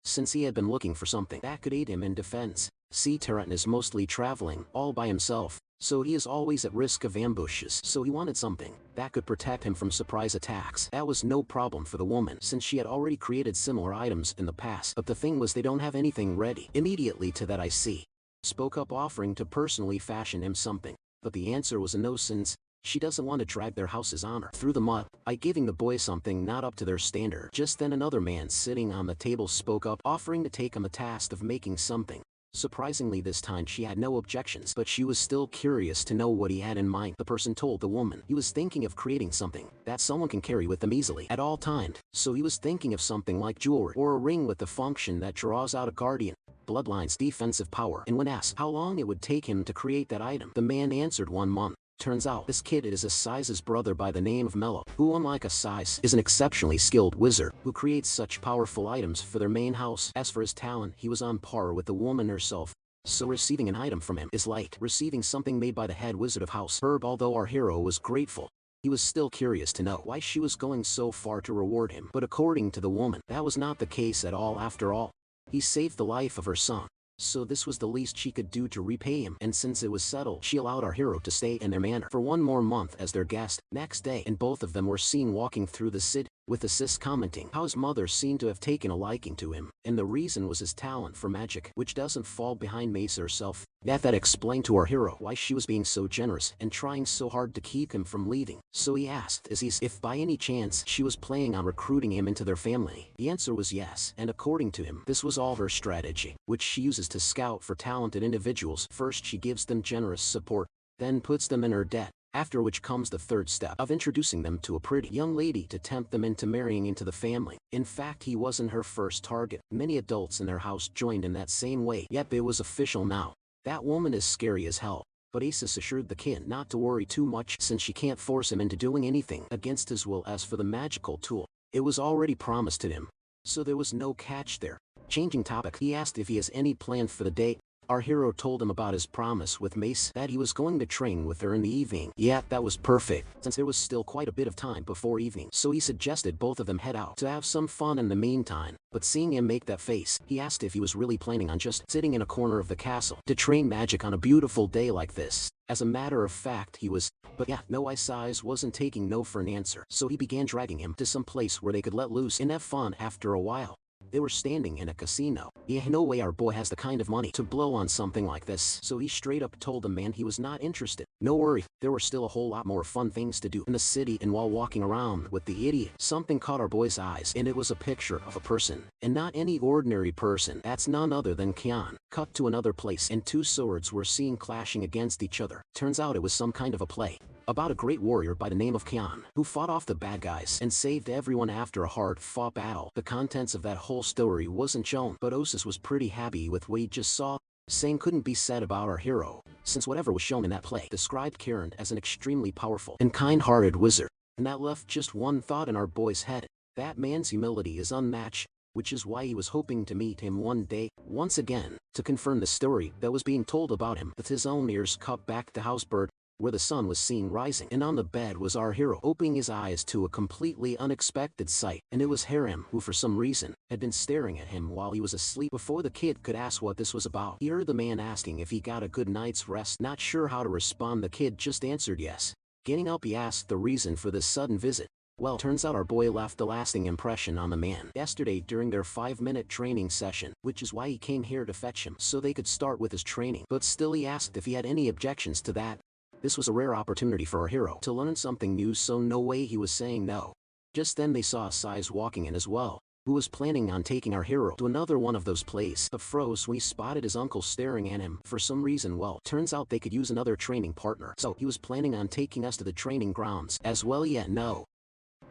since he had been looking for something that could aid him in defense. See, Taran is mostly traveling all by himself, so he is always at risk of ambushes, so he wanted something that could protect him from surprise attacks. That was no problem for the woman, since she had already created similar items in the past, but the thing was they don't have anything ready. Immediately to that, I see, spoke up, offering to personally fashion him something, but the answer was a no, since she doesn't want to drag their house's honor through the mud by giving the boy something not up to their standard. Just then another man sitting on the table spoke up, offering to take him a task of making something. Surprisingly, this time she had no objections, but she was still curious to know what he had in mind. The person told the woman he was thinking of creating something that someone can carry with them easily at all times, so he was thinking of something like jewelry or a ring with the function that draws out a guardian bloodline's defensive power. And when asked how long it would take him to create that item, the man answered 1 month. Turns out this kid is Asai's brother by the name of Mello, who unlike Asai is an exceptionally skilled wizard who creates such powerful items for their main house. As for his talent, he was on par with the woman herself, so receiving an item from him is like receiving something made by the head wizard of House Herb. Although our hero was grateful, he was still curious to know why she was going so far to reward him. But according to the woman, that was not the case at all. After all, he saved the life of her son, so this was the least she could do to repay him, and since it was settled, she allowed our hero to stay in their manor for 1 more month as their guest. Next day, and both of them were seen walking through the city, with the sis commenting how his mother seemed to have taken a liking to him, and the reason was his talent for magic, which doesn't fall behind Mesa herself. That explained to our hero why she was being so generous and trying so hard to keep him from leaving. So he asked Izzy if by any chance she was planning on recruiting him into their family. The answer was yes, and according to him, this was all her strategy, which she uses to scout for talented individuals. First she gives them generous support, then puts them in her debt, after which comes the third step of introducing them to a pretty young lady to tempt them into marrying into the family. In fact, he wasn't her first target. Many adults in their house joined in that same way. Yep, it was official now. That woman is scary as hell. But Asus assured the kid not to worry too much since she can't force him into doing anything against his will. As for the magical tool, it was already promised to him, so there was no catch there. Changing topic, he asked if he has any plans for the day. Our hero told him about his promise with Mace that he was going to train with her in the evening. Yeah, that was perfect, since there was still quite a bit of time before evening, so he suggested both of them head out to have some fun in the meantime. But seeing him make that face, he asked if he was really planning on just sitting in a corner of the castle to train magic on a beautiful day like this. As a matter of fact, he was. But yeah, no, Size wasn't taking no for an answer, so he began dragging him to some place where they could let loose and have fun. After a while, they were standing in a casino. Yeah, no way our boy has the kind of money to blow on something like this, so he straight up told the man he was not interested. No worry, there were still a whole lot more fun things to do in the city. And while walking around with the idiot, something caught our boy's eyes, and it was a picture of a person, and not any ordinary person. That's none other than Kian. Cut to another place, and two swords were seen clashing against each other. Turns out it was some kind of a play about a great warrior by the name of Kian, who fought off the bad guys and saved everyone after a hard-fought battle. The contents of that whole story wasn't shown, but Osis was pretty happy with what he just saw. Same couldn't be said about our hero, since whatever was shown in that play described Kiran as an extremely powerful and kind-hearted wizard. And that left just one thought in our boy's head: that man's humility is unmatched, which is why he was hoping to meet him one day, once again, to confirm the story that was being told about him. With his own ears cut back to Housebird, where the sun was seen rising, and on the bed was our hero, opening his eyes to a completely unexpected sight, and it was Harem, who for some reason had been staring at him while he was asleep. Before the kid could ask what this was about, he heard the man asking if he got a good night's rest. Not sure how to respond, the kid just answered yes. Getting up, he asked the reason for this sudden visit. Well, turns out our boy left a lasting impression on the man yesterday during their 5-minute training session, which is why he came here to fetch him so they could start with his training. But still, he asked if he had any objections to that. This was a rare opportunity for our hero to learn something new, so no way he was saying no. Just then they saw Size walking in as well, who was planning on taking our hero to another one of those plays. But froze when he spotted his uncle staring at him for some reason. Well, turns out they could use another training partner, so he was planning on taking us to the training grounds as well. Yet no.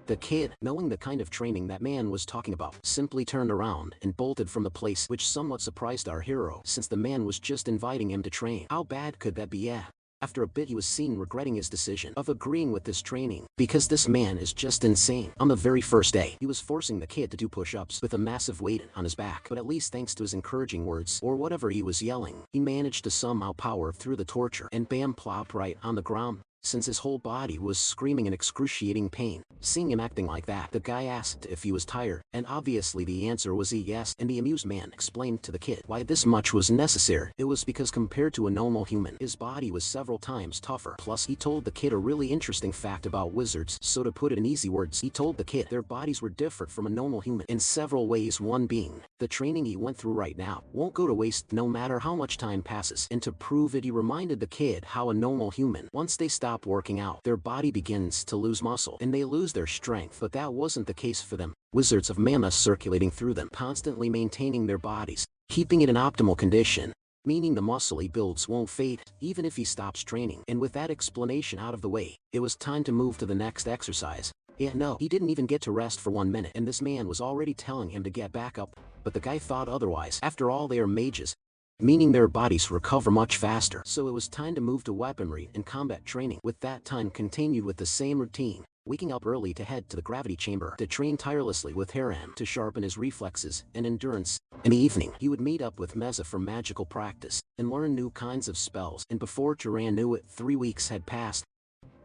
The kid, knowing the kind of training that man was talking about, simply turned around and bolted from the place, which somewhat surprised our hero since the man was just inviting him to train. How bad could that be? Yeah. After a bit, he was seen regretting his decision of agreeing with this training, because this man is just insane. On the very first day, he was forcing the kid to do push-ups with a massive weight on his back, but at least thanks to his encouraging words, or whatever he was yelling, he managed to somehow power through the torture and bam, plop right on the ground, since his whole body was screaming in excruciating pain. Seeing him acting like that, the guy asked if he was tired, and obviously the answer was a yes, and the amused man explained to the kid why this much was necessary. It was because compared to a normal human, his body was several times tougher. Plus, he told the kid a really interesting fact about wizards, so to put it in easy words, he told the kid their bodies were different from a normal human in several ways, one being the training he went through right now won't go to waste no matter how much time passes. And to prove it, he reminded the kid how a normal human, once they stop working out, their body begins to lose muscle and they lose their strength, but that wasn't the case for them. Wizards have mana circulating through them, constantly maintaining their bodies, keeping it in optimal condition, meaning the muscle he builds won't fade, even if he stops training. And with that explanation out of the way, it was time to move to the next exercise. Yeah, no, he didn't even get to rest for 1 minute, and this man was already telling him to get back up. But the guy thought otherwise. After all, they are mages, meaning their bodies recover much faster. So it was time to move to weaponry and combat training. With that, time continued with the same routine, waking up early to head to the gravity chamber to train tirelessly with Harem to sharpen his reflexes and endurance. In the evening, he would meet up with Meza for magical practice and learn new kinds of spells. And before Turan knew it, 3 weeks had passed.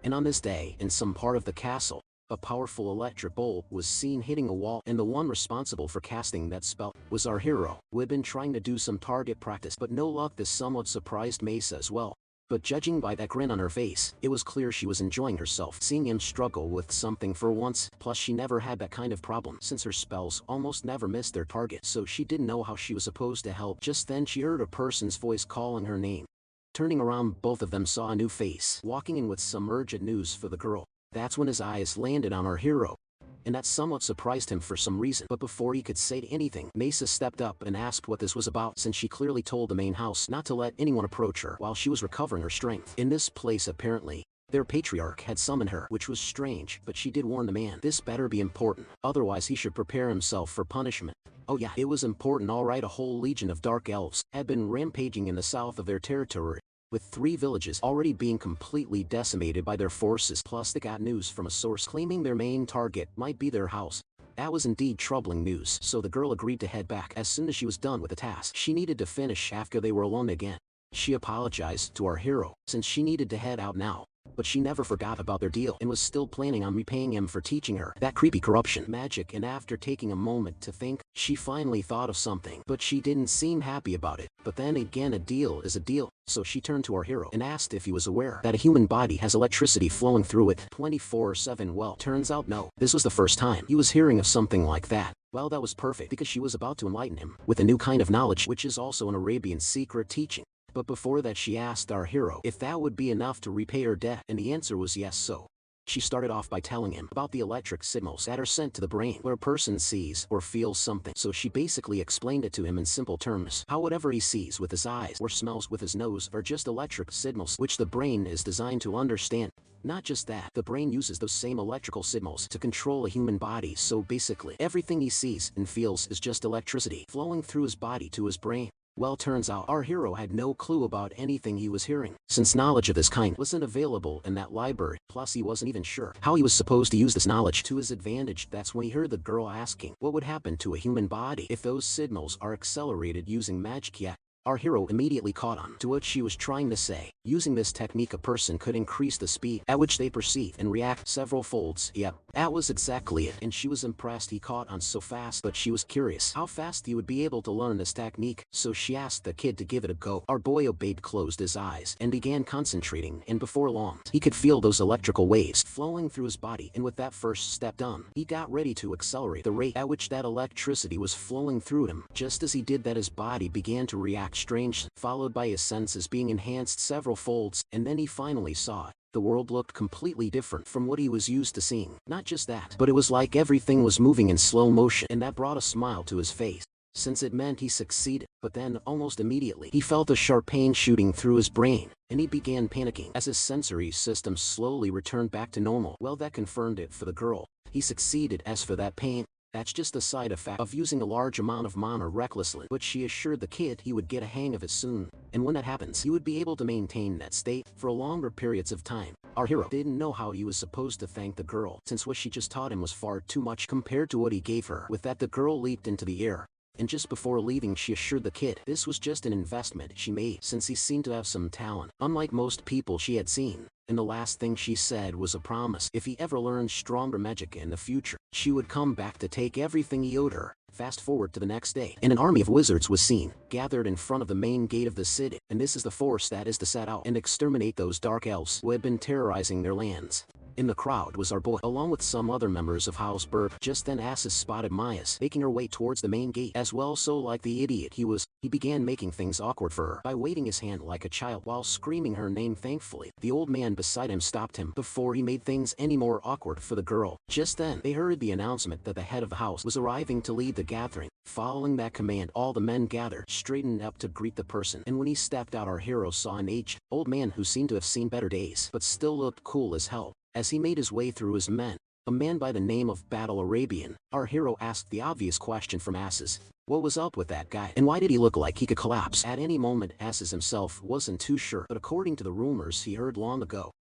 And on this day, in some part of the castle, a powerful electric bolt was seen hitting a wall, and the one responsible for casting that spell was our hero, who had been trying to do some target practice, but no luck. This somewhat surprised Mesa as well, But judging by that grin on her face, it was clear she was enjoying herself seeing him struggle with something for once. Plus she never had that kind of problem since her spells almost never missed their target, so she didn't know how she was supposed to help. Just then she heard a person's voice calling her name. Turning around, both of them saw a new face walking in with some urgent news for the girl. That's when his eyes landed on our hero, and that somewhat surprised him for some reason. But before he could say anything, Mesa stepped up and asked what this was about, since she clearly told the main house not to let anyone approach her while she was recovering her strength. In this place apparently, their patriarch had summoned her, which was strange, but she did warn the man this better be important, otherwise he should prepare himself for punishment. Oh yeah, it was important, alright. A whole legion of dark elves had been rampaging in the south of their territory, with 3 villages already being completely decimated by their forces. Plus they got news from a source claiming their main target might be their house. That was indeed troubling news, so the girl agreed to head back as soon as she was done with the task she needed to finish after they were alone again. She apologized to our hero, since she needed to head out now, but she never forgot about their deal and was still planning on repaying him for teaching her that creepy corruption magic. And after taking a moment to think, she finally thought of something, but she didn't seem happy about it. But then again, a deal is a deal, so she turned to our hero and asked if he was aware that a human body has electricity flowing through it 24/7. Well, turns out no. This was the first time he was hearing of something like that. Well, that was perfect, because she was about to enlighten him with a new kind of knowledge, which is also an Arabian secret teaching. But before that she asked our hero if that would be enough to repay her debt, and the answer was yes. So she started off by telling him about the electric signals that are sent to the brain where a person sees or feels something. So she basically explained it to him in simple terms, how whatever he sees with his eyes or smells with his nose are just electric signals which the brain is designed to understand. Not just that, the brain uses those same electrical signals to control a human body, so basically everything he sees and feels is just electricity flowing through his body to his brain. Well, turns out our hero had no clue about anything he was hearing, since knowledge of this kind wasn't available in that library. Plus he wasn't even sure how he was supposed to use this knowledge to his advantage. That's when he heard the girl asking what would happen to a human body if those signals are accelerated using magic. Yet our hero immediately caught on to what she was trying to say. Using this technique, a person could increase the speed at which they perceive and react several folds. Yep, that was exactly it, and she was impressed he caught on so fast, but she was curious how fast he would be able to learn this technique, so she asked the kid to give it a go. Our boy obeyed, closed his eyes, and began concentrating, and before long, he could feel those electrical waves flowing through his body, and with that first step done, he got ready to accelerate the rate at which that electricity was flowing through him. Just as he did that, his body began to react strange, followed by his senses being enhanced several folds, and then he finally saw it. The world looked completely different from what he was used to seeing. Not just that, but it was like everything was moving in slow motion, and that brought a smile to his face, since it meant he succeeded. But then, almost immediately, he felt a sharp pain shooting through his brain, and he began panicking as his sensory system slowly returned back to normal. Well, that confirmed it for the girl. He succeeded. As for that pain, that's just a side effect of using a large amount of mana recklessly, but she assured the kid he would get a hang of it soon, and when that happens, he would be able to maintain that state for longer periods of time. Our hero didn't know how he was supposed to thank the girl, since what she just taught him was far too much compared to what he gave her. With that, the girl leaped into the air, and just before leaving she assured the kid this was just an investment she made, since he seemed to have some talent, unlike most people she had seen. And the last thing she said was a promise: if he ever learned stronger magic in the future, she would come back to take everything he owed her. Fast forward to the next day, and an army of wizards was seen, gathered in front of the main gate of the city, and this is the force that is to set out and exterminate those dark elves who had been terrorizing their lands. In the crowd was our boy, along with some other members of House Burp. Just then Asses spotted Maya's making her way towards the main gate as well, so like the idiot he was, he began making things awkward for her by waving his hand like a child while screaming her name. Thankfully, the old man beside him stopped him before he made things any more awkward for the girl. Just then, they heard the announcement that the head of the house was arriving to lead the gathering. Following that command, all the men gathered, straightened up to greet the person, and when he stepped out, our hero saw an aged, old man who seemed to have seen better days, but still looked cool as hell. As he made his way through his men, a man by the name of Battle Arabian, our hero asked the obvious question from Asses: what was up with that guy, and why did he look like he could collapse at any moment? Asses himself wasn't too sure, but according to the rumors he heard long ago,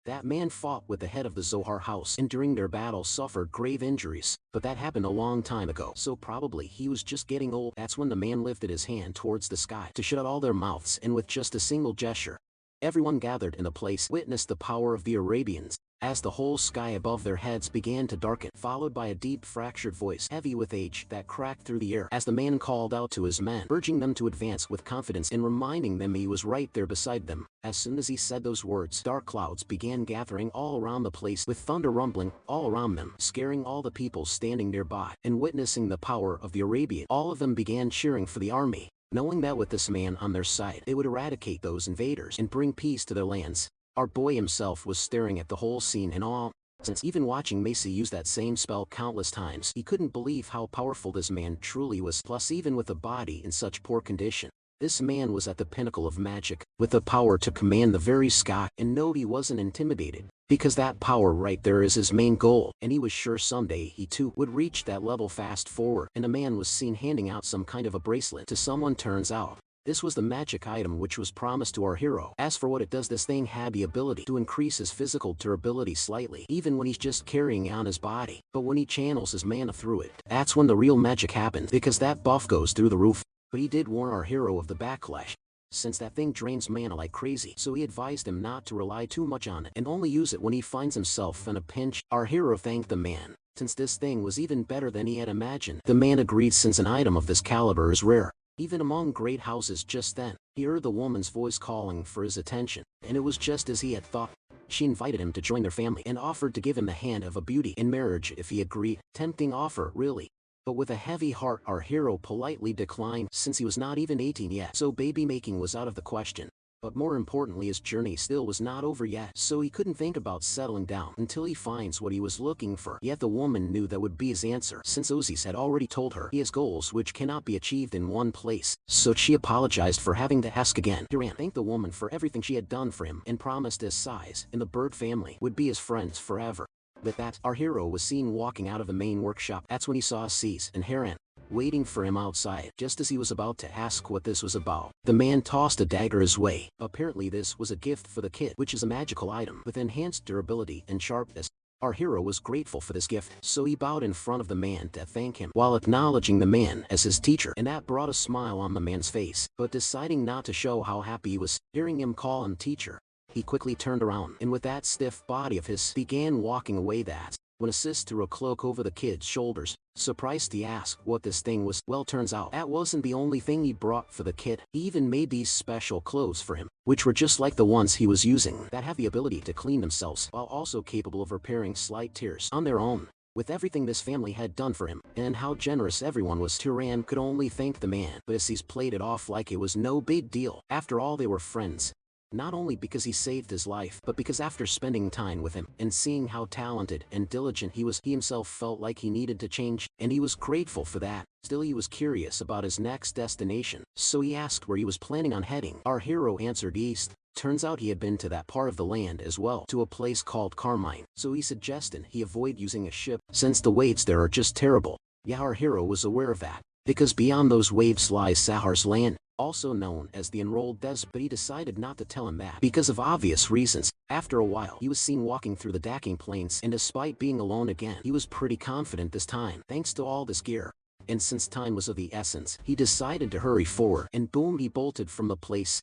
that man fought with the head of the Zohar house and during their battle suffered grave injuries, but that happened a long time ago, so probably he was just getting old. That's when the man lifted his hand towards the sky to shut out all their mouths, and with just a single gesture, Everyone gathered in the place witnessed the power of the Arabians, as the whole sky above their heads began to darken, followed by a deep fractured voice heavy with age that cracked through the air as the man called out to his men, urging them to advance with confidence and reminding them he was right there beside them. As soon as he said those words, dark clouds began gathering all around the place with thunder rumbling all around them, scaring all the people standing nearby, and witnessing the power of the Arabian. All of them began cheering for the army, knowing that with this man on their side, they would eradicate those invaders and bring peace to their lands. Our boy himself was staring at the whole scene in awe, since even watching Macy use that same spell countless times, he couldn't believe how powerful this man truly was. Plus, even with a body in such poor condition, this man was at the pinnacle of magic, with the power to command the very sky. And no, he wasn't intimidated, because that power right there is his main goal, and he was sure someday he too would reach that level. Fast forward, and a man was seen handing out some kind of a bracelet to someone. Turns out, this was the magic item which was promised to our hero. As for what it does, this thing had the ability to increase his physical durability slightly, even when he's just carrying on his body. But when he channels his mana through it, that's when the real magic happens, because that buff goes through the roof. But he did warn our hero of the backlash, since that thing drains mana like crazy, so he advised him not to rely too much on it and only use it when he finds himself in a pinch. Our hero thanked the man, since this thing was even better than he had imagined. The man agreed, since an item of this caliber is rare, even among great houses. Just then, he heard the woman's voice calling for his attention, and it was just as he had thought. She invited him to join their family and offered to give him the hand of a beauty in marriage if he agreed. Tempting offer, really. But with a heavy heart, our hero politely declined, since he was not even 18 yet, so baby making was out of the question. But more importantly, his journey still was not over yet, so he couldn't think about settling down until he finds what he was looking for. Yet the woman knew that would be his answer, since Ozis had already told her he has goals which cannot be achieved in one place. So she apologized for having to ask again. Duran thanked the woman for everything she had done for him and promised his size and the bird family would be his friends forever. With that, our hero was seen walking out of the main workshop. That's when he saw Cease and Heron waiting for him outside. Just as he was about to ask what this was about, the man tossed a dagger his way. Apparently this was a gift for the kid, which is a magical item with enhanced durability and sharpness. Our hero was grateful for this gift, so he bowed in front of the man to thank him, while acknowledging the man as his teacher, and that brought a smile on the man's face. But deciding not to show how happy he was hearing him call him teacher, he quickly turned around, and with that stiff body of his, began walking away. That's when Assist threw a cloak over the kid's shoulders, surprised he asked what this thing was. Well, turns out that wasn't the only thing he brought for the kid. He even made these special clothes for him, which were just like the ones he was using, that have the ability to clean themselves, while also capable of repairing slight tears on their own. With everything this family had done for him, and how generous everyone was, Turan could only thank the man, but Assis played it off like it was no big deal. After all, they were friends. Not only because he saved his life, but because after spending time with him and seeing how talented and diligent he was, he himself felt like he needed to change, and he was grateful for that. Still, he was curious about his next destination, so he asked where he was planning on heading. Our hero answered east. Turns out he had been to that part of the land as well, to a place called Carmine, so he suggested he avoid using a ship, since the waves there are just terrible. Yeah, our hero was aware of that, because beyond those waves lies Sahar's land, also known as the Enrolled Desert, but he decided not to tell him that, because of obvious reasons. After a while, he was seen walking through the Daking Plains, and despite being alone again, he was pretty confident this time, thanks to all this gear. And since time was of the essence, he decided to hurry forward, and boom, he bolted from the place,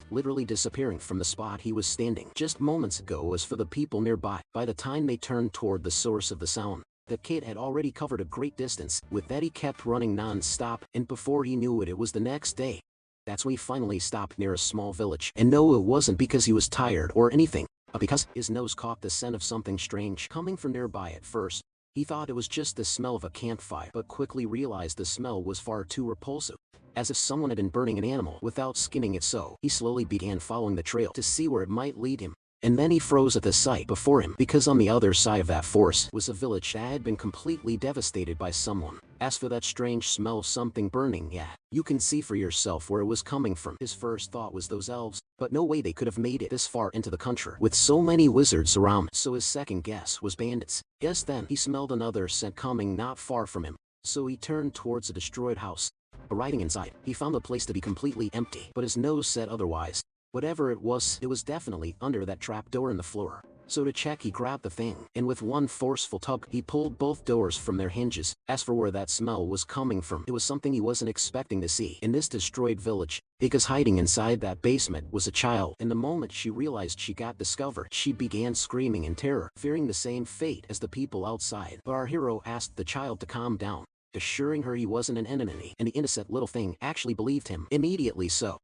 literally disappearing from the spot he was standing just moments ago. As for the people nearby, by the time they turned toward the source of the sound, the kid had already covered a great distance. With that, he kept running non-stop, and before he knew it, it was the next day. That's when he finally stopped near a small village. And no, it wasn't because he was tired or anything, but because his nose caught the scent of something strange coming from nearby. At first, he thought it was just the smell of a campfire, but quickly realized the smell was far too repulsive, as if someone had been burning an animal without skinning it. So he slowly began following the trail to see where it might lead him. And then he froze at the sight before him, because on the other side of that forest was a village that had been completely devastated by someone. As for that strange smell of something burning, yeah, you can see for yourself where it was coming from. His first thought was those elves, but no way they could have made it this far into the country with so many wizards around. So his second guess was bandits. Just then, he smelled another scent coming not far from him, so he turned towards a destroyed house. Arriving inside, he found the place to be completely empty, but his nose said otherwise. Whatever it was definitely under that trapdoor in the floor. So to check, he grabbed the thing, and with one forceful tug, he pulled both doors from their hinges. As for where that smell was coming from, it was something he wasn't expecting to see in this destroyed village, because hiding inside that basement was a child. And the moment she realized she got discovered, she began screaming in terror, fearing the same fate as the people outside. But our hero asked the child to calm down, assuring her he wasn't an enemy, and the innocent little thing actually believed him immediately. So,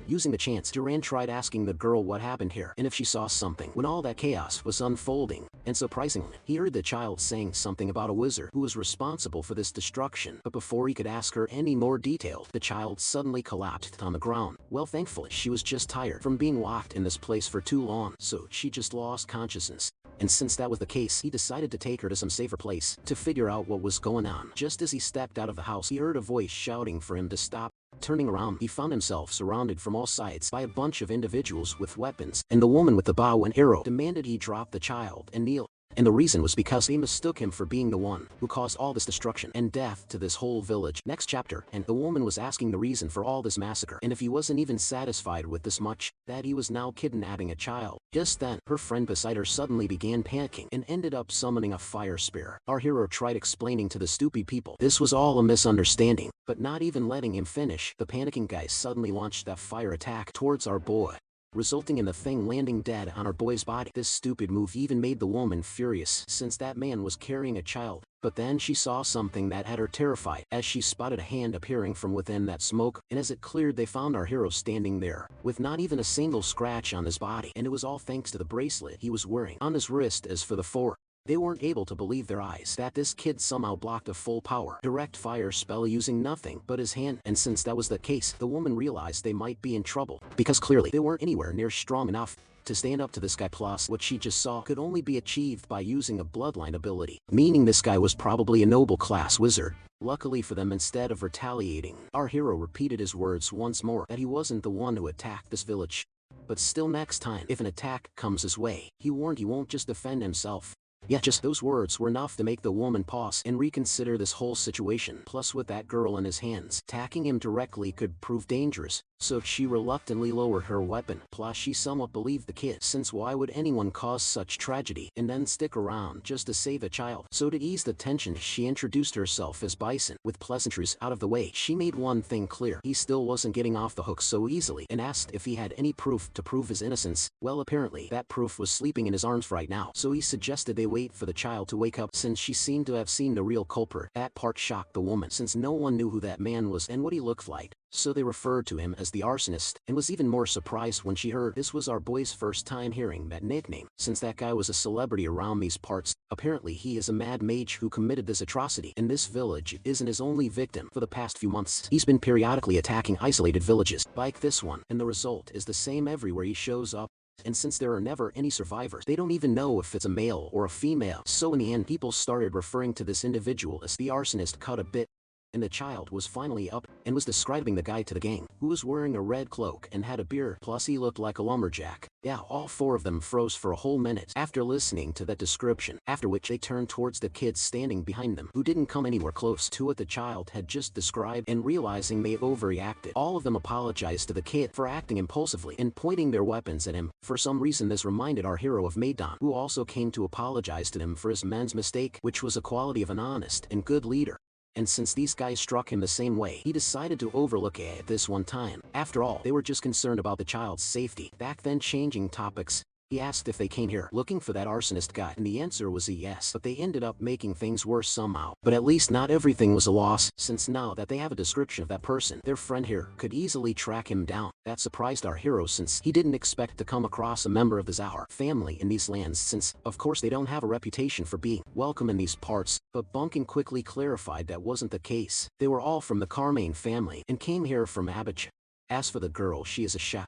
using the chance, Duran tried asking the girl what happened here and if she saw something when all that chaos was unfolding, and surprisingly, he heard the child saying something about a wizard who was responsible for this destruction. But before he could ask her any more detail, the child suddenly collapsed on the ground. Well, thankfully, she was just tired from being locked in this place for too long, so she just lost consciousness. And since that was the case, he decided to take her to some safer place to figure out what was going on. Just as he stepped out of the house, he heard a voice shouting for him to stop. Turning around, he found himself surrounded from all sides by a bunch of individuals with weapons, and the woman with the bow and arrow demanded he drop the child and kneel. And the reason was because they mistook him for being the one who caused all this destruction and death to this whole village. Next chapter, and the woman was asking the reason for all this massacre, and if he wasn't even satisfied with this much, that he was now kidnapping a child. Just then, her friend beside her suddenly began panicking and ended up summoning a fire spear. Our hero tried explaining to the stupid people this was all a misunderstanding, but not even letting him finish, the panicking guy suddenly launched that fire attack towards our boy, resulting in the thing landing dead on our boy's body. This stupid move even made the woman furious, since that man was carrying a child. But then she saw something that had her terrified, as she spotted a hand appearing from within that smoke, and as it cleared they found our hero standing there, with not even a single scratch on his body, and it was all thanks to the bracelet he was wearing on his wrist. As for the four, they weren't able to believe their eyes that this kid somehow blocked a full power direct fire spell using nothing but his hand. And since that was the case, the woman realized they might be in trouble, because clearly they weren't anywhere near strong enough to stand up to this guy. Plus, what she just saw could only be achieved by using a bloodline ability, meaning this guy was probably a noble class wizard. Luckily for them, instead of retaliating, our hero repeated his words once more, that he wasn't the one who attacked this village. But still, next time, if an attack comes his way, he warned he won't just defend himself. Yeah, just those words were enough to make the woman pause and reconsider this whole situation. Plus, with that girl in his hands, attacking him directly could prove dangerous, so she reluctantly lowered her weapon. Plus, she somewhat believed the kid, since why would anyone cause such tragedy and then stick around just to save a child? So to ease the tension, she introduced herself as Bison. With pleasantries out of the way, she made one thing clear: he still wasn't getting off the hook so easily, and asked if he had any proof to prove his innocence. Well, apparently that proof was sleeping in his arms right now, so he suggested they wait for the child to wake up, since she seemed to have seen the real culprit. That part shocked the woman, since no one knew who that man was and what he looked like, so they referred to him as the arsonist, and was even more surprised when she heard this was our boy's first time hearing that nickname, since that guy was a celebrity around these parts. Apparently he is a mad mage who committed this atrocity, and this village isn't his only victim. For the past few months, he's been periodically attacking isolated villages like this one, and the result is the same everywhere he shows up. And since there are never any survivors, they don't even know if it's a male or a female. So in the end, people started referring to this individual as the arsonist. Cut a bit, and the child was finally up and was describing the guy to the gang, who was wearing a red cloak and had a beard, plus he looked like a lumberjack. Yeah, all four of them froze for a whole minute after listening to that description, after which they turned towards the kids standing behind them, who didn't come anywhere close to what the child had just described, and realizing they overreacted, all of them apologized to the kid for acting impulsively and pointing their weapons at him. For some reason, this reminded our hero of Maidon, who also came to apologize to them for his men's mistake, which was a quality of an honest and good leader. And since these guys struck him the same way, he decided to overlook it this one time. After all, they were just concerned about the child's safety. Back then, changing topics, he asked if they came here looking for that arsonist guy, and the answer was a yes. But they ended up making things worse somehow. But at least not everything was a loss, since now that they have a description of that person, their friend here could easily track him down. That surprised our hero, since he didn't expect to come across a member of the Zahar family in these lands, since, of course, they don't have a reputation for being welcome in these parts. But Bunkin quickly clarified that wasn't the case. They were all from the Carmane family and came here from Abich. As for the girl, she is a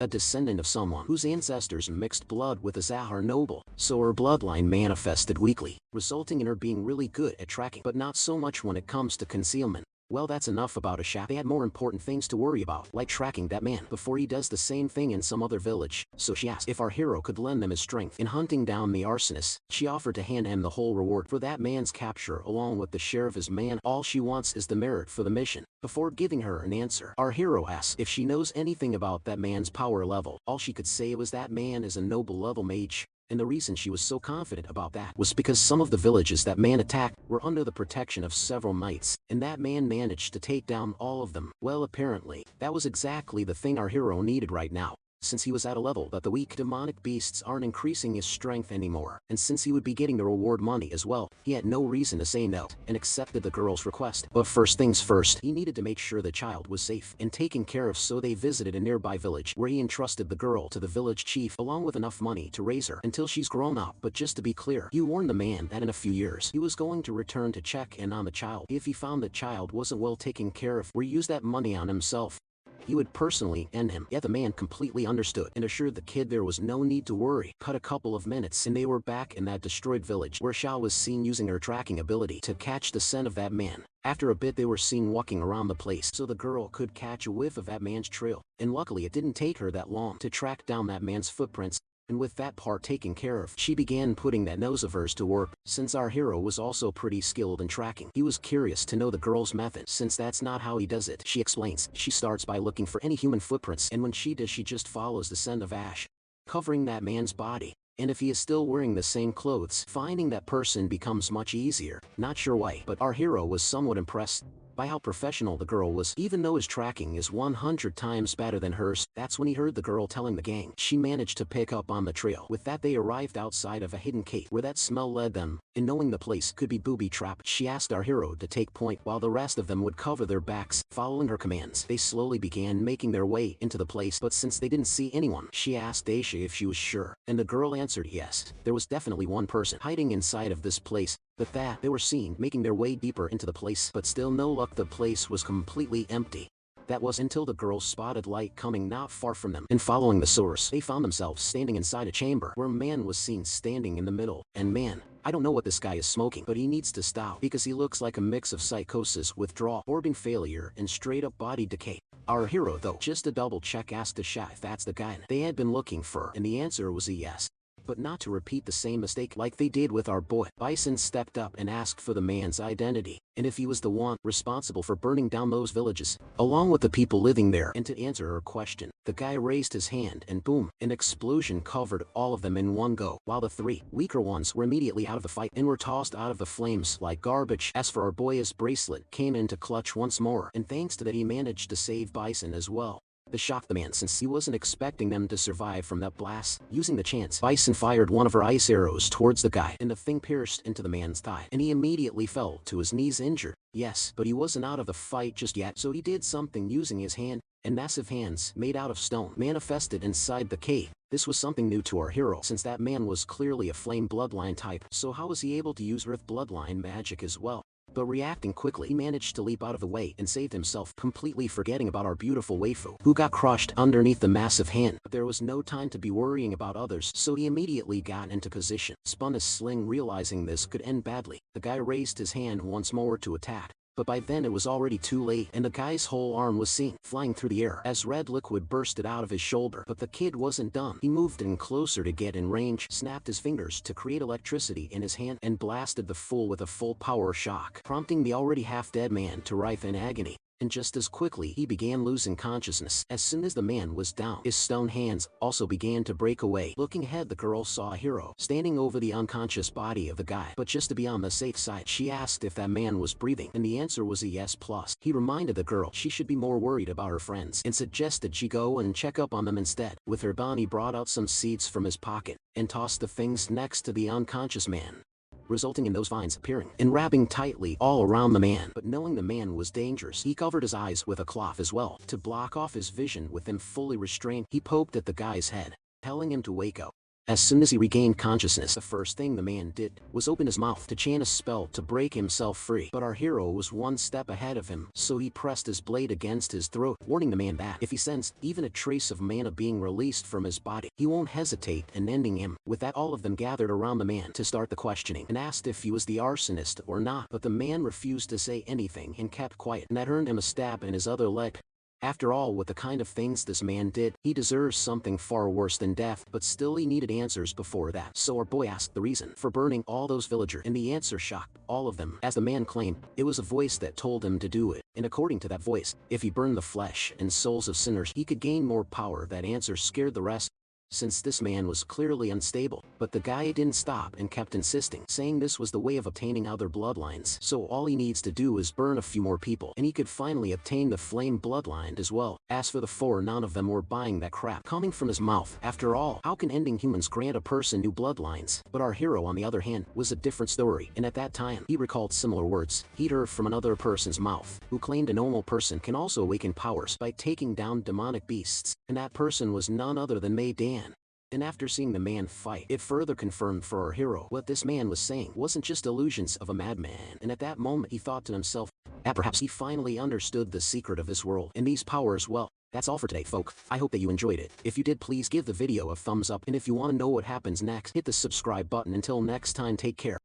descendant of someone whose ancestors mixed blood with a Zahar noble, so her bloodline manifested weakly, resulting in her being really good at tracking, but not so much when it comes to concealment. Well, that's enough about Asha. They had more important things to worry about, like tracking that man before he does the same thing in some other village. So she asked if our hero could lend them his strength in hunting down the arsonist. She offered to hand him the whole reward for that man's capture, along with the share of his man. All she wants is the merit for the mission. Before giving her an answer, our hero asks if she knows anything about that man's power level. All she could say was that man is a noble level mage. And the reason she was so confident about that was because some of the villages that man attacked were under the protection of several knights, and that man managed to take down all of them. Well, apparently, that was exactly the thing our hero needed right now, since he was at a level that the weak demonic beasts aren't increasing his strength anymore, and since he would be getting the reward money as well, he had no reason to say no, and accepted the girl's request. But first things first, he needed to make sure the child was safe and taken care of, so they visited a nearby village where he entrusted the girl to the village chief along with enough money to raise her until she's grown up. But just to be clear, he warned the man that in a few years he was going to return to check in on the child if he found the child wasn't well taken care of or use that money on himself. He would personally end him. Yet the man completely understood and assured the kid there was no need to worry. Cut a couple of minutes and they were back in that destroyed village where Xiao was seen using her tracking ability to catch the scent of that man. After a bit they were seen walking around the place so the girl could catch a whiff of that man's trail, and luckily it didn't take her that long to track down that man's footprints. And with that part taken care of, she began putting that nose of hers to work. Since our hero was also pretty skilled in tracking, he was curious to know the girl's method, since that's not how he does it. She explains, she starts by looking for any human footprints, and when she does, she just follows the scent of ash covering that man's body. And if he is still wearing the same clothes, finding that person becomes much easier. Not sure why, but our hero was somewhat impressed by how professional the girl was. Even though his tracking is 100 times better than hers, that's when he heard the girl telling the gang she managed to pick up on the trail. With that they arrived outside of a hidden cave where that smell led them, and knowing the place could be booby-trapped, she asked our hero to take point while the rest of them would cover their backs. Following her commands, they slowly began making their way into the place, but since they didn't see anyone, she asked Daisha if she was sure, and the girl answered yes. There was definitely one person hiding inside of this place, but that they were seen making their way deeper into the place, but still no luck, the place was completely empty. That was until the girls spotted light coming not far from them, and following the source, they found themselves standing inside a chamber where a man was seen standing in the middle. And man, I don't know what this guy is smoking, but he needs to stop because he looks like a mix of psychosis, withdrawal, organ failure, and straight up body decay. Our hero though, just to double check, asked Asha if that's the guy they had been looking for, and the answer was a yes. But not to repeat the same mistake like they did with our boy. Bison stepped up and asked for the man's identity, and if he was the one responsible for burning down those villages, along with the people living there. And to answer her question, the guy raised his hand and boom, an explosion covered all of them in one go, while the three weaker ones were immediately out of the fight and were tossed out of the flames like garbage. As for our boy, his bracelet came into clutch once more, and thanks to that he managed to save Bison as well. This shocked the man since he wasn't expecting them to survive from that blast. Using the chance, Bison fired one of her ice arrows towards the guy, and the thing pierced into the man's thigh, and he immediately fell to his knees injured. Yes, but he wasn't out of the fight just yet, so he did something using his hand, and massive hands made out of stone manifested inside the cave. This was something new to our hero, since that man was clearly a flame bloodline type, so how was he able to use earth bloodline magic as well? But reacting quickly, he managed to leap out of the way and saved himself, completely forgetting about our beautiful waifu, who got crushed underneath the massive hand. But there was no time to be worrying about others, so he immediately got into position, spun his sling, realizing this could end badly. The guy raised his hand once more to attack, but by then it was already too late, and the guy's whole arm was seen flying through the air as red liquid bursted out of his shoulder. But the kid wasn't done. He moved in closer to get in range, snapped his fingers to create electricity in his hand, and blasted the fool with a full power shock, prompting the already half-dead man to writhe in agony. And just as quickly he began losing consciousness. As soon as the man was down, his stone hands also began to break away. Looking ahead, the girl saw a hero standing over the unconscious body of the guy, but just to be on the safe side, she asked if that man was breathing, and the answer was a yes plus. He reminded the girl she should be more worried about her friends and suggested she go and check up on them instead. With her gun, he brought out some seeds from his pocket and tossed the things next to the unconscious man, resulting in those vines appearing and wrapping tightly all around the man. But knowing the man was dangerous, he covered his eyes with a cloth as well to block off his vision. With him fully restrained, he poked at the guy's head, telling him to wake up. As soon as he regained consciousness, the first thing the man did was open his mouth to chant a spell to break himself free. But our hero was one step ahead of him, so he pressed his blade against his throat, warning the man that if he sensed even a trace of mana being released from his body, he won't hesitate in ending him. With that, all of them gathered around the man to start the questioning and asked if he was the arsonist or not. But the man refused to say anything and kept quiet, and that earned him a stab in his other leg. After all, with the kind of things this man did, he deserves something far worse than death, but still he needed answers before that. So our boy asked the reason for burning all those villagers, and the answer shocked all of them, as the man claimed it was a voice that told him to do it. And according to that voice, if he burned the flesh and souls of sinners, he could gain more power. That answer scared the rest, since this man was clearly unstable. But the guy didn't stop and kept insisting, saying this was the way of obtaining other bloodlines. So all he needs to do is burn a few more people, and he could finally obtain the flame bloodline as well. As for the four, none of them were buying that crap coming from his mouth. After all, how can ending humans grant a person new bloodlines? But our hero, on the other hand, was a different story, and at that time, he recalled similar words he'd heard from another person's mouth, who claimed a normal person can also awaken powers by taking down demonic beasts, and that person was none other than Mei Dan. And after seeing the man fight, it further confirmed for our hero what this man was saying wasn't just illusions of a madman, and at that moment he thought to himself, perhaps he finally understood the secret of this world and these powers. Well, that's all for today, folk. I hope that you enjoyed it. If you did, please give the video a thumbs up, and if you want to know what happens next, hit the subscribe button. Until next time, take care.